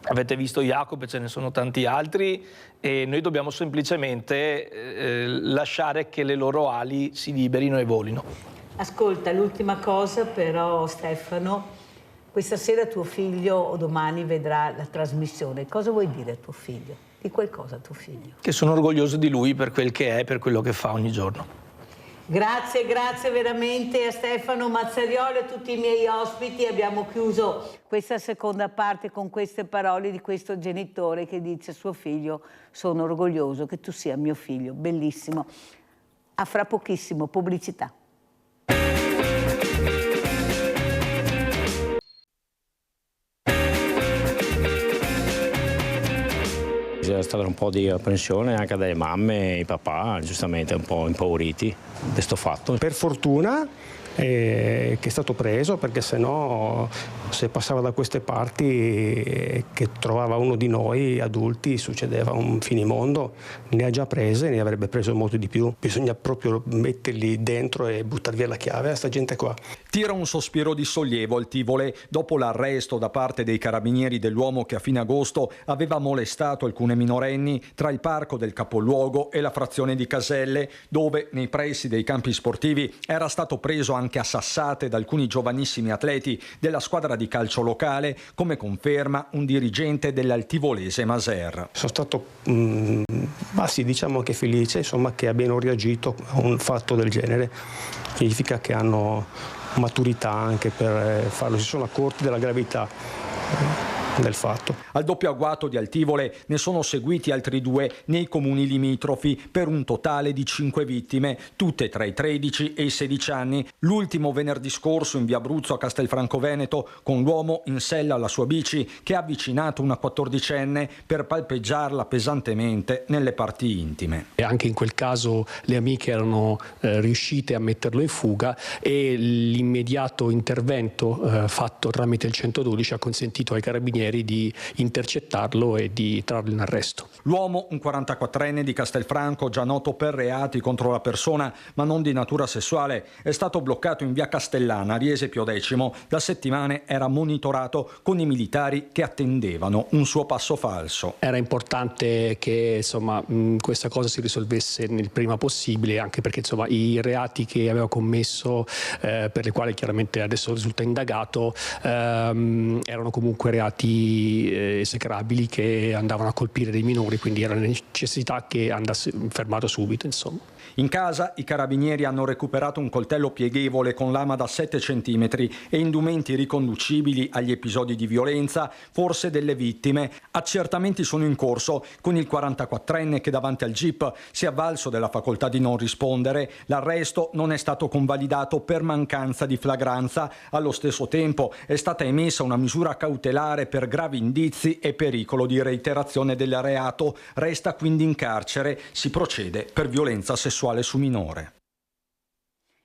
Speaker 6: avete visto Jacopo, ce ne sono tanti altri, e noi dobbiamo semplicemente lasciare che le loro ali si liberino e volino.
Speaker 1: Ascolta, l'ultima cosa però Stefano, questa sera tuo figlio o domani vedrà la trasmissione, cosa vuoi dire a tuo figlio? Di qualcosa a tuo figlio?
Speaker 6: Che sono orgoglioso di lui per quel che è, per quello che fa ogni giorno.
Speaker 1: Grazie veramente a Stefano Mazzariolo e a tutti i miei ospiti. Abbiamo chiuso questa seconda parte con queste parole di questo genitore che dice a suo figlio: sono orgoglioso che tu sia mio figlio. Bellissimo. A fra pochissimo, pubblicità.
Speaker 8: C'è stata un po' di apprensione anche dalle mamme e i papà, giustamente un po' impauriti di questo fatto.
Speaker 16: Per fortuna che è stato preso, perché sennò se passava da queste parti che trovava uno di noi adulti succedeva un finimondo. Ne ha già prese, ne avrebbe preso molto di più. Bisogna proprio metterli dentro e buttare via la chiave a sta gente qua.
Speaker 18: Tira un sospiro di sollievo il Tivole dopo l'arresto da parte dei carabinieri dell'uomo che a fine agosto aveva molestato alcune minorenni tra il parco del capoluogo e la frazione di Caselle, dove nei pressi dei campi sportivi era stato preso anche a sassate da alcuni giovanissimi atleti della squadra di calcio locale, come conferma un dirigente dell'altivolese Maser.
Speaker 16: Sono stato diciamo che felice, insomma, che abbiano reagito a un fatto del genere. Significa che hanno maturità anche per farlo, si sono accorti della gravità del fatto.
Speaker 18: Al doppio agguato di Altivole ne sono seguiti altri 2 nei comuni limitrofi, per un totale di 5 vittime, tutte tra i 13 e i 16 anni. L'ultimo venerdì scorso in via Abruzzo a Castelfranco Veneto, con l'uomo in sella alla sua bici che ha avvicinato una 14enne per palpeggiarla pesantemente nelle parti intime.
Speaker 19: E anche in quel caso le amiche erano riuscite a metterlo in fuga e l'immediato intervento fatto tramite il 112 ha consentito ai carabinieri di intercettarlo e di trarlo in arresto.
Speaker 18: L'uomo, un 44enne di Castelfranco, già noto per reati contro la persona ma non di natura sessuale, è stato bloccato in via Castellana, Riese Pio X. Da settimane era monitorato con i militari che attendevano un suo passo falso.
Speaker 19: Era importante che questa cosa si risolvesse nel prima possibile, anche perché i reati che aveva commesso, per i quali chiaramente adesso risulta indagato, erano comunque reati esecrabili che andavano a colpire dei minori, quindi era la necessità che andasse fermato subito, insomma.
Speaker 18: In casa i carabinieri hanno recuperato un coltello pieghevole con lama da 7 cm e indumenti riconducibili agli episodi di violenza, forse delle vittime. Accertamenti sono in corso con il 44enne che davanti al GIP si è avvalso della facoltà di non rispondere. L'arresto non è stato convalidato per mancanza di flagranza. Allo stesso tempo è stata emessa una misura cautelare per gravi indizi e pericolo di reiterazione del reato. Resta quindi in carcere. Si procede per violenza sessuale su minore.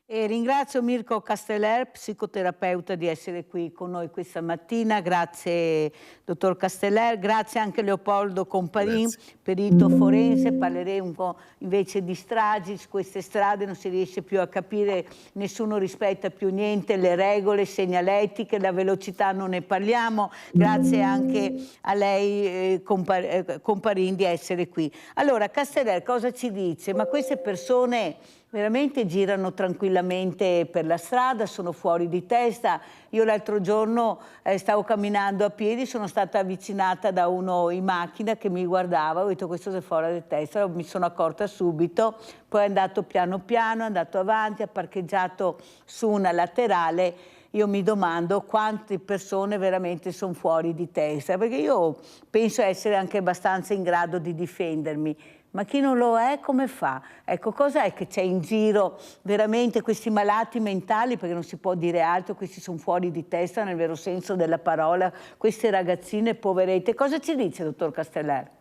Speaker 1: E ringrazio Mirko Casteller, psicoterapeuta, di essere qui con noi questa mattina. Grazie dottor Casteller, grazie anche Leopoldo Comparin, perito forense. Parleremo un po' invece di stragi. Su queste strade non si riesce più a capire, nessuno rispetta più niente, le regole, segnaletiche, la velocità non ne parliamo. Grazie anche a lei Comparin di essere qui. Allora Casteller cosa ci dice? Ma queste persone veramente girano tranquillamente per la strada, sono fuori di testa. Io l'altro giorno stavo camminando a piedi, sono stata avvicinata da uno in macchina che mi guardava, ho detto questo è fuori di testa, mi sono accorta subito, poi è andato piano piano, è andato avanti, ha parcheggiato su una laterale. Io mi domando quante persone veramente sono fuori di testa, perché io penso essere anche abbastanza in grado di difendermi. Ma chi non lo è, come fa? Ecco, cos'è che c'è in giro veramente questi malati mentali, perché non si può dire altro, questi sono fuori di testa nel vero senso della parola, queste ragazzine poverette. Cosa ci dice, dottor Casteller?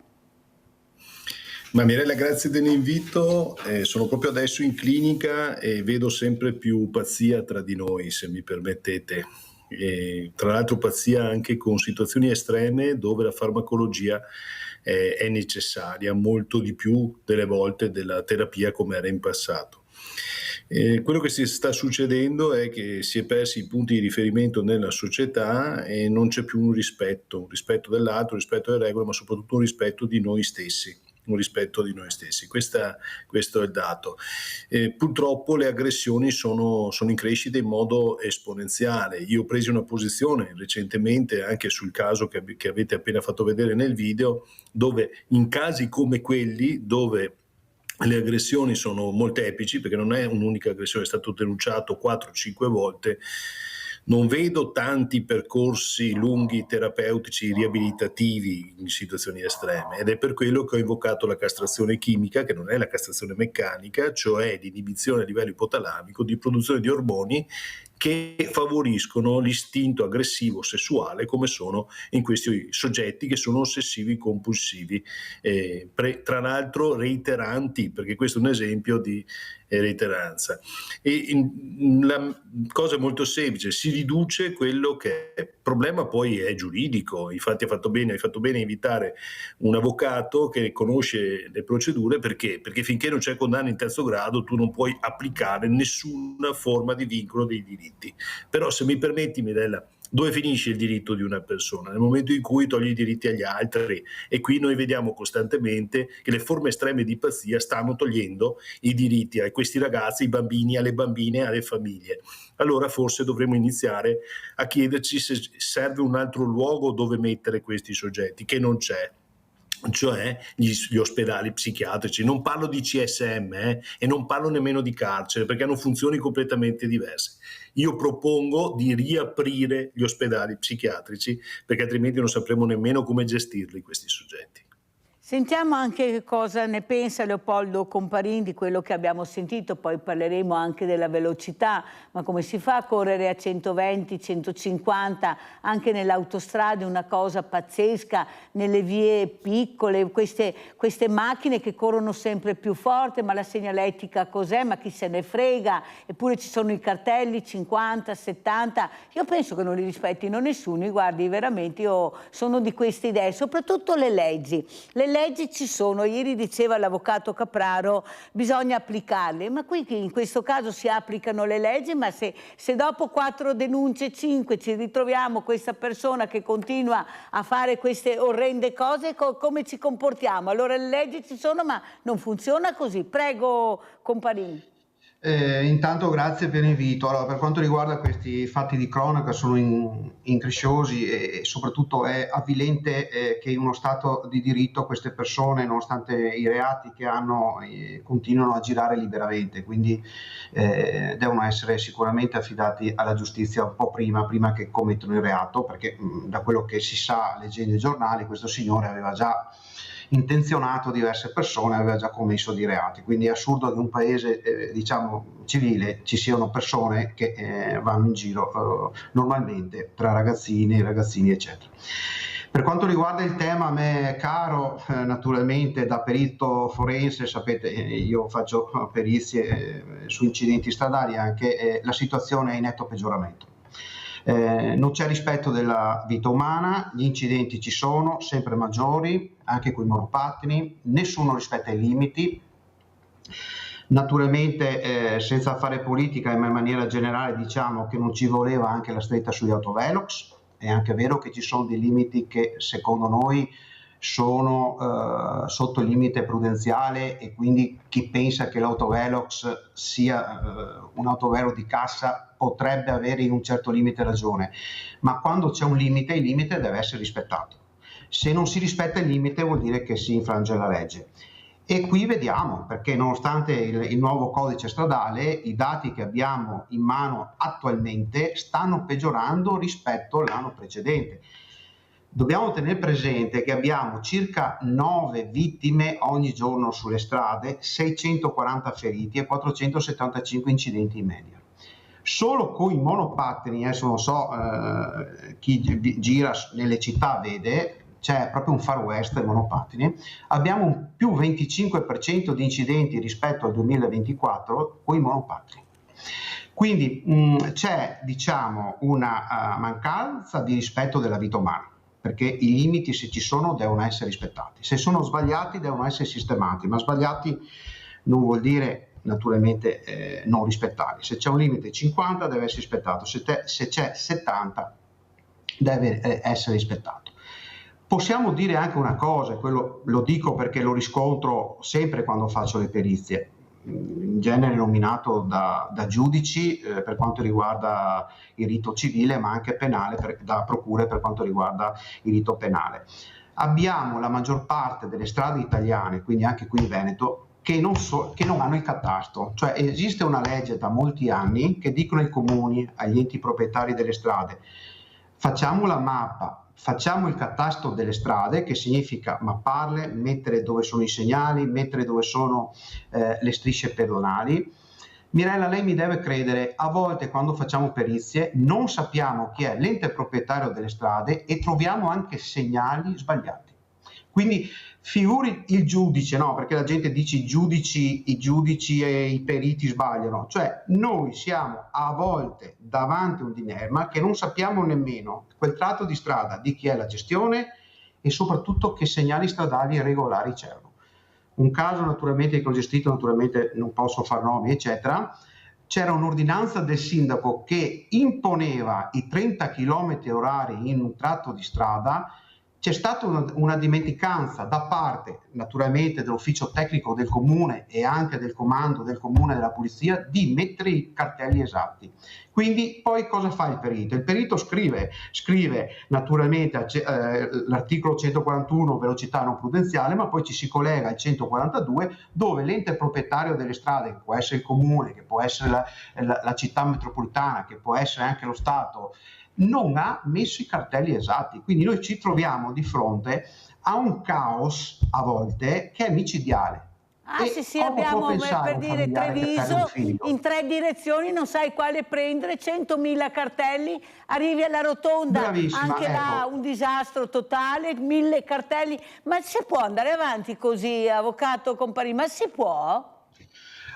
Speaker 20: Ma Mirella, grazie dell'invito. Sono proprio adesso in clinica e vedo sempre più pazzia tra di noi, se mi permettete. Tra l'altro pazzia anche con situazioni estreme dove la farmacologia è necessaria molto di più delle volte della terapia come era in passato. Quello che si sta succedendo è che si è persi i punti di riferimento nella società e non c'è più un rispetto dell'altro, un rispetto delle regole, ma soprattutto un rispetto di noi stessi. Questo è il dato. Purtroppo le aggressioni sono in crescita in modo esponenziale. Io ho preso una posizione recentemente anche sul caso che avete appena fatto vedere nel video, dove in casi come quelli dove le aggressioni sono molteplici, perché non è un'unica aggressione, è stato denunciato 4-5 volte. Non vedo tanti percorsi lunghi, terapeutici, riabilitativi in situazioni estreme, ed è per quello che ho invocato la castrazione chimica, che non è la castrazione meccanica, cioè l'inibizione a livello ipotalamico di produzione di ormoni che favoriscono l'istinto aggressivo sessuale, come sono in questi soggetti che sono ossessivi compulsivi, tra l'altro reiteranti, perché questo è un esempio di reiteranza. La cosa è molto semplice: si riduce quello che è. Il problema poi è giuridico. Infatti hai fatto bene a invitare un avvocato che conosce le procedure, perché finché non c'è condanna in terzo grado tu non puoi applicare nessuna forma di vincolo dei diritti. Però, se mi permetti, Mirella, dove finisce il diritto di una persona? Nel momento in cui togli i diritti agli altri, e qui noi vediamo costantemente che le forme estreme di pazzia stanno togliendo i diritti a questi ragazzi, ai bambini, alle bambine, alle famiglie. Allora forse dovremmo iniziare a chiederci se serve un altro luogo dove mettere questi soggetti, che non c'è, cioè gli ospedali psichiatrici. Non parlo di CSM e non parlo nemmeno di carcere, perché hanno funzioni completamente diverse. Io propongo di riaprire gli ospedali psichiatrici, perché altrimenti non sapremo nemmeno come gestirli questi soggetti.
Speaker 1: Sentiamo anche cosa ne pensa Leopoldo Comparin di quello che abbiamo sentito, poi parleremo anche della velocità, ma come si fa a correre a 120, 150 anche nelle autostrade? Una cosa pazzesca, nelle vie piccole, queste macchine che corrono sempre più forte, ma la segnaletica cos'è? Ma chi se ne frega? Eppure ci sono i cartelli 50, 70, io penso che non li rispettino nessuno. Guardi, veramente io sono di queste idee, soprattutto le leggi. Le leggi ci sono, ieri diceva l'avvocato Capraro, bisogna applicarle, ma qui in questo caso si applicano le leggi, ma se dopo 4 denunce, 5, ci ritroviamo questa persona che continua a fare queste orrende cose, come ci comportiamo? Allora le leggi ci sono, ma non funziona così. Prego, Comparin.
Speaker 3: Intanto grazie per l'invito. Allora, per quanto riguarda questi fatti di cronaca, sono incresciosi e soprattutto è avvilente che in uno Stato di diritto queste persone, nonostante i reati che hanno, continuano a girare liberamente, quindi devono essere sicuramente affidati alla giustizia un po' prima che commettono il reato, perché da quello che si sa leggendo i giornali, questo signore aveva già intenzionato diverse persone, aveva già commesso dei reati, quindi è assurdo che in un paese diciamo civile ci siano persone che vanno in giro normalmente tra ragazzini eccetera. Per quanto riguarda il tema a me caro, naturalmente da perito forense, sapete io faccio perizie su incidenti stradali anche, la situazione è in netto peggioramento. Non c'è rispetto della vita umana, gli incidenti ci sono, sempre maggiori, anche con i monopattini, nessuno rispetta i limiti. Naturalmente senza fare politica, ma in maniera generale diciamo che non ci voleva anche la stretta sugli autovelox. È anche vero che ci sono dei limiti che secondo noi sono sotto il limite prudenziale, e quindi chi pensa che l'autovelox sia un autovelo di cassa potrebbe avere in un certo limite ragione, ma quando c'è un limite, il limite deve essere rispettato. Se non si rispetta il limite vuol dire che si infrange la legge. E qui vediamo, perché nonostante il nuovo codice stradale, i dati che abbiamo in mano attualmente stanno peggiorando rispetto all'anno precedente. Dobbiamo tenere presente che abbiamo circa 9 vittime ogni giorno sulle strade, 640 feriti e 475 incidenti in media. Solo con i monopattini, adesso non so chi gira nelle città vede, c'è proprio un far west dei monopattini, abbiamo un più 25% di incidenti rispetto al 2024 con i monopattini. Quindi c'è diciamo una mancanza di rispetto della vita umana, perché i limiti, se ci sono, devono essere rispettati. Se sono sbagliati devono essere sistemati, ma sbagliati non vuol dire naturalmente non rispettati. Se c'è un limite 50 deve essere rispettato, se c'è 70 deve essere rispettato. Possiamo dire anche una cosa, quello lo dico perché lo riscontro sempre quando faccio le perizie, in genere nominato da giudici per quanto riguarda il rito civile, ma anche penale, da procure per quanto riguarda il rito penale. Abbiamo la maggior parte delle strade italiane, quindi anche qui in Veneto, che non hanno il catasto. Cioè esiste una legge da molti anni che dicono ai comuni, agli enti proprietari delle strade: facciamo la mappa, facciamo il catasto delle strade, che significa mapparle, mettere dove sono i segnali, mettere dove sono le strisce pedonali. Mirella, lei mi deve credere, a volte quando facciamo perizie non sappiamo chi è l'ente proprietario delle strade e troviamo anche segnali sbagliati. Quindi figuri il giudice, no? Perché la gente dice i giudici e i periti sbagliano. Cioè noi siamo a volte davanti a un dilemma che non sappiamo nemmeno quel tratto di strada di chi è la gestione e soprattutto che segnali stradali regolari c'erano. Un caso naturalmente che ho gestito, naturalmente non posso far nomi eccetera, c'era un'ordinanza del sindaco che imponeva i 30 km orari in un tratto di strada. C'è stata una dimenticanza da parte naturalmente dell'ufficio tecnico del comune e anche del comando del comune della polizia di mettere i cartelli esatti. Quindi poi cosa fa il perito? Il perito scrive naturalmente l'articolo 141 velocità non prudenziale, ma poi ci si collega al 142 dove l'ente proprietario delle strade, che può essere il comune, che può essere la città metropolitana, che può essere anche lo Stato, non ha messo i cartelli esatti. Quindi noi ci troviamo di fronte a un caos a volte che è micidiale.
Speaker 1: Sì, abbiamo per dire Treviso in 3 direzioni, non sai quale prendere, 100.000 cartelli, arrivi alla rotonda,
Speaker 3: bravissima,
Speaker 1: anche là un disastro totale, 1.000 cartelli. Ma si può andare avanti così, avvocato Comparini? Ma si può?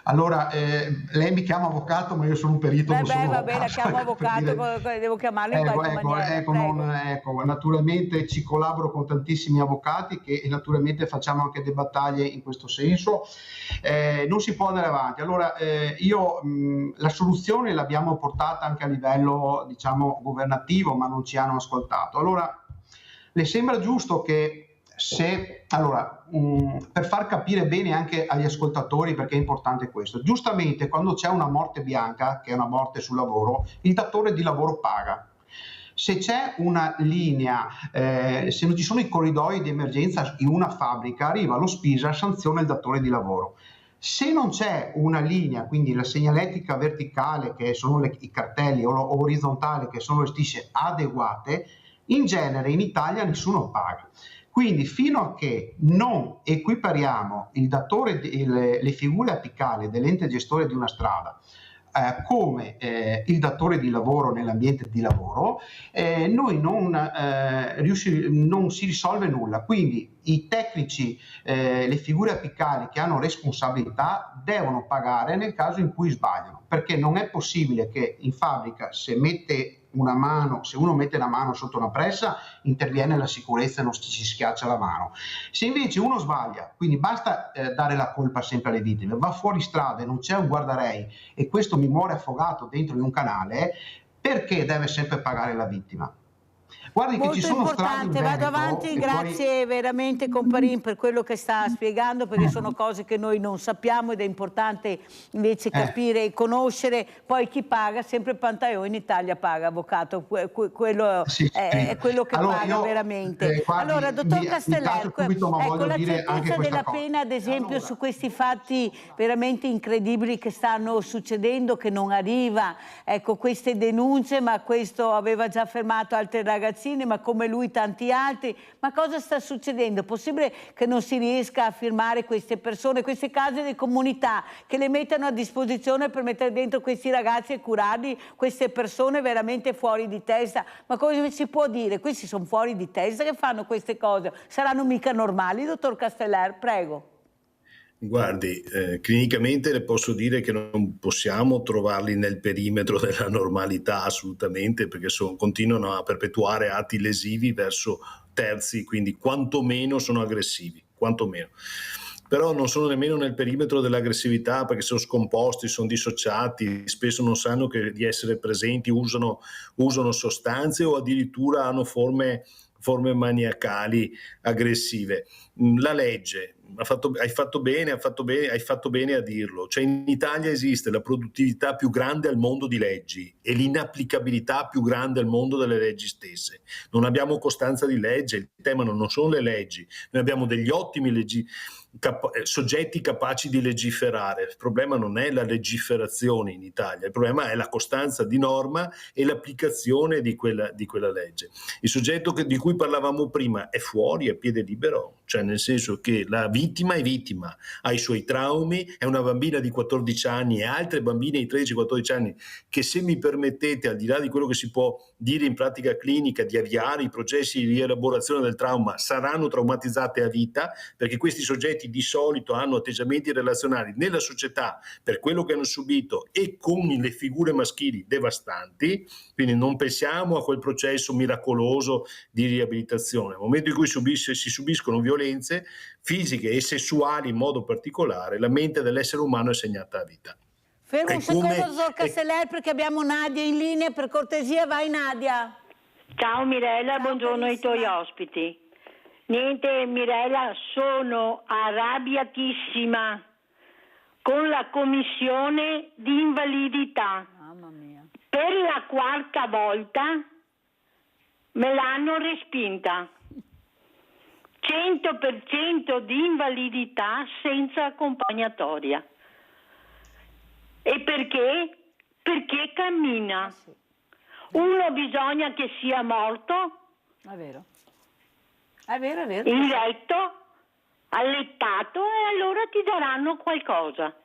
Speaker 3: Allora, lei mi chiama avvocato, ma io sono un perito.
Speaker 1: Va bene, la chiamo avvocato, devo chiamarlo in qualche maniera.
Speaker 3: Ecco, naturalmente ci collaboro con tantissimi avvocati che naturalmente facciamo anche delle battaglie in questo senso. Non si può andare avanti. Allora, la soluzione l'abbiamo portata anche a livello, diciamo, governativo, ma non ci hanno ascoltato. Allora, le sembra giusto che per far capire bene anche agli ascoltatori, perché è importante questo, giustamente quando c'è una morte bianca, che è una morte sul lavoro, il datore di lavoro paga. Se c'è una linea, se non ci sono i corridoi di emergenza in una fabbrica, arriva lo SPISA, sanziona il datore di lavoro. Se non c'è una linea, quindi la segnaletica verticale, che sono i cartelli, o orizzontale, che sono le strisce adeguate, in genere in Italia nessuno paga. Quindi fino a che non equipariamo il datore, le figure apicali dell'ente gestore di una strada come il datore di lavoro nell'ambiente di lavoro, noi non si risolve nulla. Quindi i tecnici, le figure apicali che hanno responsabilità devono pagare nel caso in cui sbagliano, perché non è possibile che in fabbrica se uno mette la mano sotto una pressa, interviene la sicurezza e non si schiaccia la mano. Se invece uno sbaglia, quindi basta dare la colpa sempre alle vittime, va fuori strada e non c'è un guardarei e questo mi muore affogato dentro in un canale, perché deve sempre pagare la vittima? Guardi
Speaker 1: Molto
Speaker 3: che ci sono
Speaker 1: importante, vado avanti, grazie veramente Comparini per quello che sta spiegando, perché sono cose che noi non sappiamo ed è importante invece capire e conoscere. Poi chi paga, sempre Pantaio in Italia paga, avvocato, quello è quello che paga veramente.
Speaker 3: Guardi,
Speaker 1: allora, dottor Casteller, ecco la certezza della pena, ad esempio, su questi fatti veramente incredibili che stanno succedendo, che non arriva, ecco, queste denunce, ma questo aveva già fermato altre ragazzine, ma come lui tanti altri. Ma cosa sta succedendo? È possibile che non si riesca a firmare queste persone, queste case di comunità, che le mettano a disposizione per mettere dentro questi ragazzi e curarli, queste persone veramente fuori di testa? Ma come si può dire? Questi sono fuori di testa che fanno queste cose? Saranno mica normali, dottor Casteller? Prego.
Speaker 20: Guardi, clinicamente le posso dire che non possiamo trovarli nel perimetro della normalità assolutamente, perché continuano a perpetuare atti lesivi verso terzi, quindi quantomeno sono aggressivi, quantomeno. Però non sono nemmeno nel perimetro dell'aggressività, perché sono scomposti, sono dissociati, spesso non sanno di essere presenti, usano sostanze o addirittura hanno forme maniacali aggressive. La legge, hai fatto bene a dirlo, cioè in Italia esiste la produttività più grande al mondo di leggi e l'inapplicabilità più grande al mondo delle leggi stesse. Non abbiamo costanza di legge, il tema non sono le leggi, noi abbiamo degli ottimi soggetti capaci di legiferare. Il problema non è la legiferazione in Italia, il problema è la costanza di norma e l'applicazione di quella legge. Il soggetto di cui parlavamo prima è fuori, a piede libero, cioè nel senso che la vittima è vittima, ha i suoi traumi, è una bambina di 14 anni e altre bambine di 13-14 anni che, se mi permettete, al di là di quello che si può dire in pratica clinica, di avviare i processi di rielaborazione del trauma, saranno traumatizzate a vita, perché questi soggetti di solito hanno atteggiamenti relazionali nella società per quello che hanno subito e con le figure maschili devastanti, quindi non pensiamo a quel processo miracoloso di riabilitazione. Nel momento in cui si subiscono violenze fisiche e sessuali in modo particolare, la mente dell'essere umano è segnata a vita.
Speaker 1: Fermo un secondo, dottor Casteller, perché abbiamo Nadia in linea, per cortesia, vai Nadia.
Speaker 5: Ciao Mirella, ciao, buongiorno carissima. Ai tuoi ospiti. Niente Mirella, sono arrabbiatissima con la commissione di invalidità.
Speaker 1: Mamma mia.
Speaker 5: Per la quarta volta me l'hanno respinta. 100% di invalidità senza accompagnatoria. E perché? Perché cammina. Uno bisogna che sia morto.
Speaker 1: È vero. È vero, è vero.
Speaker 5: In letto, allettato, e allora ti daranno qualcosa.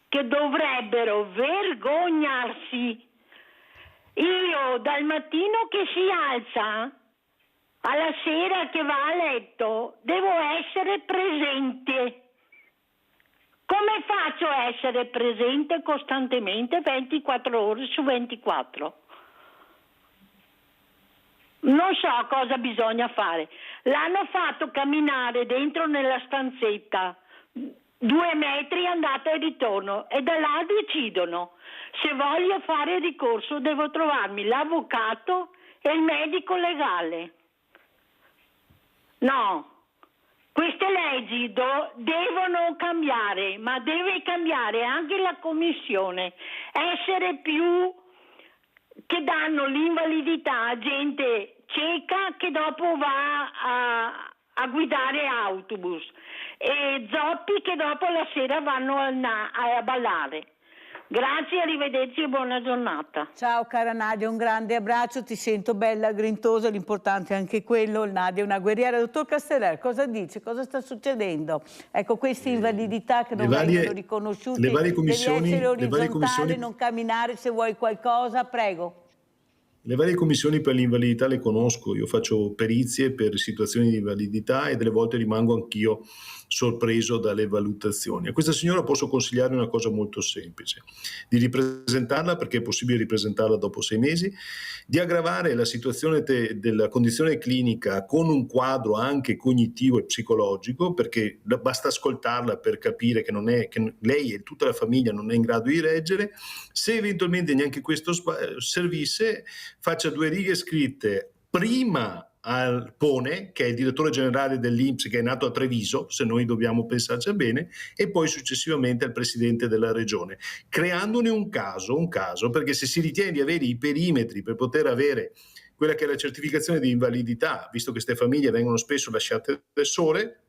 Speaker 5: Che dovrebbero vergognarsi. Io dal mattino che si alza alla sera che va a letto devo essere presente. Come faccio a essere presente costantemente 24 ore su 24? Non so cosa bisogna fare. L'hanno fatto camminare dentro nella stanzetta 2 metri andata e ritorno, e da là decidono. Se voglio fare ricorso devo trovarmi l'avvocato e il medico legale. No. Queste leggi devono cambiare, ma deve cambiare anche la commissione, essere più, che danno l'invalidità a gente cieca che dopo va a guidare autobus, e zoppi che dopo la sera vanno a ballare. Grazie, arrivederci e buona giornata.
Speaker 1: Ciao cara Nadia, un grande abbraccio, ti sento bella, grintosa, l'importante è anche quello. Nadia è una guerriera. Dottor Casteller, cosa dice? Cosa sta succedendo? Ecco, queste invalidità che non vengono riconosciute, devi essere orizzontale, non camminare, se vuoi qualcosa, prego.
Speaker 20: Le varie commissioni per l'invalidità le conosco, io faccio perizie per situazioni di invalidità e delle volte rimango anch'io sorpreso dalle valutazioni. A questa signora posso consigliare una cosa molto semplice: di ripresentarla, perché è possibile ripresentarla dopo 6 mesi, di aggravare la situazione della condizione clinica con un quadro anche cognitivo e psicologico, perché basta ascoltarla per capire che lei e tutta la famiglia non è in grado di reggere. Se eventualmente neanche questo servisse, faccia 2 righe scritte prima al Pone, che è il direttore generale dell'INPS, che è nato a Treviso, se noi dobbiamo pensarci bene, e poi successivamente al presidente della regione, creandone un caso, perché se si ritiene di avere i perimetri per poter avere quella che è la certificazione di invalidità, visto che queste famiglie vengono spesso lasciate sole,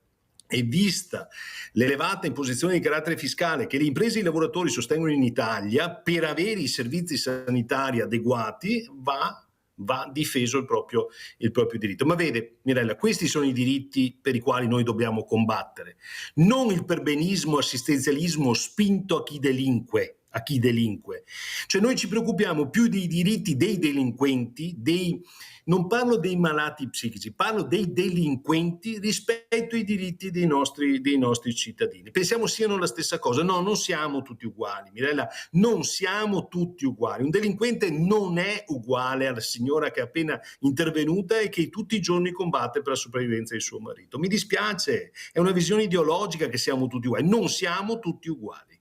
Speaker 20: e vista l'elevata imposizione di carattere fiscale che le imprese e i lavoratori sostengono in Italia, per avere i servizi sanitari adeguati va difeso il proprio diritto. Ma vede Mirella, questi sono i diritti per i quali noi dobbiamo combattere, non il perbenismo, assistenzialismo spinto a chi delinque. Cioè noi ci preoccupiamo più dei diritti dei delinquenti, non parlo dei malati psichici, parlo dei delinquenti rispetto ai diritti dei nostri cittadini. Pensiamo siano la stessa cosa. No, non siamo tutti uguali, Mirella, non siamo tutti uguali. Un delinquente non è uguale alla signora che è appena intervenuta e che tutti i giorni combatte per la sopravvivenza di suo marito. Mi dispiace, è una visione ideologica che siamo tutti uguali. Non siamo tutti uguali.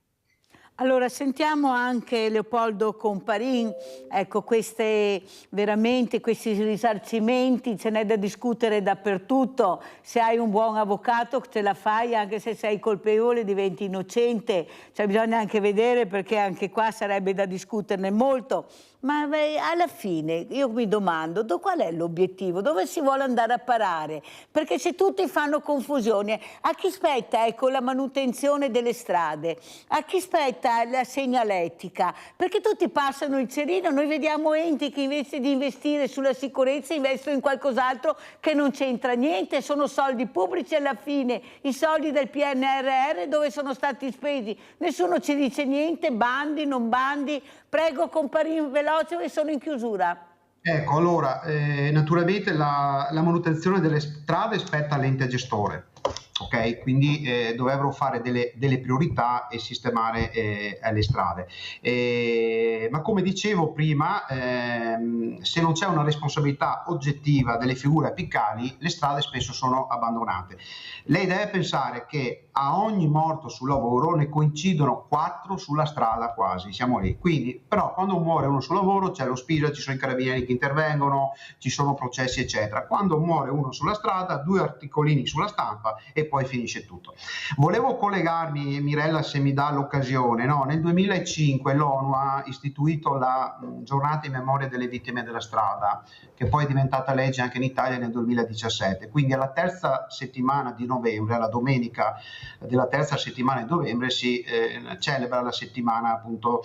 Speaker 1: Allora, sentiamo anche Leopoldo Comparin, ecco, questi risarcimenti, ce n'è da discutere dappertutto. Se hai un buon avvocato ce la fai, anche se sei colpevole diventi innocente, cioè bisogna anche vedere, perché anche qua sarebbe da discuterne molto. Ma alla fine io mi domando qual è l'obiettivo, dove si vuole andare a parare, perché se tutti fanno confusione, a chi spetta la manutenzione delle strade, a chi spetta la segnaletica, perché tutti passano il cerino, noi vediamo enti che invece di investire sulla sicurezza investono in qualcos'altro che non c'entra niente, sono soldi pubblici, alla fine i soldi del PNRR dove sono stati spesi, nessuno ci dice niente, bandi, non bandi. Prego, Comparin, veloce, che sono in chiusura.
Speaker 3: Ecco, allora, naturalmente la manutenzione delle strade spetta all'ente gestore, ok? Quindi dovrebbero fare delle priorità e sistemare le strade. Ma come dicevo prima, se non c'è una responsabilità oggettiva delle figure apicali, le strade spesso sono abbandonate. Lei deve pensare che a ogni morto sul lavoro ne coincidono 4 sulla strada quasi, siamo lì. Quindi, però, quando muore uno sul lavoro c'è l'ospedale, ci sono i carabinieri che intervengono, ci sono processi, eccetera. Quando muore uno sulla strada, 2 articolini sulla stampa e poi finisce tutto. Volevo collegarmi, Mirella, se mi dà l'occasione, no? Nel 2005 l'ONU ha istituito la giornata in memoria delle vittime della strada, che poi è diventata legge anche in Italia nel 2017. Quindi alla terza settimana di novembre, alla domenica della terza settimana di novembre, si celebra la settimana, appunto,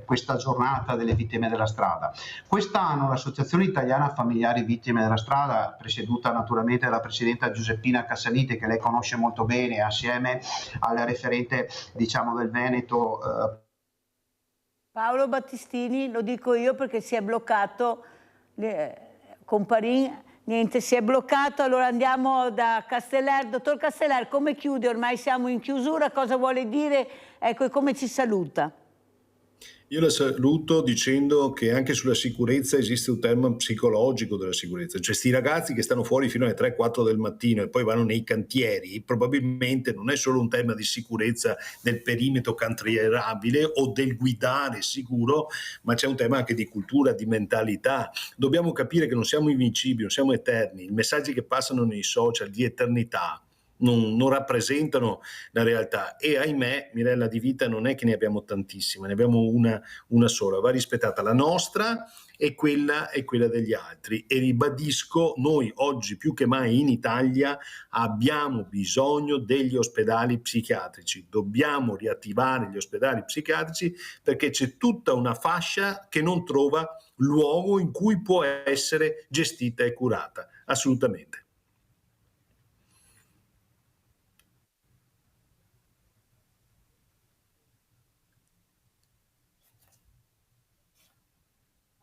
Speaker 3: questa giornata delle vittime della strada. Quest'anno l'Associazione Italiana Familiari Vittime della Strada, presieduta naturalmente dalla presidenta Giuseppina Cassaniti, che lei conosce molto bene, assieme alla referente, diciamo, del Veneto
Speaker 1: Paolo Battistini, lo dico io perché si è bloccato Comparin. Niente, si è bloccato, allora andiamo da Casteller. Dottor Casteller, come chiude? Ormai siamo in chiusura, cosa vuole dire? Ecco, e come ci saluta?
Speaker 20: Io la saluto dicendo che anche sulla sicurezza esiste un tema psicologico della sicurezza, cioè sti ragazzi che stanno fuori fino alle 3-4 del mattino e poi vanno nei cantieri, probabilmente non è solo un tema di sicurezza del perimetro cantierabile o del guidare sicuro, ma c'è un tema anche di cultura, di mentalità. Dobbiamo capire che non siamo invincibili, non siamo eterni, i messaggi che passano nei social di eternità non rappresentano la realtà, e ahimè, Mirella, di vita non è che ne abbiamo tantissime, ne abbiamo una sola, va rispettata la nostra e quella degli altri. E ribadisco, noi oggi più che mai in Italia abbiamo bisogno degli ospedali psichiatrici, dobbiamo riattivare gli ospedali psichiatrici, perché c'è tutta una fascia che non trova luogo in cui può essere gestita e curata, assolutamente.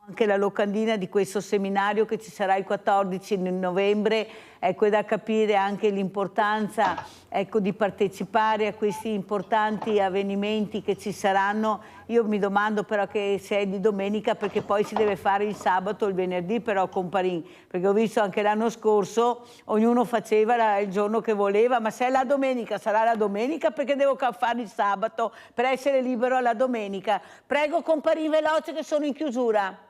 Speaker 1: Anche la locandina di questo seminario che ci sarà il 14 novembre, ecco, è da capire anche l'importanza, ecco, di partecipare a questi importanti avvenimenti che ci saranno. Io mi domando però che se è di domenica, perché poi si deve fare il sabato o il venerdì, però Comparin, perché ho visto anche l'anno scorso ognuno faceva il giorno che voleva, ma se è la domenica sarà la domenica, perché devo fare il sabato per essere libero la domenica. Prego, Comparin, veloce, che sono in chiusura.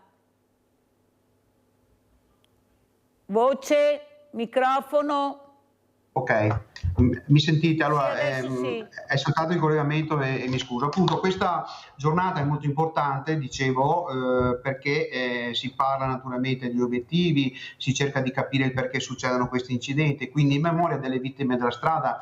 Speaker 1: Voce, microfono.
Speaker 3: Ok, mi sentite? Allora,
Speaker 1: sì.
Speaker 3: è saltato il collegamento e mi scuso. Appunto, questa giornata è molto importante, dicevo, perché si parla naturalmente degli obiettivi, si cerca di capire il perché succedono questi incidenti, quindi in memoria delle vittime della strada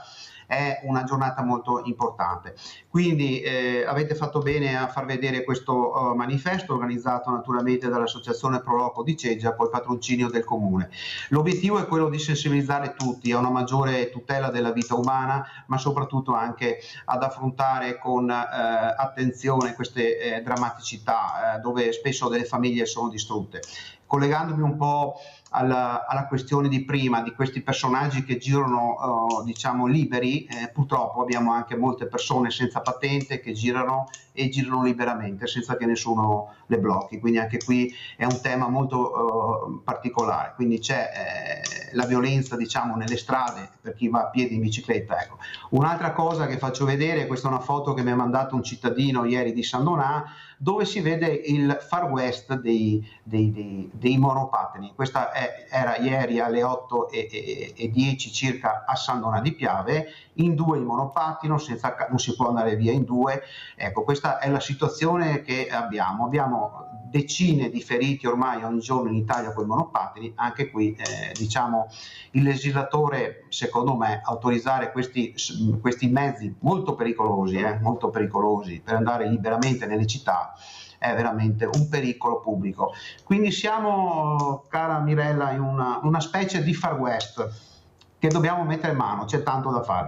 Speaker 3: è una giornata molto importante. Quindi avete fatto bene a far vedere questo manifesto organizzato naturalmente dall'Associazione Pro Loco di Ceggia col patrocinio del Comune. L'obiettivo è quello di sensibilizzare tutti a una maggiore tutela della vita umana, ma soprattutto anche ad affrontare con attenzione queste drammaticità dove spesso delle famiglie sono distrutte. Collegandomi un po' alla questione di prima, di questi personaggi che girano diciamo liberi, purtroppo abbiamo anche molte persone senza patente che girano e girano liberamente senza che nessuno le blocchi, quindi anche qui è un tema molto particolare, quindi c'è la violenza diciamo nelle strade per chi va a piedi in bicicletta. Ecco. Un'altra cosa che faccio vedere, questa è una foto che mi ha mandato un cittadino ieri di San Donà, dove si vede il far west dei monopattini. Questa era ieri alle 8:10 circa a San Donà di Piave, in due in monopattino, non si può andare via in due. Ecco, questa è la situazione che abbiamo. Abbiamo decine di feriti ormai ogni giorno in Italia con i monopattini. Anche qui diciamo il legislatore, secondo me, autorizzare questi mezzi molto pericolosi per andare liberamente nelle città è veramente un pericolo pubblico. Quindi siamo, cara Mirella, in una specie di Far West che dobbiamo mettere in mano, c'è tanto da fare.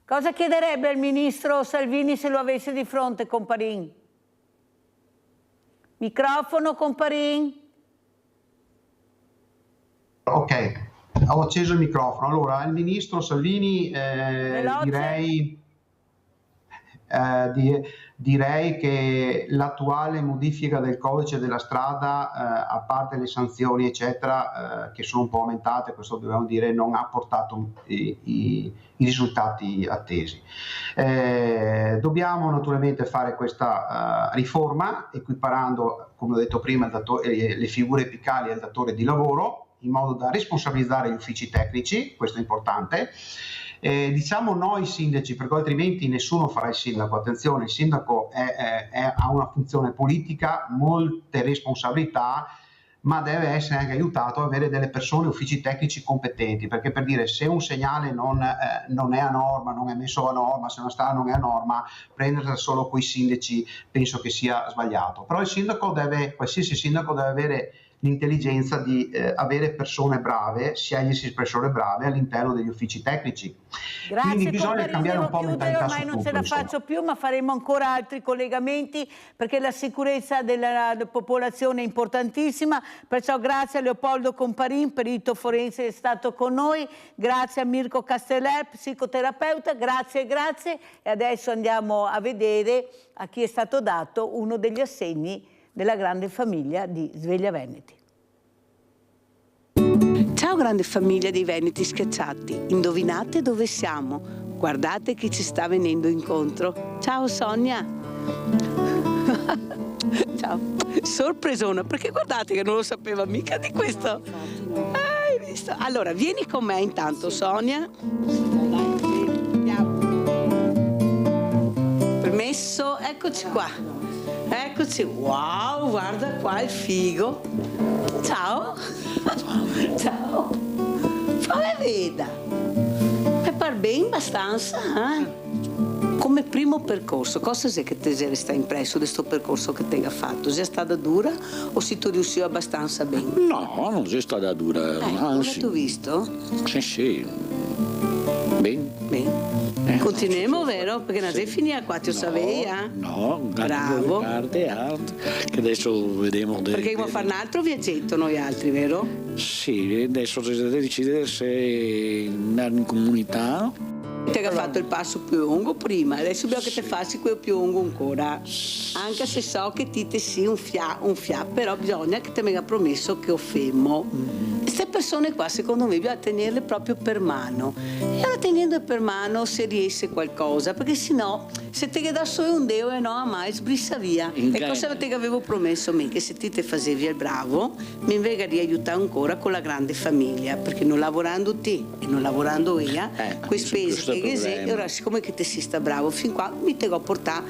Speaker 1: Cosa chiederebbe il ministro Salvini se lo avesse di fronte, Comparin? Microfono, Comparin.
Speaker 3: Ok, ho acceso il microfono. Allora, il ministro Salvini direi che l'attuale modifica del codice della strada, a parte le sanzioni eccetera, che sono un po' aumentate, questo dobbiamo dire, non ha portato i risultati attesi. Dobbiamo naturalmente fare questa riforma equiparando, come ho detto prima, le figure epicali al datore di lavoro, in modo da responsabilizzare gli uffici tecnici, questo è importante. Diciamo noi sindaci, perché altrimenti nessuno farà il sindaco. Attenzione, il sindaco ha una funzione politica, molte responsabilità, ma deve essere anche aiutato ad avere delle persone, uffici tecnici competenti, perché per dire, se un segnale non è a norma, non è messo a norma, se una strada non è a norma, prendersela solo coi sindaci penso che sia sbagliato. Però qualsiasi sindaco deve avere l'intelligenza di avere persone brave, scegli persone brave all'interno degli uffici tecnici.
Speaker 1: Grazie,
Speaker 3: quindi bisogna cambiare un po' mentalità
Speaker 1: ormai
Speaker 3: su
Speaker 1: non
Speaker 3: tutto,
Speaker 1: ce la faccio più, ma faremo ancora altri collegamenti perché la sicurezza della popolazione è importantissima. Perciò grazie a Leopoldo Comparin, perito forense, che è stato con noi, grazie a Mirko Casteller, psicoterapeuta, grazie. E adesso andiamo a vedere a chi è stato dato uno degli assegni della grande famiglia di Sveglia Veneti.
Speaker 7: Ciao grande famiglia dei Veneti schiacciati, indovinate dove siamo? Guardate chi ci sta venendo incontro. Ciao Sonia! Ciao! Sorpresona, perché guardate che non lo sapeva mica di questo. Hai visto? Allora, vieni con me intanto Sonia. Permesso, eccoci qua. Eccoci, wow, guarda qua il figo. Ciao. Ciao. Fammi veda. E par bene abbastanza, Come primo percorso, cosa è che ti resta impresso di questo percorso che ti ha fatto? È stata dura o si tu riuscito abbastanza bene?
Speaker 9: No, non è stata dura, anzi.
Speaker 7: Come tu visto?
Speaker 9: Sì. Bene.
Speaker 7: Continuiamo, vero? Perché non sei finita qua, ti sapevi?
Speaker 9: No,
Speaker 7: bravo.
Speaker 9: Che adesso vediamo.
Speaker 7: Perché dobbiamo fare un altro viaggetto noi altri, vero?
Speaker 9: Sì, adesso dovete decidere se andare in comunità.
Speaker 7: Ti ha fatto il passo più lungo prima, adesso dobbiamo che ti faccia quello più lungo ancora. Anche se so che ti sì un fia, però bisogna che ti mi ha promesso che ho fermo. Queste persone qua secondo me bisogna tenerle proprio per mano. E allora tenendo per mano se riesce qualcosa, perché sennò se te da solo un deo e no mai sbrissa via. E cosa te che avevo promesso me? Che se ti te facevi il bravo, mi invece di aiutare ancora con la grande famiglia, perché non lavorando te e non lavorando io, quei spese e ora siccome che te si sta bravo fin qua mi tengo a portare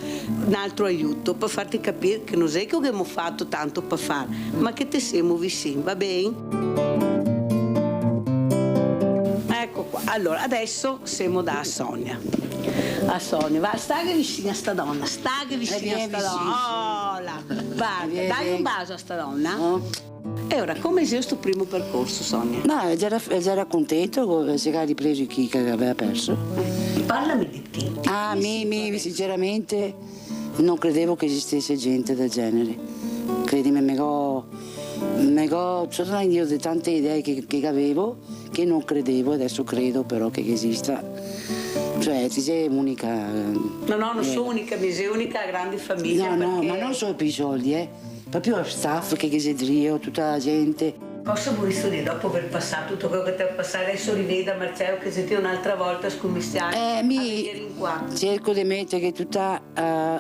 Speaker 7: un altro aiuto per farti capire che non è che abbiamo fatto tanto per fare, ma che te siamo vicini, va bene? Ecco qua, allora adesso siamo da Sonia. A Sonia, va, staghe vicino a sta donna, staghe vicino a sta donna. Oh, là. Guarda, dai un bacio a sta donna. No. E ora, come è questo primo percorso, Sonia?
Speaker 11: No, già contento, si è ripreso chi che aveva perso.
Speaker 7: Parlami di te.
Speaker 11: Mi sinceramente non credevo che esistesse gente del genere. Credimi, Sono io di tante idee che avevo, che non credevo, adesso credo però che esista. Cioè, ti sei unica.
Speaker 7: No, non sono unica, mi sei unica grande famiglia.
Speaker 11: No, ma non solo per i soldi, proprio lo staff che si trio, tutta la gente.
Speaker 7: Cosa vorresti dire dopo aver passato tutto quello che ti è passato? Adesso riveda Marcello che siete un'altra volta scommissiani a venire in qua.
Speaker 11: Cerco di mettere tutta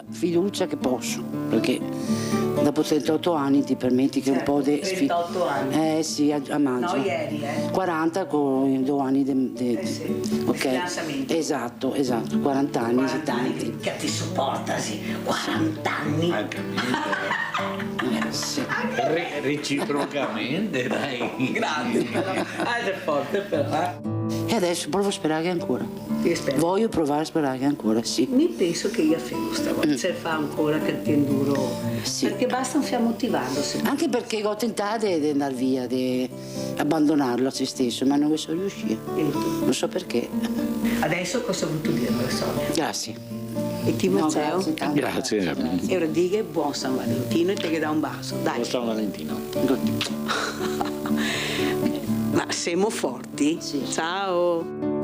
Speaker 11: fiducia che posso, perché dopo 38 anni ti permetti che un po' di...
Speaker 7: 38 anni?
Speaker 11: Sì, a maggio.
Speaker 7: No, ieri,
Speaker 11: 40 con 2 anni di...
Speaker 7: sì,
Speaker 11: ok.
Speaker 7: Fidanzamento.
Speaker 11: Esatto, 40 anni.
Speaker 7: 40 anni che ti supporta, sì. 40 anni.
Speaker 11: Sì.
Speaker 15: Reciprocamente, dai.
Speaker 7: Grande però. Sei forte però.
Speaker 11: E adesso provo a sperare ancora.
Speaker 7: Ti spero.
Speaker 11: Voglio provare a sperare ancora, sì.
Speaker 7: Mi penso che io fermo stavolta, se fa ancora che ti enduro.
Speaker 11: Sì.
Speaker 7: Perché basta un fiammo motivando.
Speaker 11: Anche perché ho tentato di andare via, di abbandonarlo a se stesso, ma non sono riuscita. Non so perché.
Speaker 7: Adesso cosa ho voluto dire, Sonia?
Speaker 11: Grazie.
Speaker 7: E ti Matteo?
Speaker 15: Grazie.
Speaker 7: E ora dica buon San Valentino e te dà un bacio. Dai.
Speaker 15: Buon San Valentino.
Speaker 7: Ma siamo forti?
Speaker 11: Sì.
Speaker 7: Ciao.